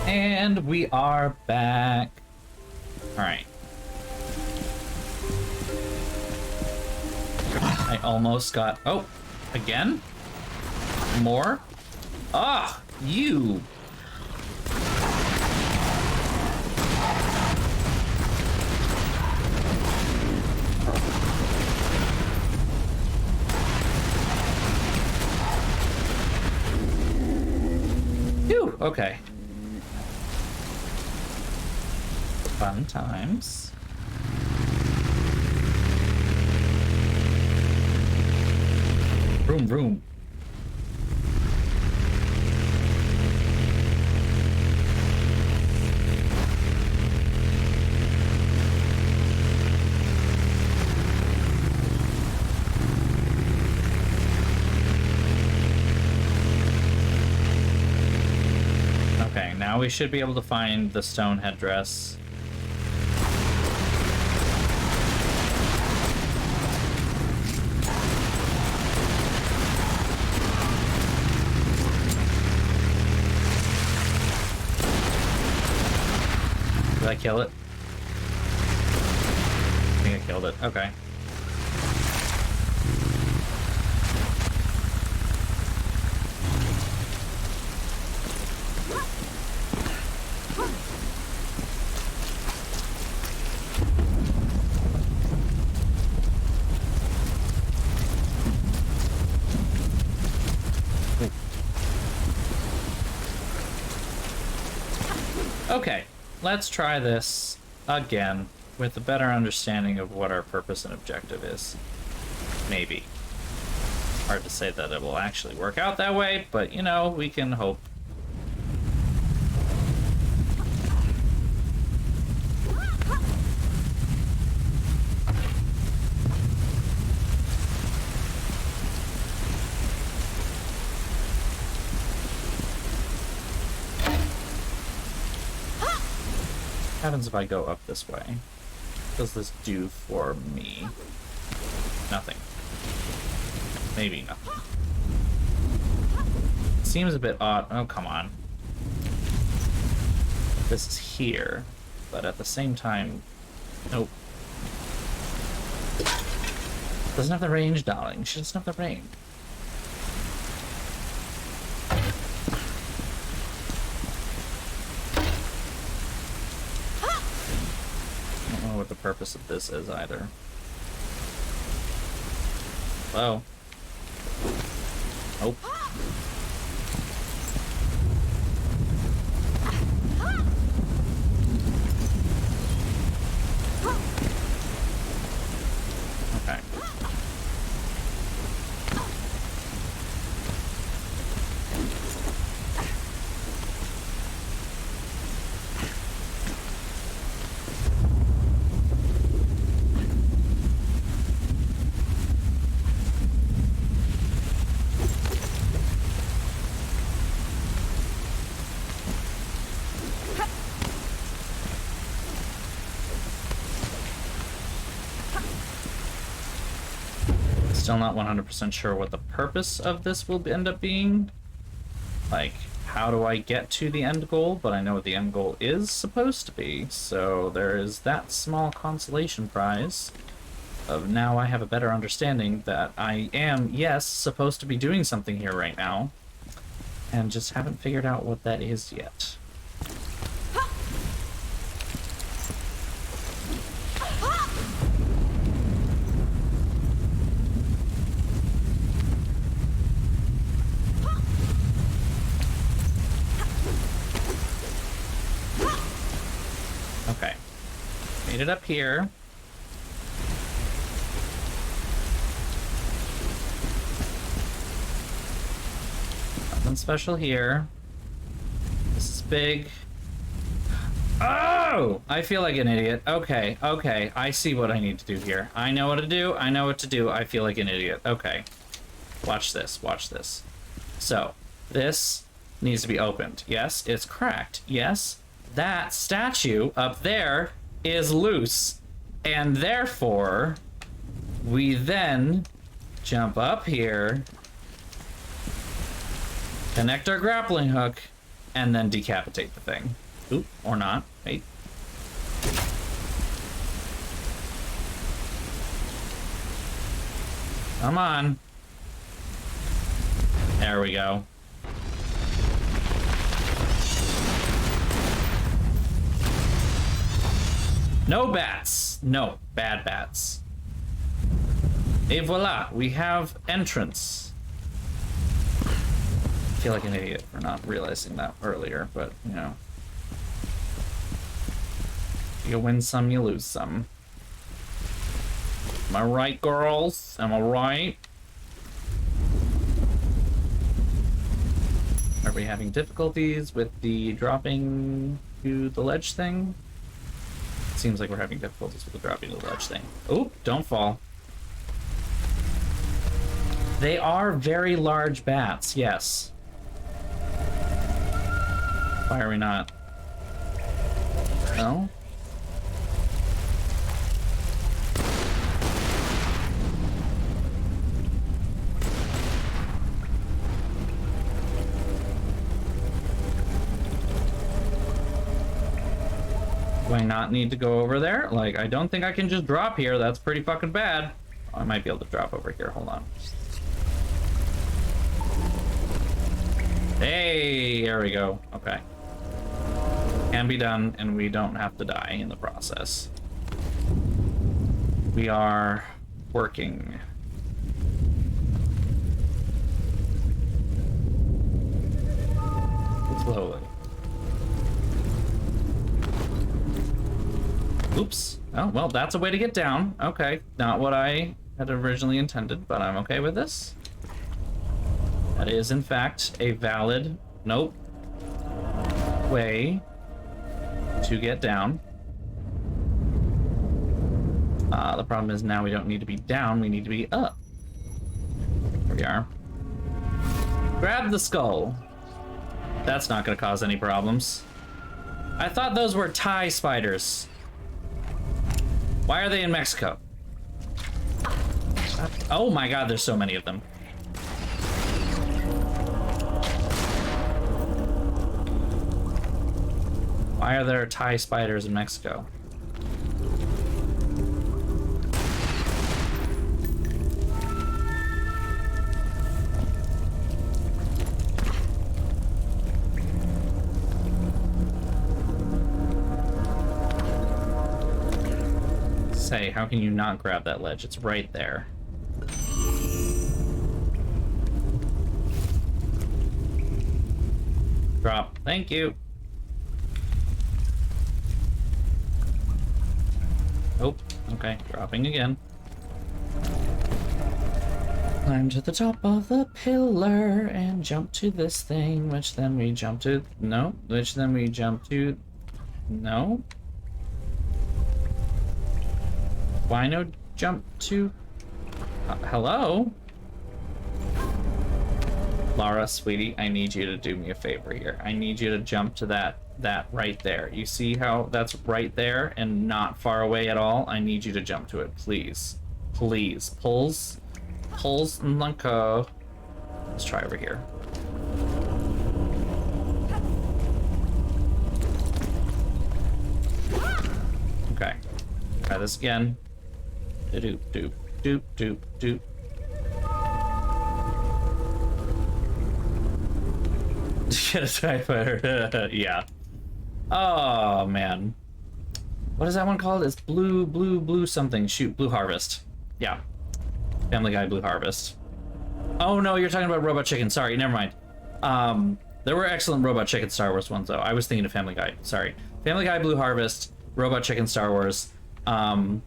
And we are back. Alright. I almost got... Oh! Again? More? Ah! You! Phew! Okay. Fun times. Vroom vroom. Okay, now we should be able to find the stone headdress. I kill it? I think I killed it. Okay. Okay, let's try this again with a better understanding of what our purpose and objective is. Maybe. Hard to say that it will actually work out that way, but you know, we can hope. What happens if I go up this way? What does this do for me? Nothing. Maybe nothing. Seems a bit odd. Oh, come on. This is here, but at the same time, nope. Doesn't have the range, darling. She doesn't have the range. What the purpose of this is either. Hello? Nope. Okay. Still not 100% sure what the purpose of this will end up being. Like, how do I get to the end goal? But I know what the end goal is supposed to be. So there is that small consolation prize of now I have a better understanding that I am, yes, supposed to be doing something here right now. And just haven't figured out what that is yet. Okay. Made it up here. Nothing special here. This is big. Oh! I feel like an idiot. Okay, okay. I see what I need to do here. I know what to do. I know what to do. I feel like an idiot. Okay. Watch this. Watch this. So, this needs to be opened. Yes, it's cracked. Yes, that statue up there is loose. And therefore, we then jump up here, connect our grappling hook, and then decapitate the thing. Oop, or not. Wait. Come on. There we go. No bats. No, bad bats. Et voila, we have entrance. I feel like an idiot for not realizing that earlier, but, you know. You win some, you lose some. Am I right, girls? Am I right? Are we having difficulties with the dropping to the ledge thing? Seems like we're having difficulties with the dropping to the ledge thing. Oh, don't fall. They are very large bats, yes. Why are we not? No? Going not need to go over there? Like, I don't think I can just drop here. That's pretty fucking bad. Oh, I might be able to drop over here. Hold on. Hey, there we go. Okay. Can be done, and we don't have to die in the process. We are working. Slowly. Oops. Oh, well, that's a way to get down. Okay. Not what I had originally intended, but I'm okay with this. That is, in fact, a valid, nope, way to get down. The problem is now we don't need to be down, we need to be up. Here we are. Grab the skull. That's not going to cause any problems. I thought those were Thai spiders. Why are they in Mexico? Oh my god, there's so many of them. Why are there Thai spiders in Mexico? Say, how can you not grab that ledge? It's right there. Drop. Thank you. Oh, okay, dropping again. Climb to the top of the pillar and jump to this thing, which then we jump to... No, which then we jump to... No. Why no jump to... hello? Lara, sweetie, I need you to do me a favor here. I need you to jump to that right there. You see how that's right there and not far away at all? I need you to jump to it, please. Please. Pulls. Let's try over here. Okay. Try this again. Doop doop doop doop doop. Get a TIE fighter. Yeah. Oh man. What is that one called? It's blue something. Shoot, Blue Harvest. Yeah. Family Guy Blue Harvest. Oh no, you're talking about Robot Chicken. Sorry, never mind. There were excellent Robot Chicken Star Wars ones though. I was thinking of Family Guy. Sorry. Family Guy Blue Harvest, Robot Chicken Star Wars. My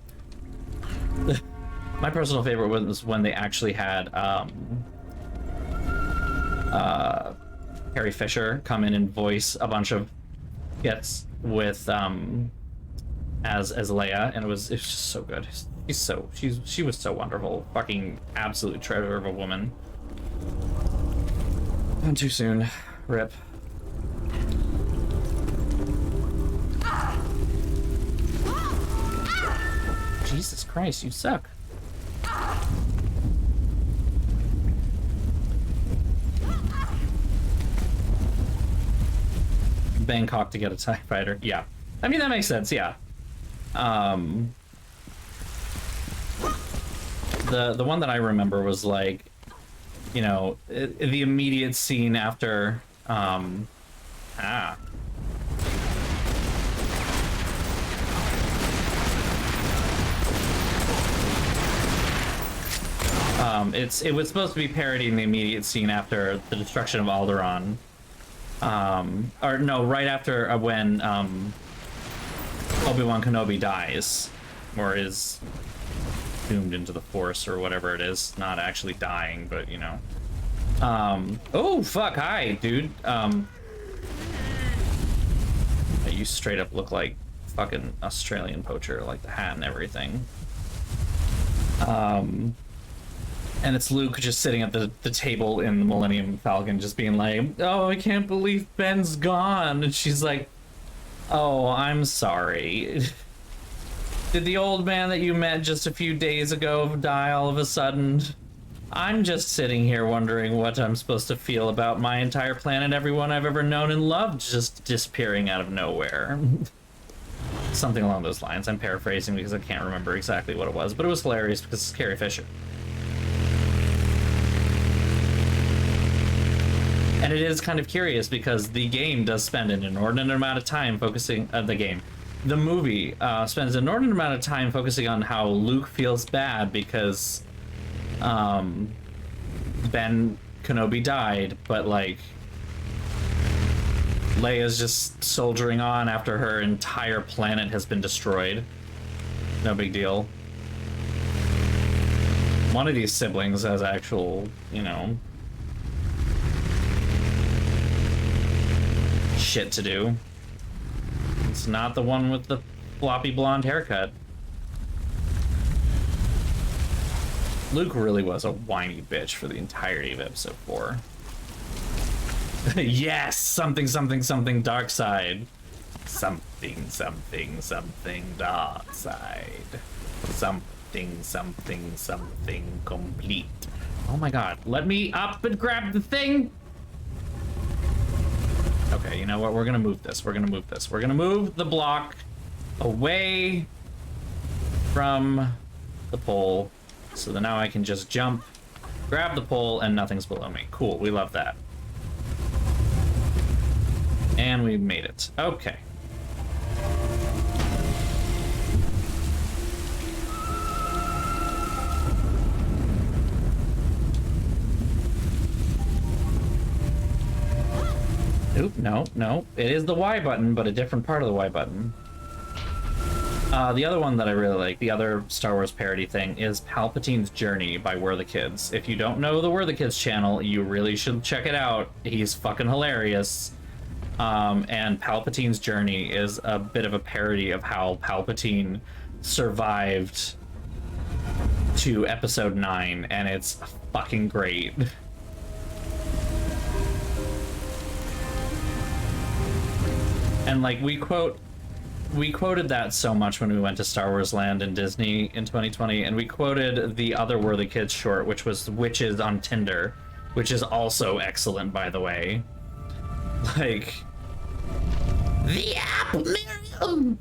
personal favorite was when they actually had Carrie Fisher come in and voice a bunch of skits with as Leia, and it was just so good. She was so wonderful. Fucking absolute treasure of a woman. Gone too soon. Rip. Jesus Christ, you suck. Bangkok to get a TIE fighter. Yeah. I mean, that makes sense, yeah. The one that I remember was like, you know, the immediate scene after, it was supposed to be parodying the immediate scene after the destruction of Alderaan. Or no, right after when Obi-Wan Kenobi dies, or is doomed into the Force or whatever it is. Not actually dying, but you know. Oh fuck! Hi, dude. You straight up look like fucking Australian poacher, like the hat and everything. And it's Luke just sitting at the table in the Millennium Falcon just being like, oh, I can't believe Ben's gone. And she's like, oh, I'm sorry. Did the old man that you met just a few days ago die all of a sudden? I'm just sitting here wondering what I'm supposed to feel about my entire planet, everyone I've ever known and loved just disappearing out of nowhere. Something along those lines. I'm paraphrasing because I can't remember exactly what it was, but it was hilarious because it's Carrie Fisher. And it is kind of curious because the game does spend an inordinate amount of time focusing the movie spends an inordinate amount of time focusing on how Luke feels bad because Ben Kenobi died, but like Leia's just soldiering on after her entire planet has been destroyed. No big deal. One of these siblings has actual, you know, shit to do. It's not the one with the floppy blonde haircut. Luke really was a whiny bitch for the entirety of episode 4. Yes! Something, something, something dark side. Something, something, something dark side. Something, something, something complete. Oh my god, let me up and grab the thing! Okay, you know what? We're gonna move this. We're gonna move this. We're gonna move the block away from the pole so that now I can just jump, grab the pole, and nothing's below me. Cool, we love that. And we made it. Okay. Oop, no, no. It is the Y button, but a different part of the Y button. The other one that I really like, the other Star Wars parody thing, is Palpatine's Journey by We're the Kids. If you don't know the We're the Kids channel, you really should check it out. He's fucking hilarious. And Palpatine's Journey is a bit of a parody of how Palpatine survived to episode 9, and it's fucking great. And like we quoted that so much when we went to Star Wars Land and Disney in 2020, and we quoted the other We're the Kids short, which was Witches on Tinder, which is also excellent, by the way. Like, the apple, Miriam!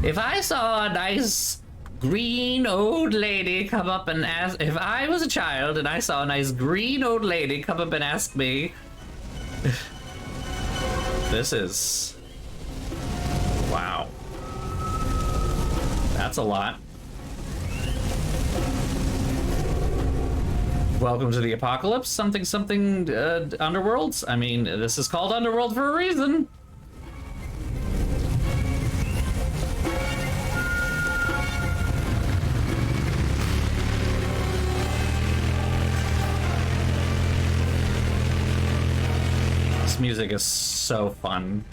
If I saw a nice green old lady come up and ask, if I was a child and I saw a nice green old lady come up and ask me, this is, wow, that's a lot. Welcome to the apocalypse, something, something, Underworlds. I mean, this is called Underworld for a reason. This music is so fun.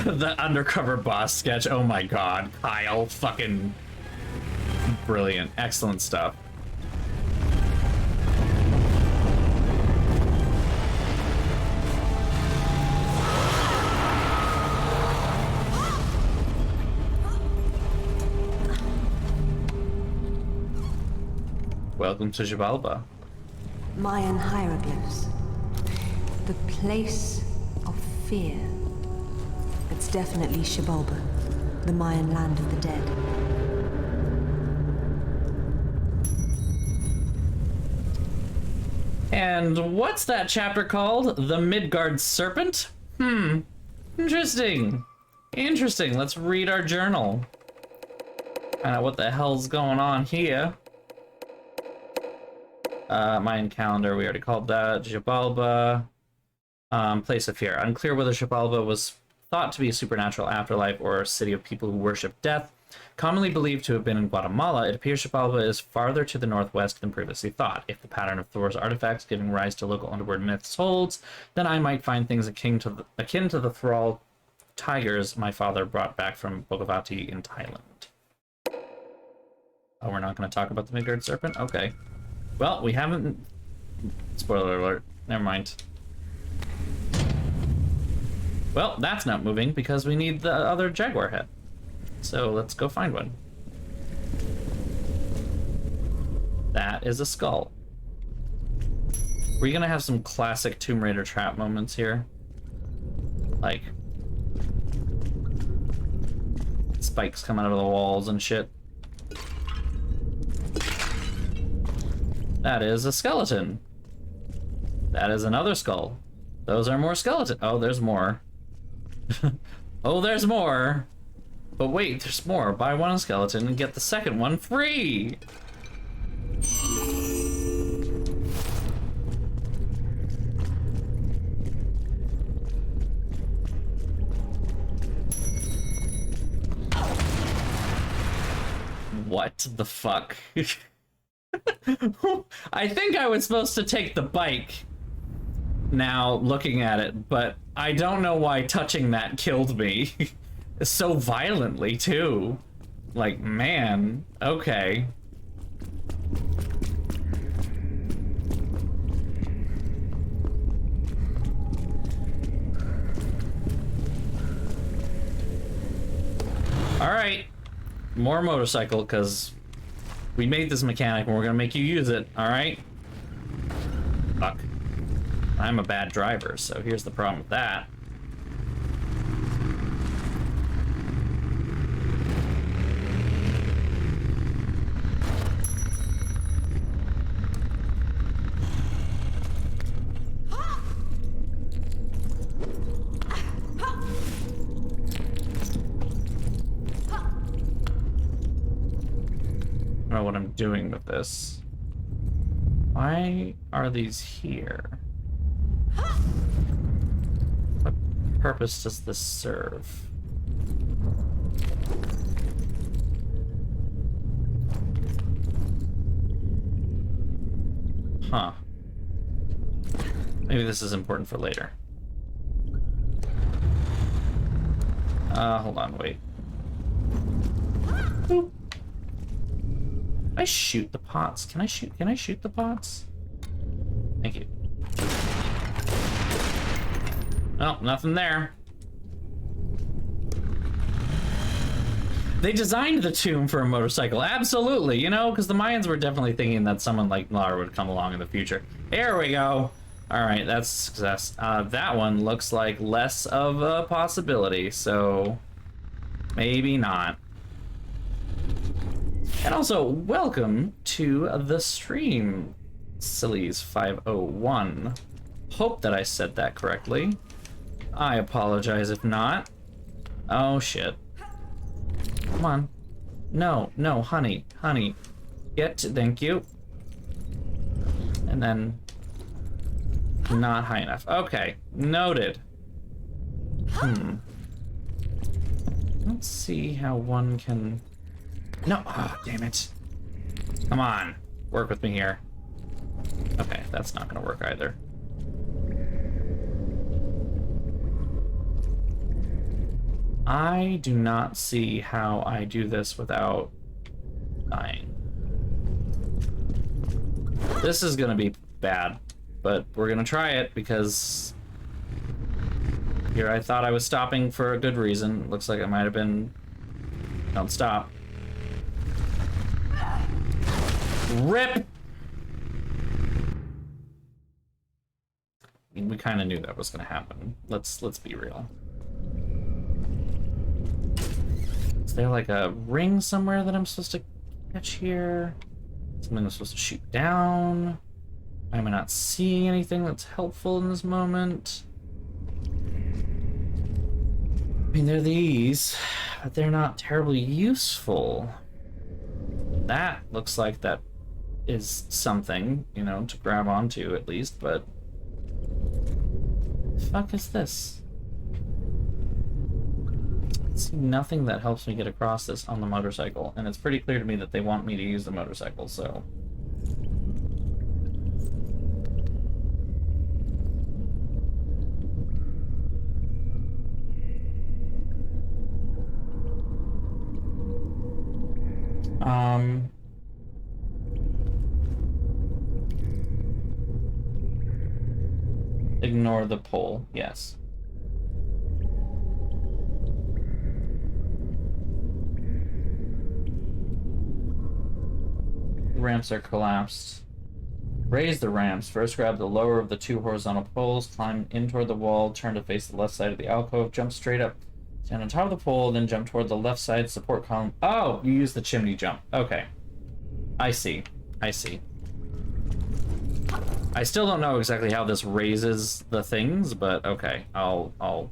The undercover boss sketch, oh my god, Kyle, fucking brilliant, excellent stuff. Welcome to Xibalba.
Mayan hieroglyphs. The place of fear. It's definitely Xibalba, the Mayan land of the dead.
And what's that chapter called? The Midgard Serpent? Interesting. Interesting. Let's read our journal. Find out what the hell's going on here. Mayan calendar, we already called that. Xibalba. Place of fear. Unclear whether Xibalba was thought to be a supernatural afterlife or a city of people who worship death. Commonly believed to have been in Guatemala, it appears Xibalba is farther to the northwest than previously thought. If the pattern of Thor's artifacts giving rise to local underworld myths holds, then I might find things akin to the thrall tigers my father brought back from Bogavati in Thailand. Oh, we're not going to talk about the Midgard Serpent? Okay. Well, we haven't... Spoiler alert. Never mind. Well, that's not moving because we need the other jaguar head. So let's go find one. That is a skull. We're gonna have some classic Tomb Raider trap moments here. Like spikes coming out of the walls and shit. That is a skeleton. That is another skull. Those are more skeleton. Oh, there's more. Oh, there's more. But wait, there's more. Buy one skeleton and get the second one free. What the fuck? I think I was supposed to take the bike now looking at it, but I don't know why touching that killed me. So violently too. Like, man, okay. All right, more motorcycle, because we made this mechanic and we're gonna make you use it, all right? Fuck. I'm a bad driver, so here's the problem with that. I don't know what I'm doing with this. Why are these here? What purpose does this serve? Huh. Maybe this is important for later. Hold on, wait. Boop. I shoot the pots. Can I shoot the pots? Thank you. Oh, nothing there. They designed the tomb for a motorcycle, absolutely, you know, because the Mayans were definitely thinking that someone like Lara would come along in the future. There we go. All right, that's a success. That one looks like less of a possibility, so maybe not. And also, welcome to the stream, Sillies501. Hope that I said that correctly. I apologize if not. Oh, shit. Come on. No, no, honey, honey. Thank you. And then... not high enough. Okay, noted. Let's see how one can... No, oh, damn it. Come on, work with me here. Okay, that's not gonna work either. I do not see how I do this without dying. This is gonna be bad, but we're gonna try it because here I thought I was stopping for a good reason. Looks like I might have been... Don't stop. RIP! I mean, we kind of knew that was going to happen. Let's be real. Is there like a ring somewhere that I'm supposed to catch here? Something I'm supposed to shoot down? Why am I not seeing anything that's helpful in this moment? I mean, they're these, but they're not terribly useful. That looks like that is something, you know, to grab onto at least, but... the fuck is this? I see nothing that helps me get across this on the motorcycle, and it's pretty clear to me that they want me to use the motorcycle, so... Ignore the pole, yes. ramps are collapsed. Raise the ramps. First grab the lower of the 2 horizontal poles, climb in toward the wall, turn to face the left side of the alcove, jump straight up, stand on top of the pole, then jump toward the left side support column. Oh, you use the chimney jump. Okay. I see. I see. I still don't know exactly how this raises the things, but okay. I'll... Oh,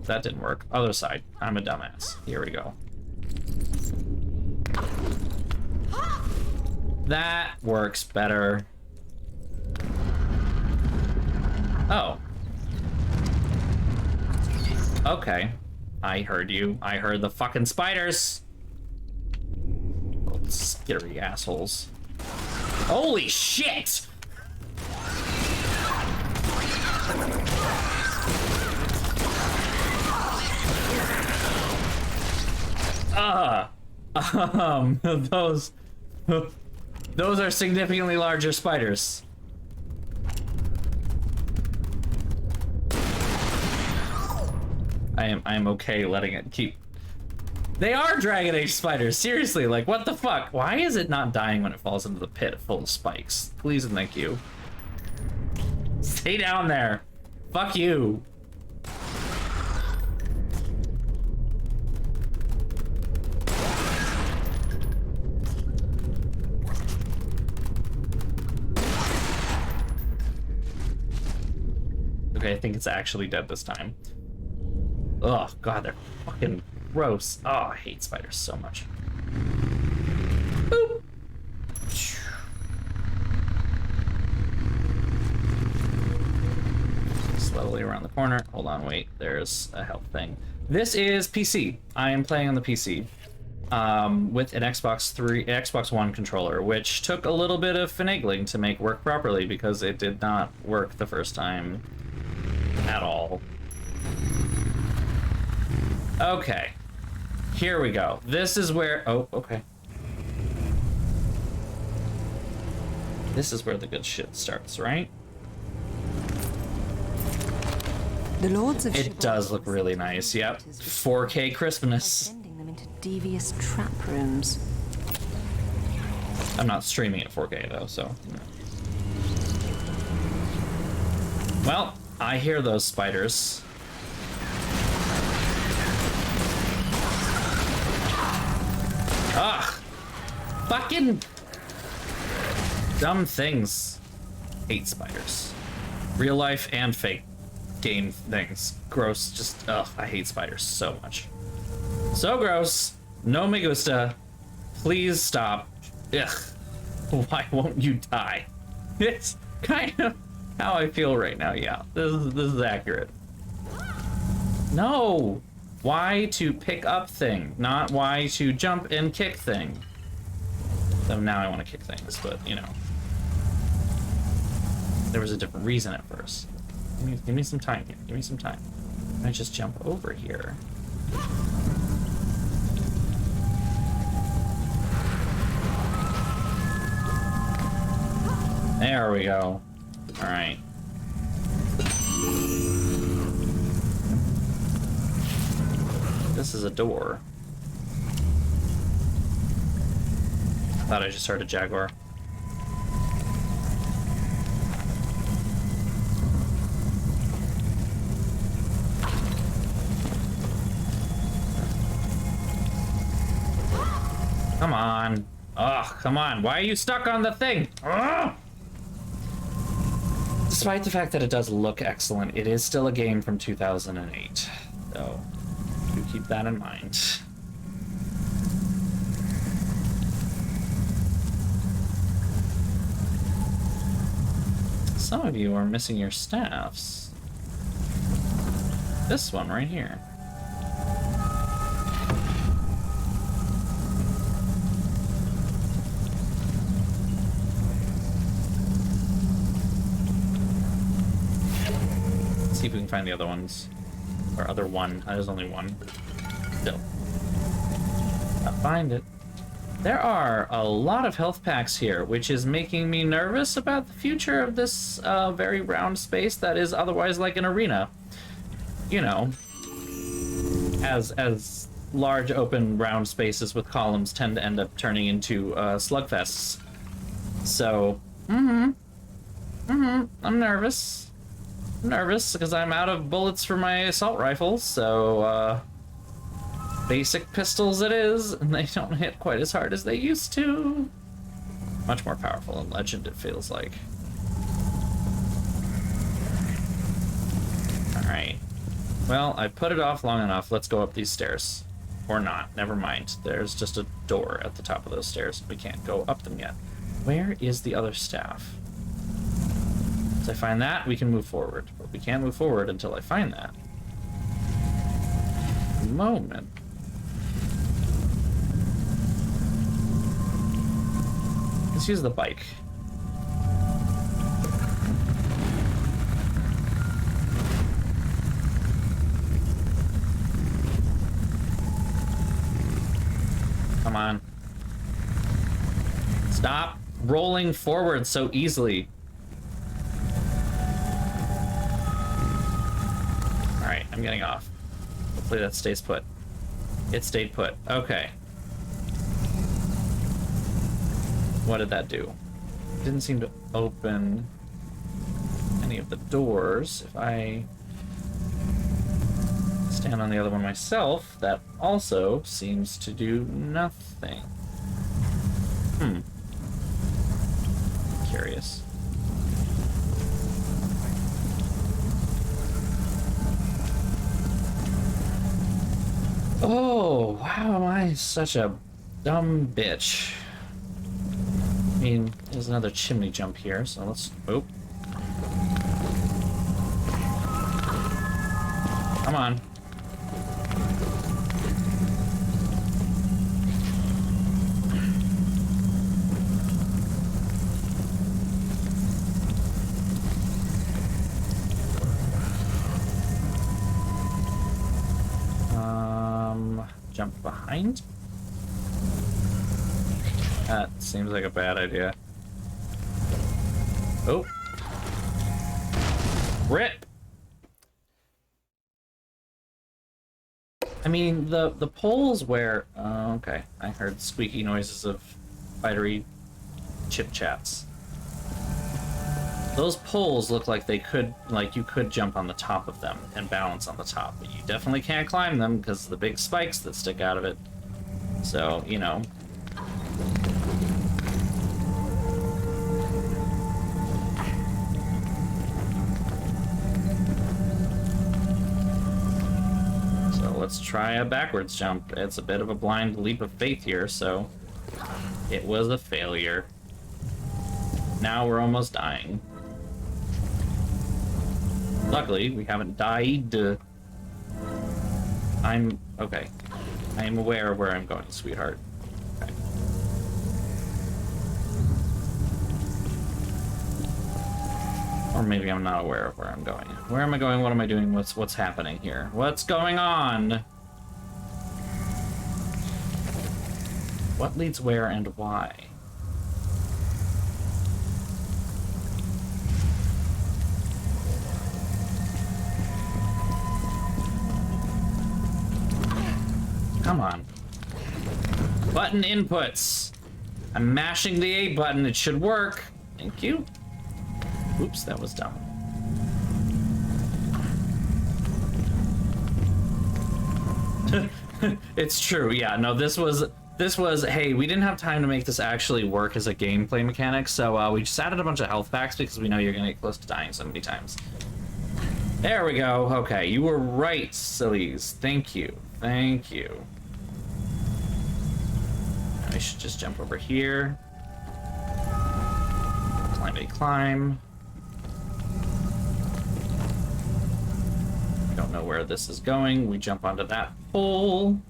that didn't work. Other side. I'm a dumbass. Here we go. That works better. Oh. Okay. I heard you. I heard the fucking spiders. Little scary assholes. Holy shit! Those are significantly larger spiders. I am okay letting it keep. They are Dragon Age spiders, seriously, like what the fuck? Why is it not dying when it falls into the pit full of spikes? Please and thank you. Stay down there. Fuck you. Okay, I think it's actually dead this time. Oh god, they're fucking gross. Oh, I hate spiders so much. Boop. Slowly around the corner. Hold on, wait. There's a health thing. This is PC. I am playing on the PC with an Xbox One controller, which took a little bit of finagling to make work properly because it did not work the first time at all. Okay, here we go. This is where, oh, okay. This is where the good shit starts, right?
The Lords of
It does look really nice, yep. 4K crispness.
Sending them into devious trap rooms.
I'm not streaming at 4K though, so. Well, I hear those spiders. Ugh! Fucking dumb things. Hate spiders. Real life and fake game things. Gross, just, ugh, I hate spiders so much. So gross. No me gusta. Please stop. Ugh. Why won't you die? It's kind of how I feel right now, yeah. This is accurate. No! Why to pick up thing, not why to jump and kick thing. So now I want to kick things, but you know. There was a different reason at first. Give me some time here, give me some time. Can I just jump over here? There we go. Alright. This is a door. I thought I just heard a jaguar. Come on. Oh, come on. Why are you stuck on the thing? Ugh! Despite the fact that it does look excellent, it is still a game from 2008. So, do keep that in mind. Some of you are missing your staffs. This one right here. See if we can find the other ones. Or other one. There's only one. Still. I'll find it. There are a lot of health packs here, which is making me nervous about the future of this very round space that is otherwise like an arena. You know, as large open round spaces with columns tend to end up turning into slugfests. So, I'm nervous. I'm nervous because I'm out of bullets for my assault rifles, so basic pistols it is, and they don't hit quite as hard as they used to. Much more powerful in Legend, it feels like. Alright. Well, I put it off long enough. Let's go up these stairs. Or not. Never mind. There's just a door at the top of those stairs. We can't go up them yet. Where is the other staff? Once I find that, we can move forward. But we can't move forward until I find that. Moment. Let's use the bike. Come on. Stop rolling forward so easily. Alright, I'm getting off. Hopefully that stays put. It stayed put. Okay. What did that do? It didn't seem to open any of the doors. If I stand on the other one myself, that also seems to do nothing. Curious. Oh, wow, am I such a dumb bitch. I mean, there's another chimney jump here, so let's... Oh. Come on. Jump behind? That seems like a bad idea. Oh. Rip! I mean, the poles where... Oh, okay. I heard squeaky noises of spidery chit-chats. Those poles look like they could, like you could jump on the top of them and balance on the top, but you definitely can't climb them because of the big spikes that stick out of it. So, you know. So let's try a backwards jump. It's a bit of a blind leap of faith here, so it was a failure. Now we're almost dying. Luckily, we haven't died. I'm... okay. I am aware of where I'm going, sweetheart. Okay. Or maybe I'm not aware of where I'm going. Where am I going? What am I doing? What's happening here? What's going on? What leads where and why? Come on. Button inputs. I'm mashing the A button. It should work. Thank you. Oops, that was dumb. It's true. Yeah, no, this was, hey, we didn't have time to make this actually work as a gameplay mechanic, so we just added a bunch of health packs because we know you're going to get close to dying so many times. There we go. Okay, you were right, sillies. Thank you. Thank you. I should just jump over here. Climb. I don't know where this is going. We jump onto that pole.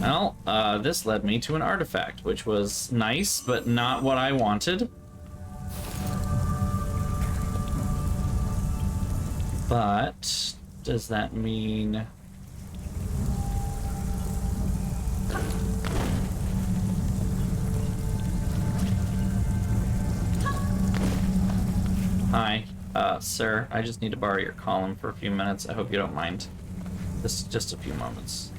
Well, this led me to an artifact, which was nice, but not what I wanted. But does that mean... Hi, sir, I just need to borrow your column for a few minutes. I hope you don't mind. just a few moments.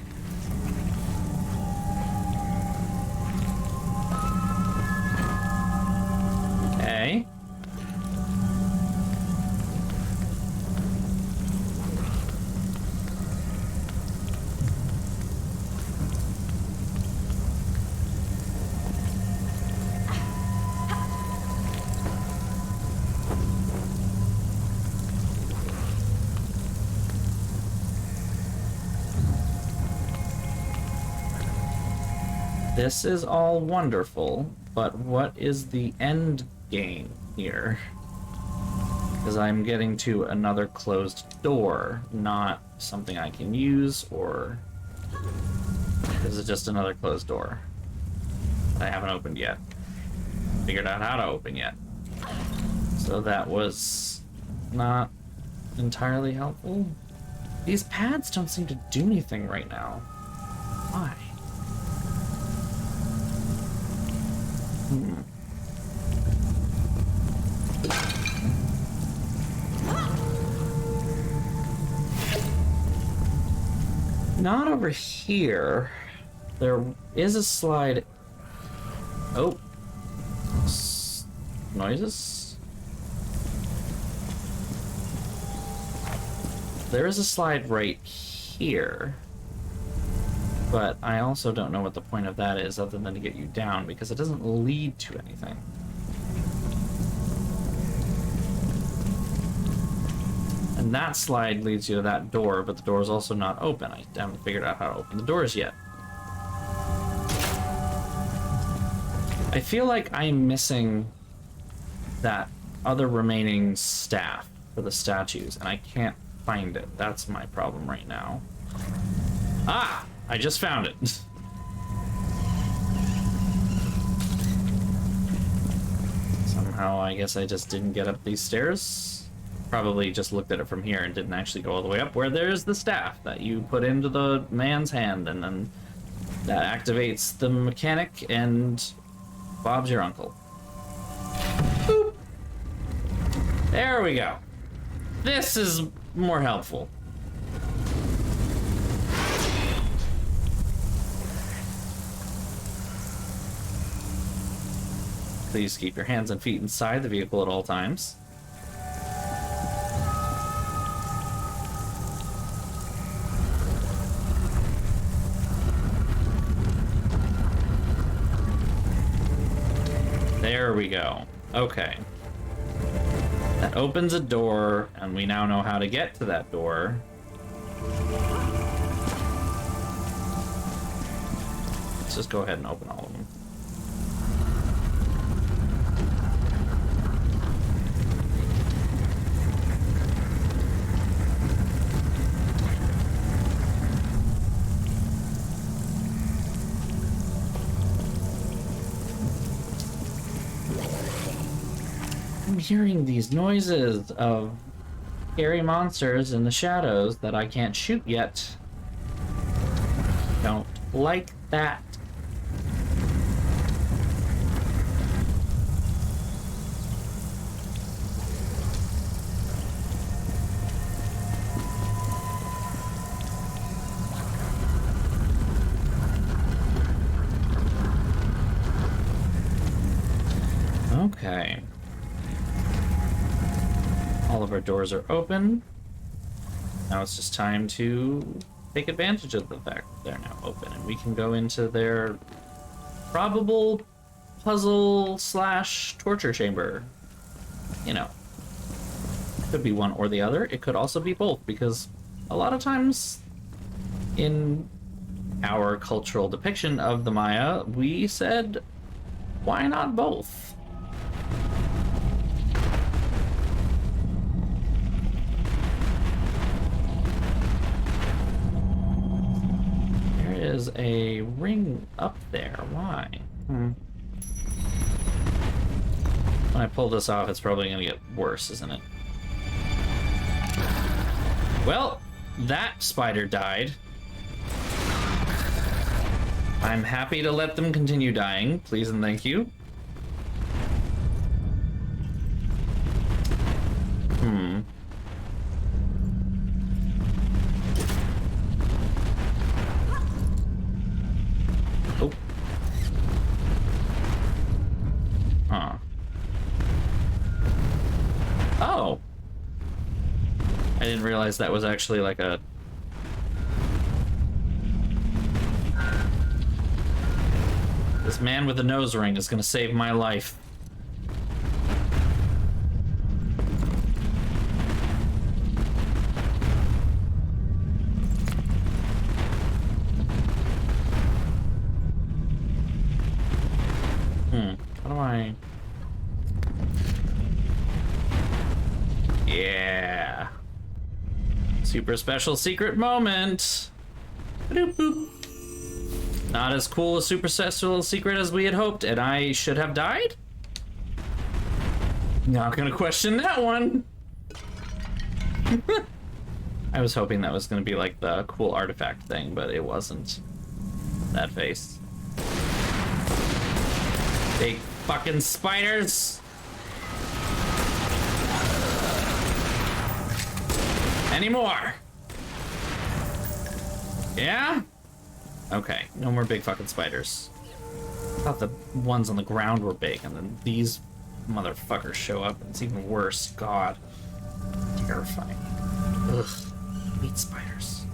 Okay. This is all wonderful, but what is the end game here? Because I'm getting to another closed door, not something I can use, or is it just another closed door that I haven't opened yet? Figured out how to open yet. So that was not entirely helpful. These pads don't seem to do anything right now. Why? Not over here. There is a slide. Oh. Noises? There is a slide right here. But I also don't know what the point of that is other than to get you down, because it doesn't lead to anything. And that slide leads you to that door, but the door is also not open. I haven't figured out how to open the doors yet. I feel like I'm missing that other remaining staff for the statues, and I can't find it. That's my problem right now. Ah! I just found it. Somehow, I guess I just didn't get up these stairs. Probably just looked at it from here and didn't actually go all the way up, where there's the staff that you put into the man's hand, and then that activates the mechanic, and Bob's your uncle. Boop. There we go. This is more helpful. Please keep your hands and feet inside the vehicle at all times. There we go. Okay. That opens a door, and we now know how to get to that door. Let's just go ahead and open all of them. I'm hearing these noises of scary monsters in the shadows that I can't shoot yet. Don't like that. Okay. All of our doors are open. Now it's just time to take advantage of the fact that they're now open, and we can go into their probable puzzle / torture chamber. You know, could be one or the other. It could also be both, because a lot of times in our cultural depiction of the Maya, we said, why not both? Is a ring up there. Why? When I pull this off, it's probably gonna get worse, isn't it? Well, that spider died. I'm happy to let them continue dying, please and thank you. Oh. I didn't realize that was actually like a... This man with the nose ring is gonna save my life. How do I... Yeah. Super special secret moment. Boop, boop. Not as cool a super special secret as we had hoped, and I should have died? Not gonna question that one. I was hoping that was gonna be like the cool artifact thing, but it wasn't. That face. Big fucking spiders. Any more? Yeah? Okay, no more big fucking spiders. I thought the ones on the ground were big, and then these motherfuckers show up, and it's even worse. God. Terrifying. Ugh. Meat spiders.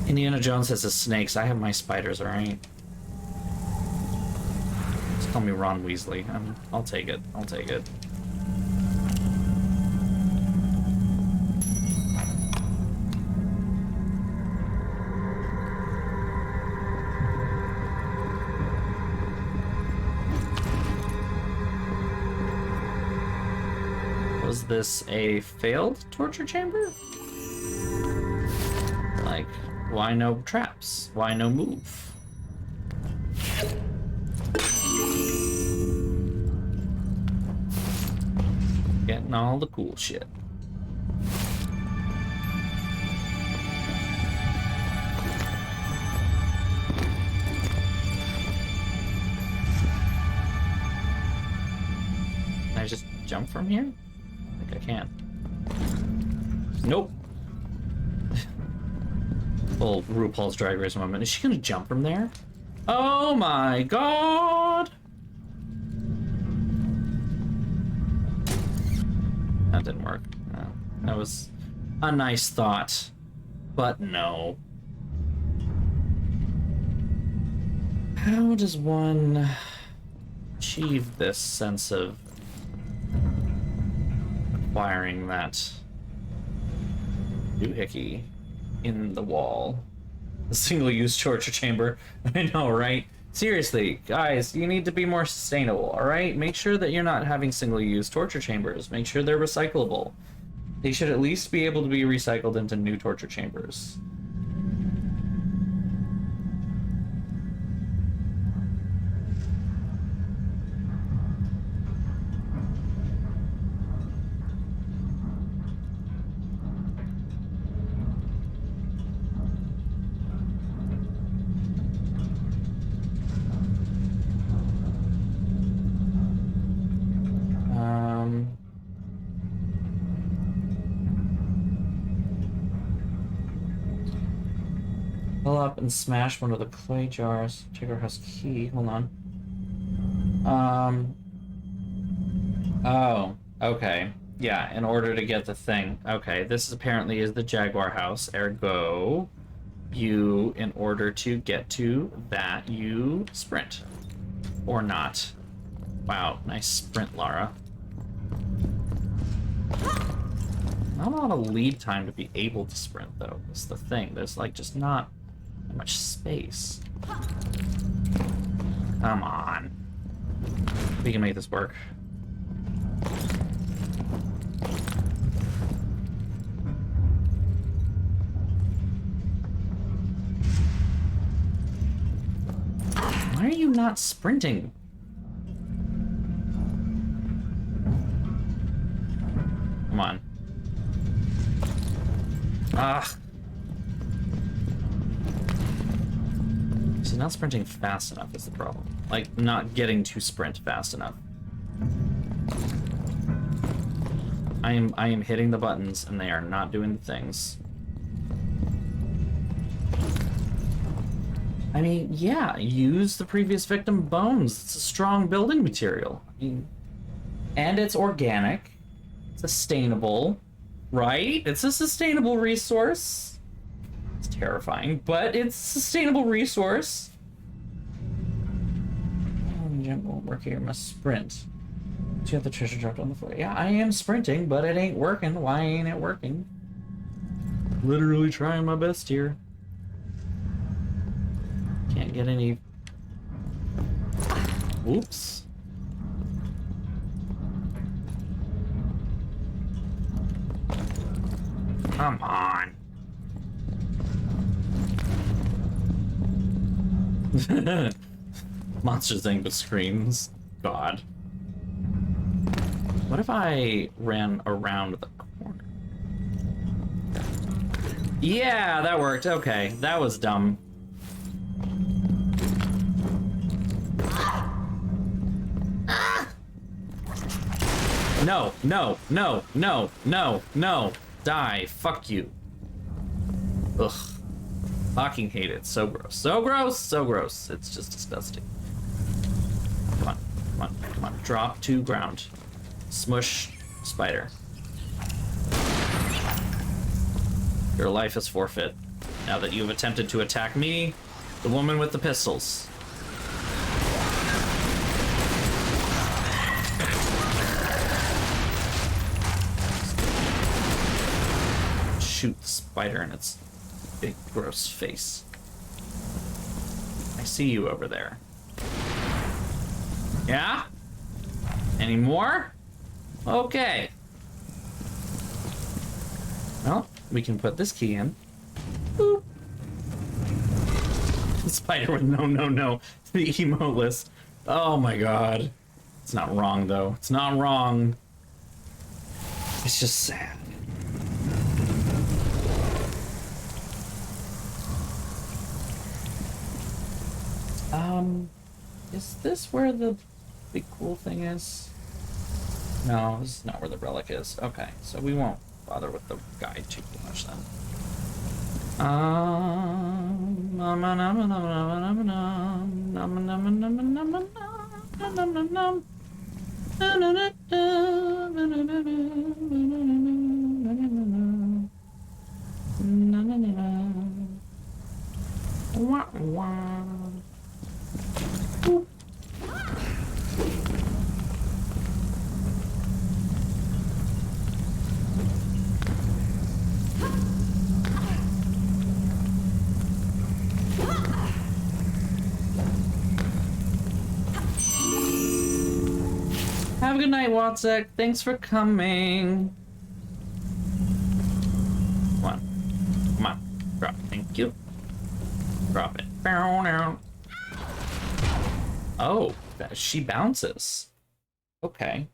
Indiana Jones has his snakes. I have my spiders, alright? Just call me Ron Weasley. I'll take it. I'll take it. Was this a failed torture chamber? Like, why no traps? Why no move? Getting all the cool shit. Can I just jump from here? I can. Nope. Little RuPaul's Drag Race moment. Is she gonna jump from there? Oh my god! That didn't work. No. That was a nice thought, but no. How does one achieve this sense of acquiring that doohickey in the wall? A single-use torture chamber. I know, right? Seriously, guys, you need to be more sustainable, alright? Make sure that you're not having single-use torture chambers. Make sure they're recyclable. They should at least be able to be recycled into new torture chambers. Pull up and smash one of the clay jars. Check our house key. Hold on. Oh, okay. Yeah, in order to get the thing. Okay, this is apparently is the Jaguar house. Ergo, you, in order to get to that, you sprint. Or not. Wow, nice sprint, Lara. Not a lot of lead time to be able to sprint, though. That's the thing. There's, like, just not much space. Come on. We can make this work. Why are you not sprinting? Come on. Ah. See, not sprinting fast enough is the problem. Like, not getting to sprint fast enough. I am hitting the buttons and they are not doing the things. I mean, yeah, use the previous victim bones. It's a strong building material. I mean, and it's organic. sustainable, right? It's a sustainable resource. It's terrifying, but it's a sustainable resource. Jump won't work here. Must sprint. Do you have the treasure dropped on the floor? Yeah, I am sprinting, but it ain't working. Why ain't it working? Literally trying my best here. Can't get any. Oops. Come on. Monsters ain't but screams. God. What if I ran around the corner? Yeah, that worked. Okay, that was dumb. No, no, no, no, no, no. Die. Fuck you. Ugh. Fucking hate it. So gross. So gross. So gross. It's just disgusting. Come on. Come on. Come on. Drop to ground. Smush spider. Your life is forfeit. Now that you've attempted to attack me, the woman with the pistols. Shoot the spider in its big gross face. I see you over there. Yeah? Any more? Okay. Well, we can put this key in. Boop. The spider with no. The emo list. Oh my god. It's not wrong though. It's not wrong. It's just sad. Is this where the big cool thing is? No, this is not where the relic is. Okay, so we won't bother with the guide too much then. Have a good night, Watsek. Thanks for coming. Come on. Come on. Drop. Thank you. Drop it. Oh, she bounces. Okay.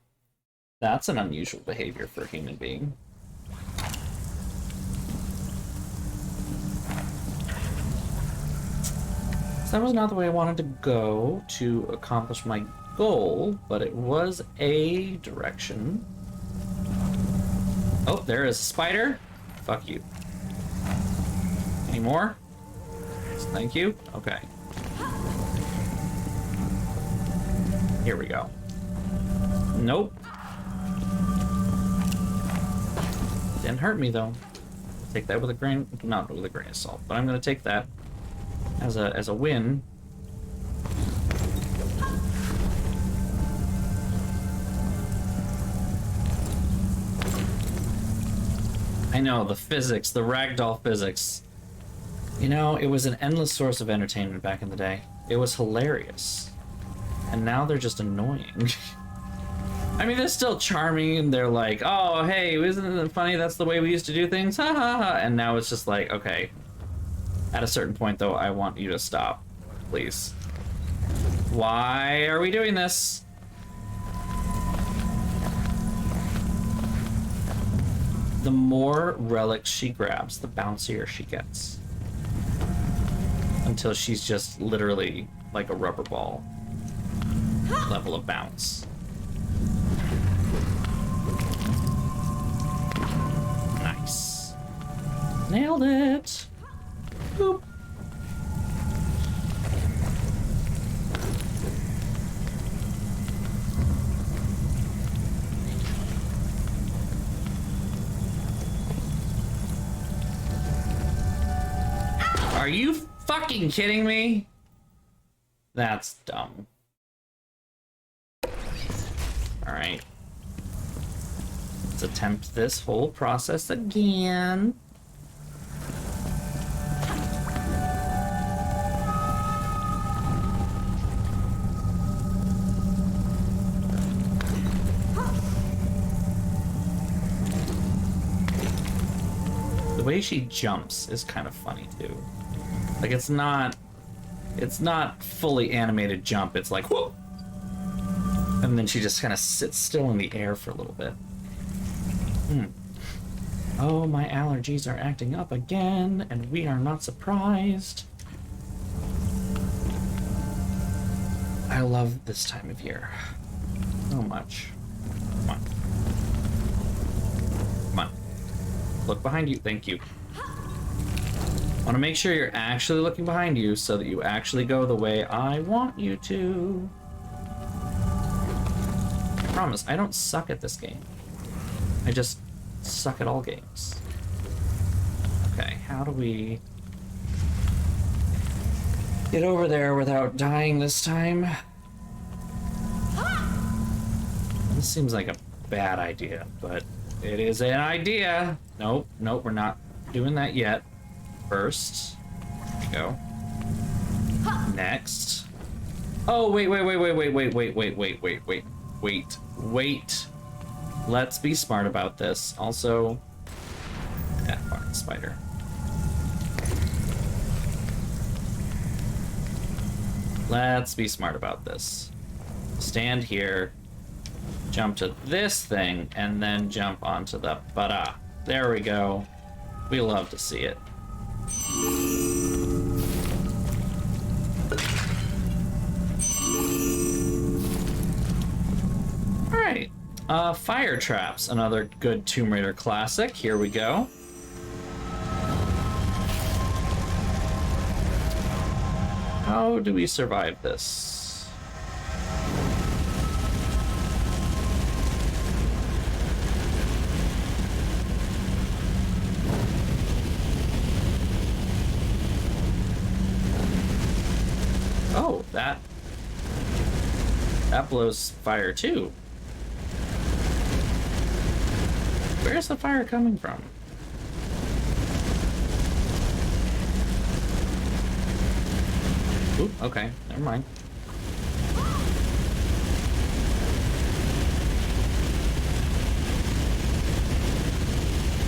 That's an unusual behavior for a human being. That was not the way I wanted to go to accomplish my goal, but it was a direction. Oh, there is a spider. Fuck you. Any more? Thank you. Okay. Here we go. Nope. Didn't hurt me though. Take that with a grain, not with a grain of salt, but I'm gonna take that as a win. I know, the physics, the ragdoll physics. You know, it was an endless source of entertainment back in the day. It was hilarious. And now they're just annoying. I mean, they're still charming, and they're like, oh, hey, isn't it funny? That's the way we used to do things. Ha ha ha. And now it's just like, okay. At a certain point, though, I want you to stop. Please. Why are we doing this? The more relics she grabs, the bouncier she gets. Until she's just literally like a rubber ball level of bounce. Nice. Nailed it. Boop. Are you fucking kidding me? That's dumb. Alright. Let's attempt this whole process again. The way she jumps is kind of funny too. Like it's not fully animated jump, it's like whoa! And then she just kind of sits still in the air for a little bit. Oh, my allergies are acting up again, and we are not surprised. I love this time of year so much. Come on. Come on. Look behind you. Thank you. I want to make sure you're actually looking behind you so that you actually go the way I want you to. I promise, I don't suck at this game. I just suck at all games. Okay, how do we get over there without dying this time? This seems like a bad idea, but it is an idea. Nope, nope, we're not doing that yet. First, there we go. Next. Oh, wait. Let's be smart about this. Also, that fucking spider. Let's be smart about this. Stand here, jump to this thing, and then jump onto the bada. There we go. We love to see it. Alright. Fire traps, another good Tomb Raider classic. Here we go. How do we survive this? Oh, that blows fire too. Where's the fire coming from? Oop, okay, never mind.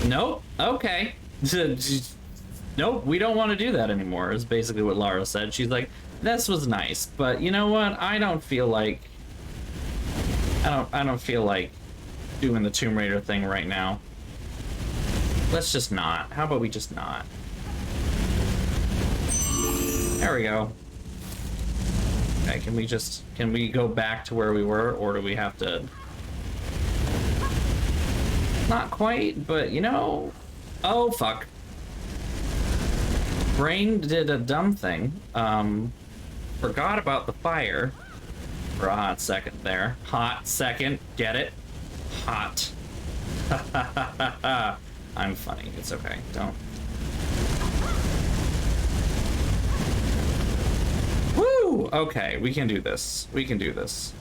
Nope, okay. Nope, we don't want to do that anymore, is basically what Lara said. She's like, this was nice, but you know what? I don't feel like doing the Tomb Raider thing right now. Let's just not. How about we just not? There we go. Okay, can we go back to where we were, or do we have to? Not quite, but you know, oh fuck. Brain did a dumb thing. Forgot about the fire for a hot second there. Hot second, get it? Hot. I'm funny, it's okay, don't. Woo! Okay, we can do this. We can do this.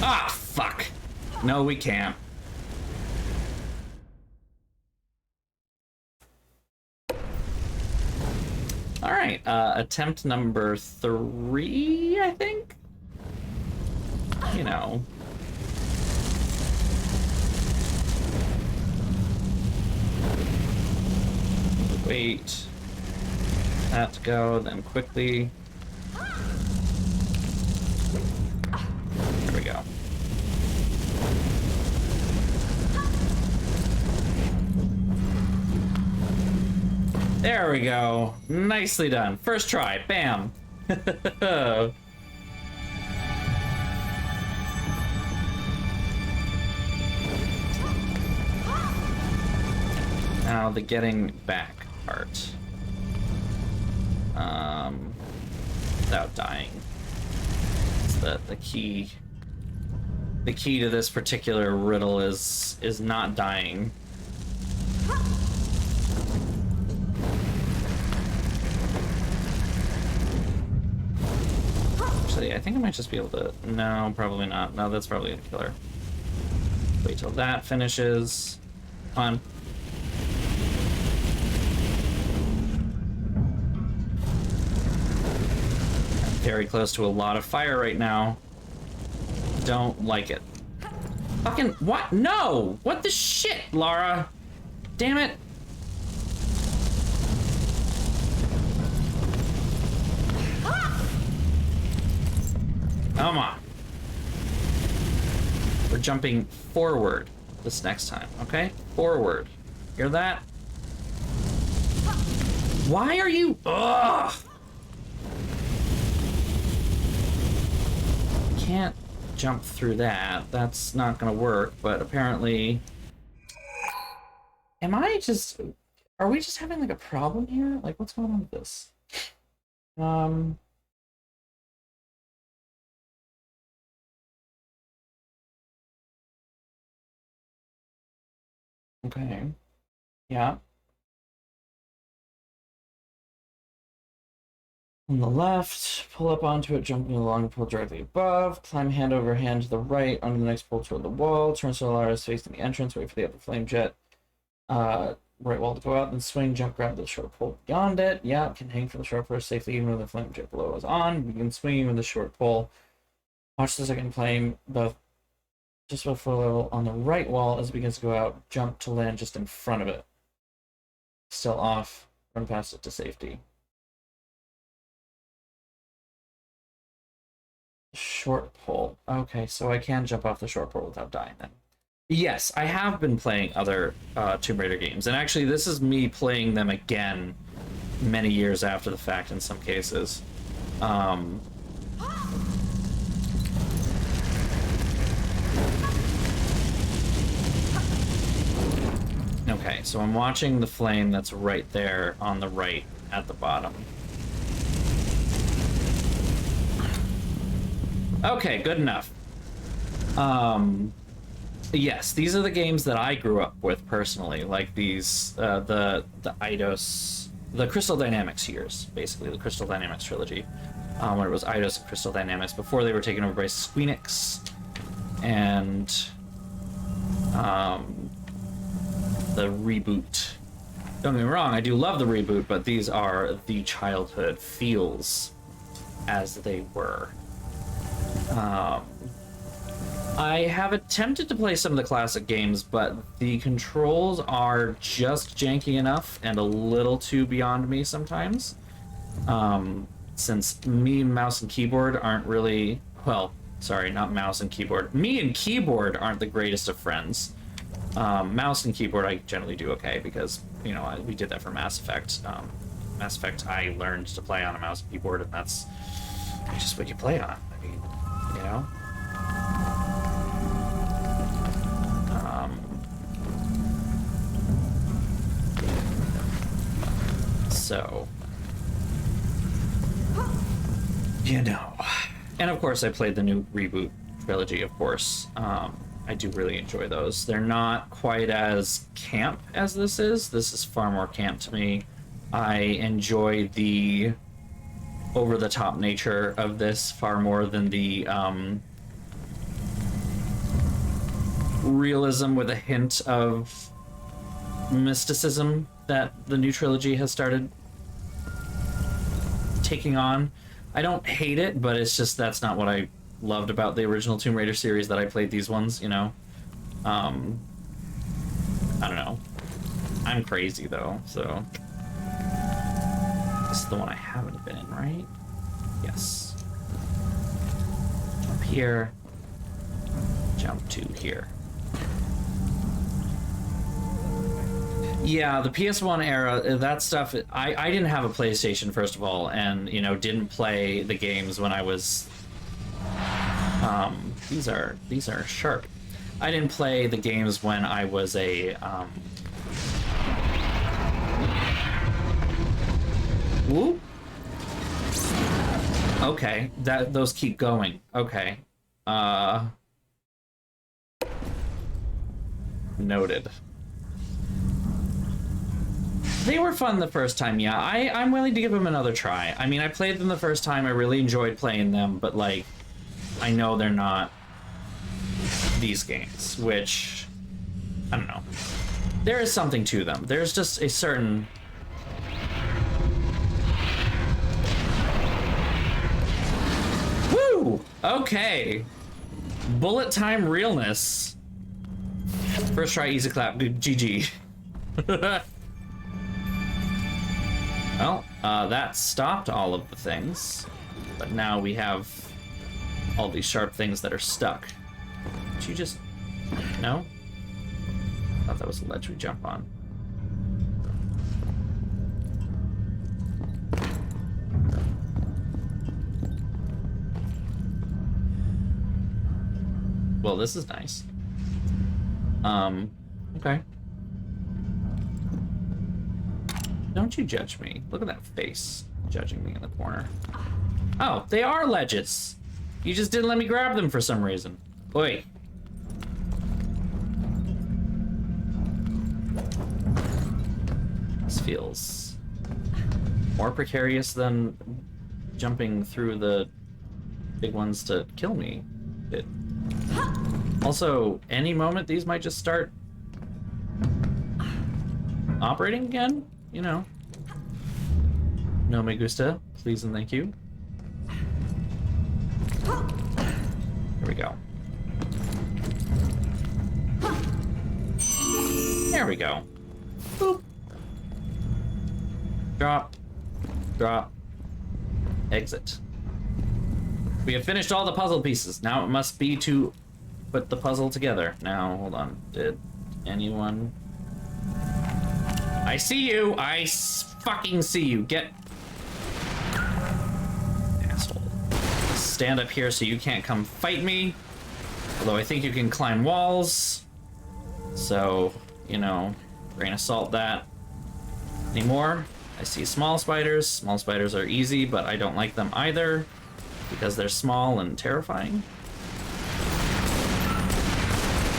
Ah, fuck. No, we can't. Alright, attempt number 3, I think? You know. Wait. That to go, then quickly. There we go. There we go. Nicely done. First try. Bam. Now the getting back part. Without dying. It's the key. The key to this particular riddle is not dying. Actually, I think I might just be able to... No, probably not. No, that's probably gonna kill her. Wait till that finishes. Come on. I'm very close to a lot of fire right now. Don't like it. Fucking... What? No! What the shit, Lara? Damn it. Come on. We're jumping forward this next time, okay? Forward. Hear that? Why are you... Ugh! Can't jump through that. That's not gonna work, but apparently... Am I just... Are we just having, like, a problem here? Like, what's going on with this? Okay. Yeah. On the left, pull up onto it, jumping along, pull directly above, climb hand over hand to the right, onto the next pull toward the wall, turn so Lara's facing the entrance, wait for the other flame jet, right wall to go out, then swing, jump, grab the short pole beyond it. Yeah, can hang for the short pole safely even when the flame jet below is on. Begin swinging with the short pole. Watch the second flame, both just before level on the right wall as it begins to go out, jump to land just in front of it. Still off, run past it to safety. Short pole. Okay, so I can jump off the short pole without dying then. Yes, I have been playing other Tomb Raider games, and actually this is me playing them again many years after the fact in some cases. Okay, so I'm watching the flame that's right there on the right at the bottom. Okay, good enough. Yes, these are the games that I grew up with personally, like these, the Eidos, the Crystal Dynamics years, basically, the Crystal Dynamics trilogy, when it was Eidos and Crystal Dynamics, before they were taken over by Squeenix, and, the reboot. Don't get me wrong, I do love the reboot, but these are the childhood feels as they were. I have attempted to play some of the classic games, but the controls are just janky enough and a little too beyond me sometimes. Since me, mouse, and keyboard aren't really... Well, sorry, not mouse and keyboard. Me and keyboard aren't the greatest of friends. Mouse and keyboard I generally do okay, because, you know, we did that for Mass Effect. Mass Effect, I learned to play on a mouse and keyboard, and that's just what you play on. I mean, you know? So, you know. And of course I played the new reboot trilogy, of course. I do really enjoy those. They're not quite as camp as this is. This is far more camp to me. I enjoy the over-the-top nature of this far more than the realism with a hint of mysticism that the new trilogy has started taking on. I don't hate it, but it's just that's not what I loved about the original Tomb Raider series that I played these ones, you know? I don't know. I'm crazy, though, so... This is the one I haven't been in, right? Yes. Jump here. Jump to here. Yeah, the PS1 era, that stuff, I didn't have a PlayStation, first of all, and, you know, didn't play the games when I was... these are sharp. I didn't play the games when I was a, Whoop. Okay, those keep going. Okay. They were fun the first time, yeah. I'm willing to give them another try. I mean, I played them the first time. I really enjoyed playing them, but, like, I know they're not these games, which, I don't know. There is something to them. There's just a certain... Woo! Okay. Bullet time realness. First try, easy clap, GG. Well, that stopped all of the things, but now we have all these sharp things that are stuck. Did you just... No? I thought that was a ledge we jump on. Well, this is nice. Okay. Don't you judge me. Look at that face judging me in the corner. Oh, they are ledges. You just didn't let me grab them for some reason. Oi. This feels more precarious than jumping through the big ones to kill me. Also, any moment these might just start operating again, you know. No me gusta, please and thank you. Here we go. There we go. Boop. Drop. Drop. Exit. We have finished all the puzzle pieces. Now it must be to put the puzzle together. Now, hold on. Did anyone... I see you! I fucking see you! Get... Asshole. Stand up here so you can't come fight me. Although I think you can climb walls. So, you know, grain of salt that. Any more? I see small spiders. Small spiders are easy, but I don't like them either. Because they're small and terrifying.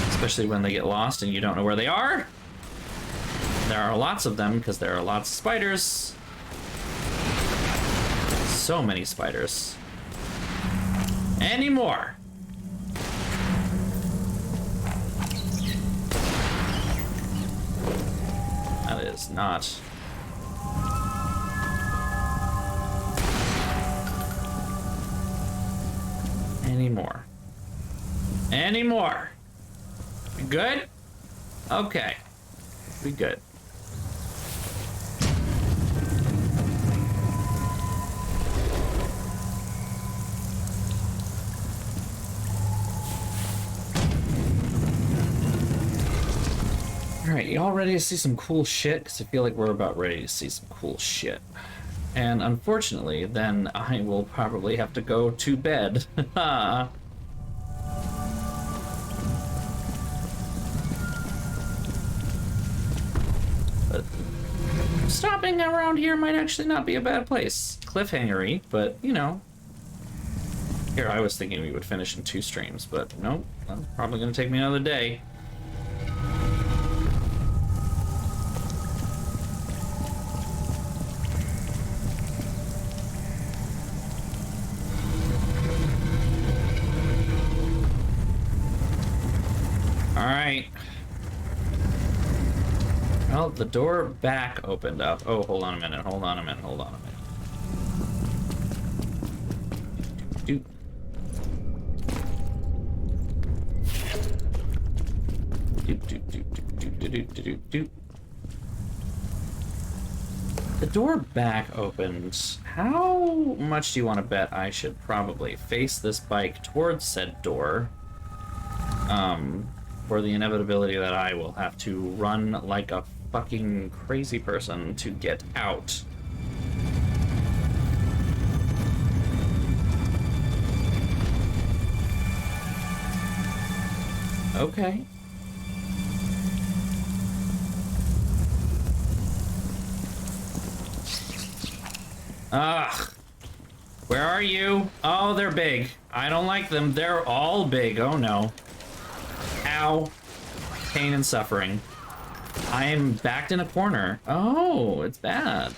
Especially when they get lost and you don't know where they are. There are lots of them because there are lots of spiders. So many spiders. Any more? That is not... Any more? Any more? We good? Okay. We good. Alright, y'all ready to see some cool shit? Because I feel like we're about ready to see some cool shit. And unfortunately, then I will probably have to go to bed. But stopping around here might actually not be a bad place. Cliffhangery, but you know. Here, I was thinking we would finish in 2 streams, but nope. That's probably gonna take me another day. Alright. Well, the door back opened up. Oh, hold on a minute, hold on a minute, hold on a minute. The door back opens. How much do you want to bet I should probably face this bike towards said door? For the inevitability that I will have to run like a fucking crazy person to get out. Okay. Ugh. Where are you? Oh, they're big. I don't like them. They're all big. Oh no. Ow. Pain and suffering. I am backed in a corner. Oh, it's bad.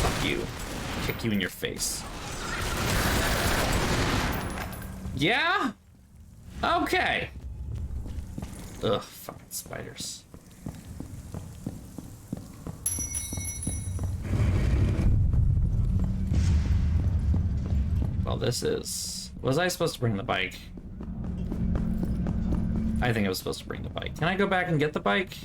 Fuck you. Kick you in your face. Yeah? Okay. Ugh, fucking spiders. Well, this is... Was I supposed to bring the bike? I think I was supposed to bring the bike. Can I go back and get the bike?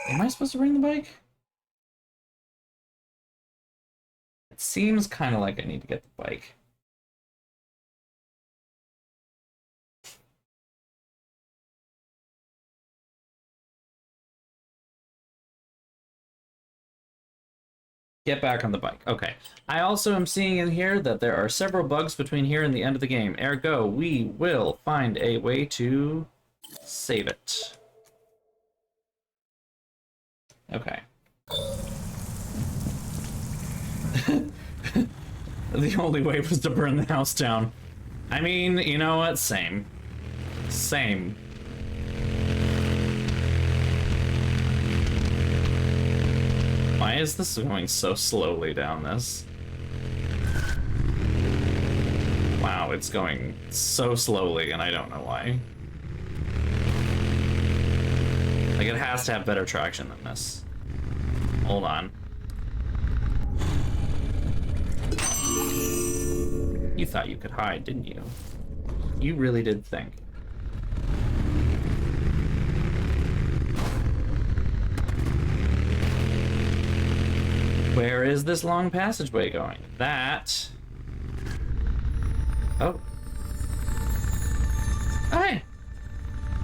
Am I supposed to bring the bike? It seems kind of like I need to get the bike. Get back on the bike. Okay. I also am seeing in here that there are several bugs between here and the end of the game. Ergo, we will find a way to save it. Okay. The only way was to burn the house down. I mean, you know what? Same. Same. Why is this going so slowly down this? Wow, it's going so slowly, and I don't know why. Like, it has to have better traction than this. Hold on. You thought you could hide, didn't you? You really did think. Where is this long passageway going? That... Oh. Hey!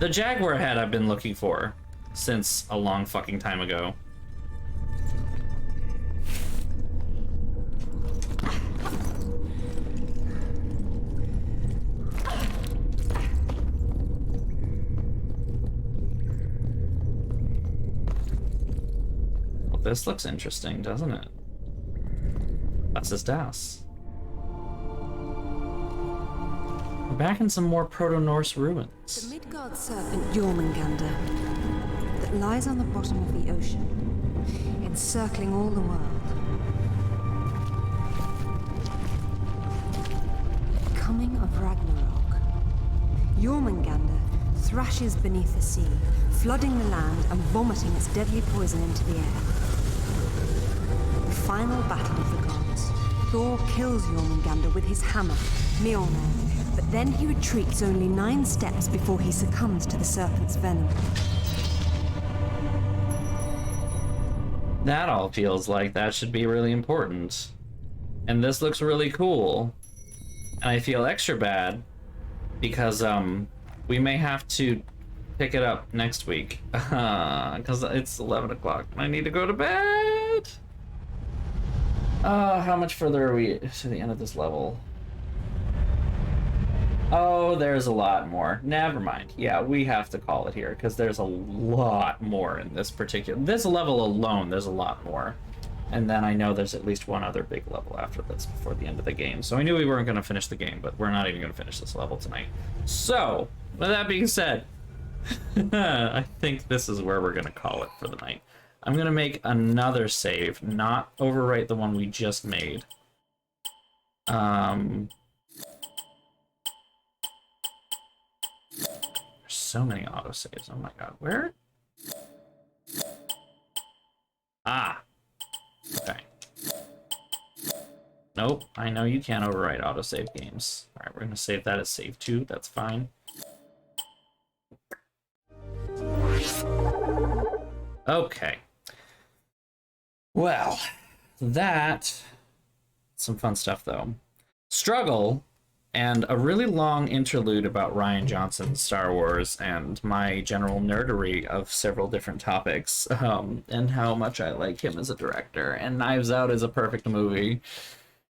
The jaguar head I've been looking for since a long fucking time ago. Well, this looks interesting, doesn't it? Das ist das. We're back in some more Proto-Norse ruins.
The Midgard serpent Jormungandr that lies on the bottom of the ocean, encircling all the world. Coming of Ragnarok. Jormungandr thrashes beneath the sea, flooding the land and vomiting its deadly poison into the air. The final battle of the gods. Thor kills Jormungandr with his hammer, Mjolnir, but then he retreats only 9 steps before he succumbs to the serpent's venom.
That all feels like that should be really important. And this looks really cool. And I feel extra bad because we may have to pick it up next week. Because it's 11 o'clock and I need to go to bed. How much further are we to the end of this level? Oh, there's a lot more. Never mind. Yeah, we have to call it here because there's a lot more in this level alone. There's a lot more. And then I know there's at least one other big level after this before the end of the game. So I knew we weren't going to finish the game, but we're not even going to finish this level tonight. So, with that being said, I think this is where we're going to call it for the night. I'm going to make another save, not overwrite the one we just made. There's so many autosaves. Oh my god, where? Ah. Okay. Nope, I know you can't overwrite autosave games. Alright, we're gonna save that as save 2, that's fine. Okay. Well, that's some fun stuff though. Struggle and a really long interlude about Rian Johnson's Star Wars and my general nerdery of several different topics, and how much I like him as a director. And Knives Out is a perfect movie.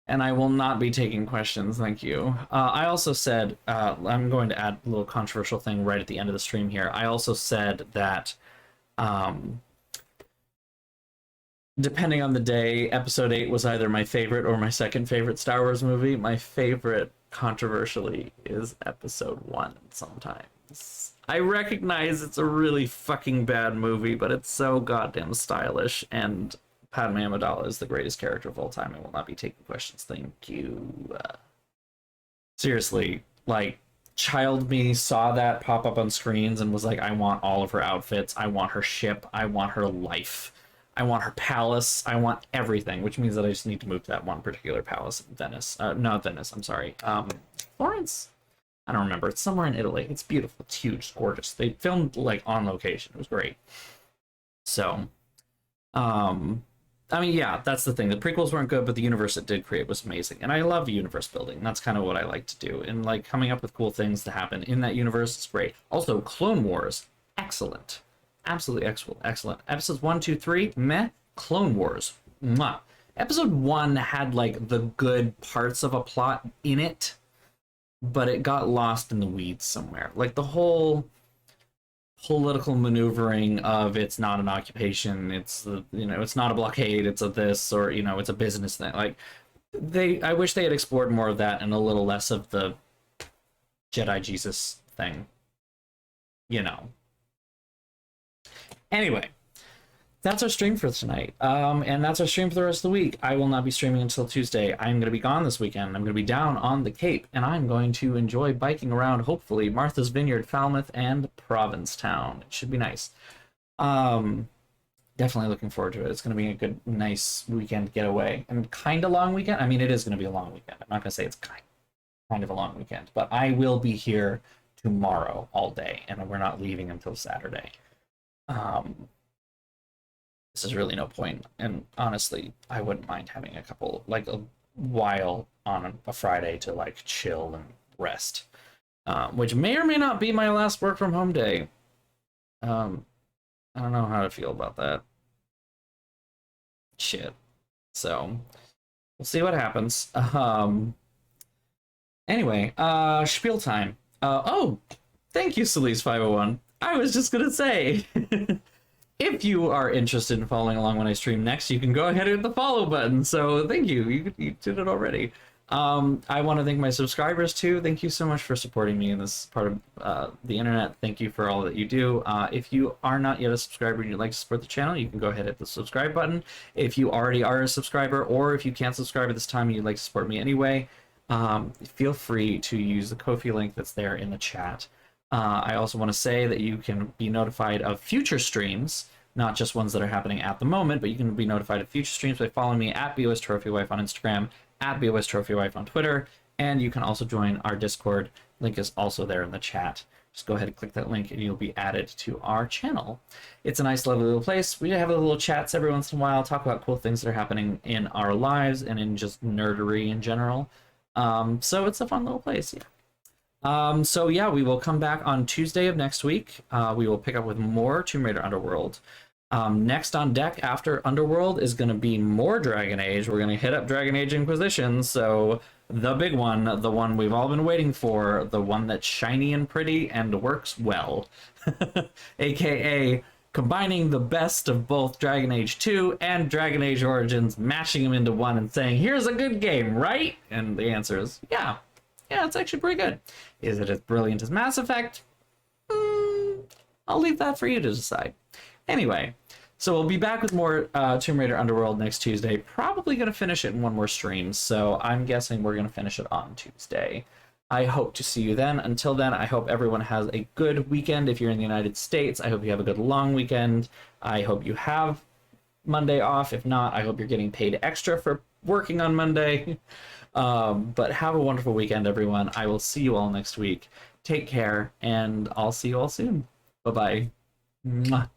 And I will not be taking questions, thank you. I also said, I'm going to add a little controversial thing right at the end of the stream here. I also said that depending on the day, Episode 8 was either my favorite or my second favorite Star Wars movie. My favorite, controversially, is Episode 1 sometimes. I recognize it's a really fucking bad movie, but it's so goddamn stylish, and Padme Amidala is the greatest character of all time and will not be taking questions. Thank you. Seriously, like, child me saw that pop up on screens and was like, I want all of her outfits, I want her ship, I want her life, I want her palace, I want everything, which means that I just need to move to that one particular palace in Venice. Not Venice, I'm sorry. Florence? I don't remember. It's somewhere in Italy. It's beautiful. It's huge. It's gorgeous. They filmed, like, on location. It was great. So, I mean, yeah, that's the thing. The prequels weren't good, but the universe it did create was amazing. And I love universe building. That's kind of what I like to do. And, like, coming up with cool things to happen in that universe is great. Also, Clone Wars, excellent. Absolutely excellent. Excellent. Episodes 1, 2, 3, meh. Clone Wars, mwah. Episode 1 had, like, the good parts of a plot in it, but it got lost in the weeds somewhere. Like, the whole political maneuvering of it's not an occupation, it's it's not a blockade, it's a this, or it's a business thing. Like, I wish they had explored more of that and a little less of the Jedi Jesus thing. Anyway, that's our stream for tonight. And that's our stream for the rest of the week. I will not be streaming until Tuesday. I'm going to be gone this weekend. I'm going to be down on the Cape, and I'm going to enjoy biking around, hopefully, Martha's Vineyard, Falmouth, and Provincetown. It should be nice. Definitely looking forward to it. It's going to be a good, nice weekend getaway. And kind of long weekend. I mean, it is going to be a long weekend. I'm not going to say it's kind of a long weekend. But I will be here tomorrow all day, and we're not leaving until Saturday. There's really no point, and honestly, I wouldn't mind having a while on a Friday to, like, chill and rest, which may or may not be my last work from home day. I don't know how to feel about that. Shit. So we'll see what happens. Anyway, spiel time. Oh, thank you, Celise501. I was just gonna say, if you are interested in following along when I stream next, you can go ahead and hit the follow button. So thank you. You did it already. I want to thank my subscribers too. Thank you so much for supporting me in this part of the internet. Thank you for all that you do. If you are not yet a subscriber and you'd like to support the channel, you can go ahead and hit the subscribe button. If you already are a subscriber, or if you can't subscribe at this time and you'd like to support me anyway, feel free to use the Ko-fi link that's there in the chat. I also want to say that you can be notified of future streams, not just ones that are happening at the moment, but you can be notified of future streams by following me at BOSTrophyWife on Instagram, at BOSTrophyWife on Twitter, and you can also join our Discord. Link is also there in the chat. Just go ahead and click that link and you'll be added to our channel. It's a nice, lovely little place. We have a little chats every once in a while, talk about cool things that are happening in our lives and in just nerdery in general. So it's a fun little place, yeah. So yeah, we will come back on Tuesday of next week. We will pick up with more Tomb Raider Underworld. Next on deck after Underworld is going to be more Dragon Age. We're going to hit up Dragon Age Inquisition, so the big one, the one we've all been waiting for, the one that's shiny and pretty and works well. AKA combining the best of both Dragon Age 2 and Dragon Age Origins, mashing them into one and saying, here's a good game, right? And the answer is, yeah, it's actually pretty good. Is it as brilliant as Mass Effect? I'll leave that for you to decide. Anyway, so we'll be back with more Tomb Raider Underworld next Tuesday. Probably going to finish it in one more stream, so I'm guessing we're going to finish it on Tuesday. I hope to see you then. Until then, I hope everyone has a good weekend. If you're in the United States, I hope you have a good long weekend. I hope you have Monday off. If not, I hope you're getting paid extra for working on Monday. But have a wonderful weekend, everyone. I will see you all next week. Take care, and I'll see you all soon. Bye-bye. Mwah.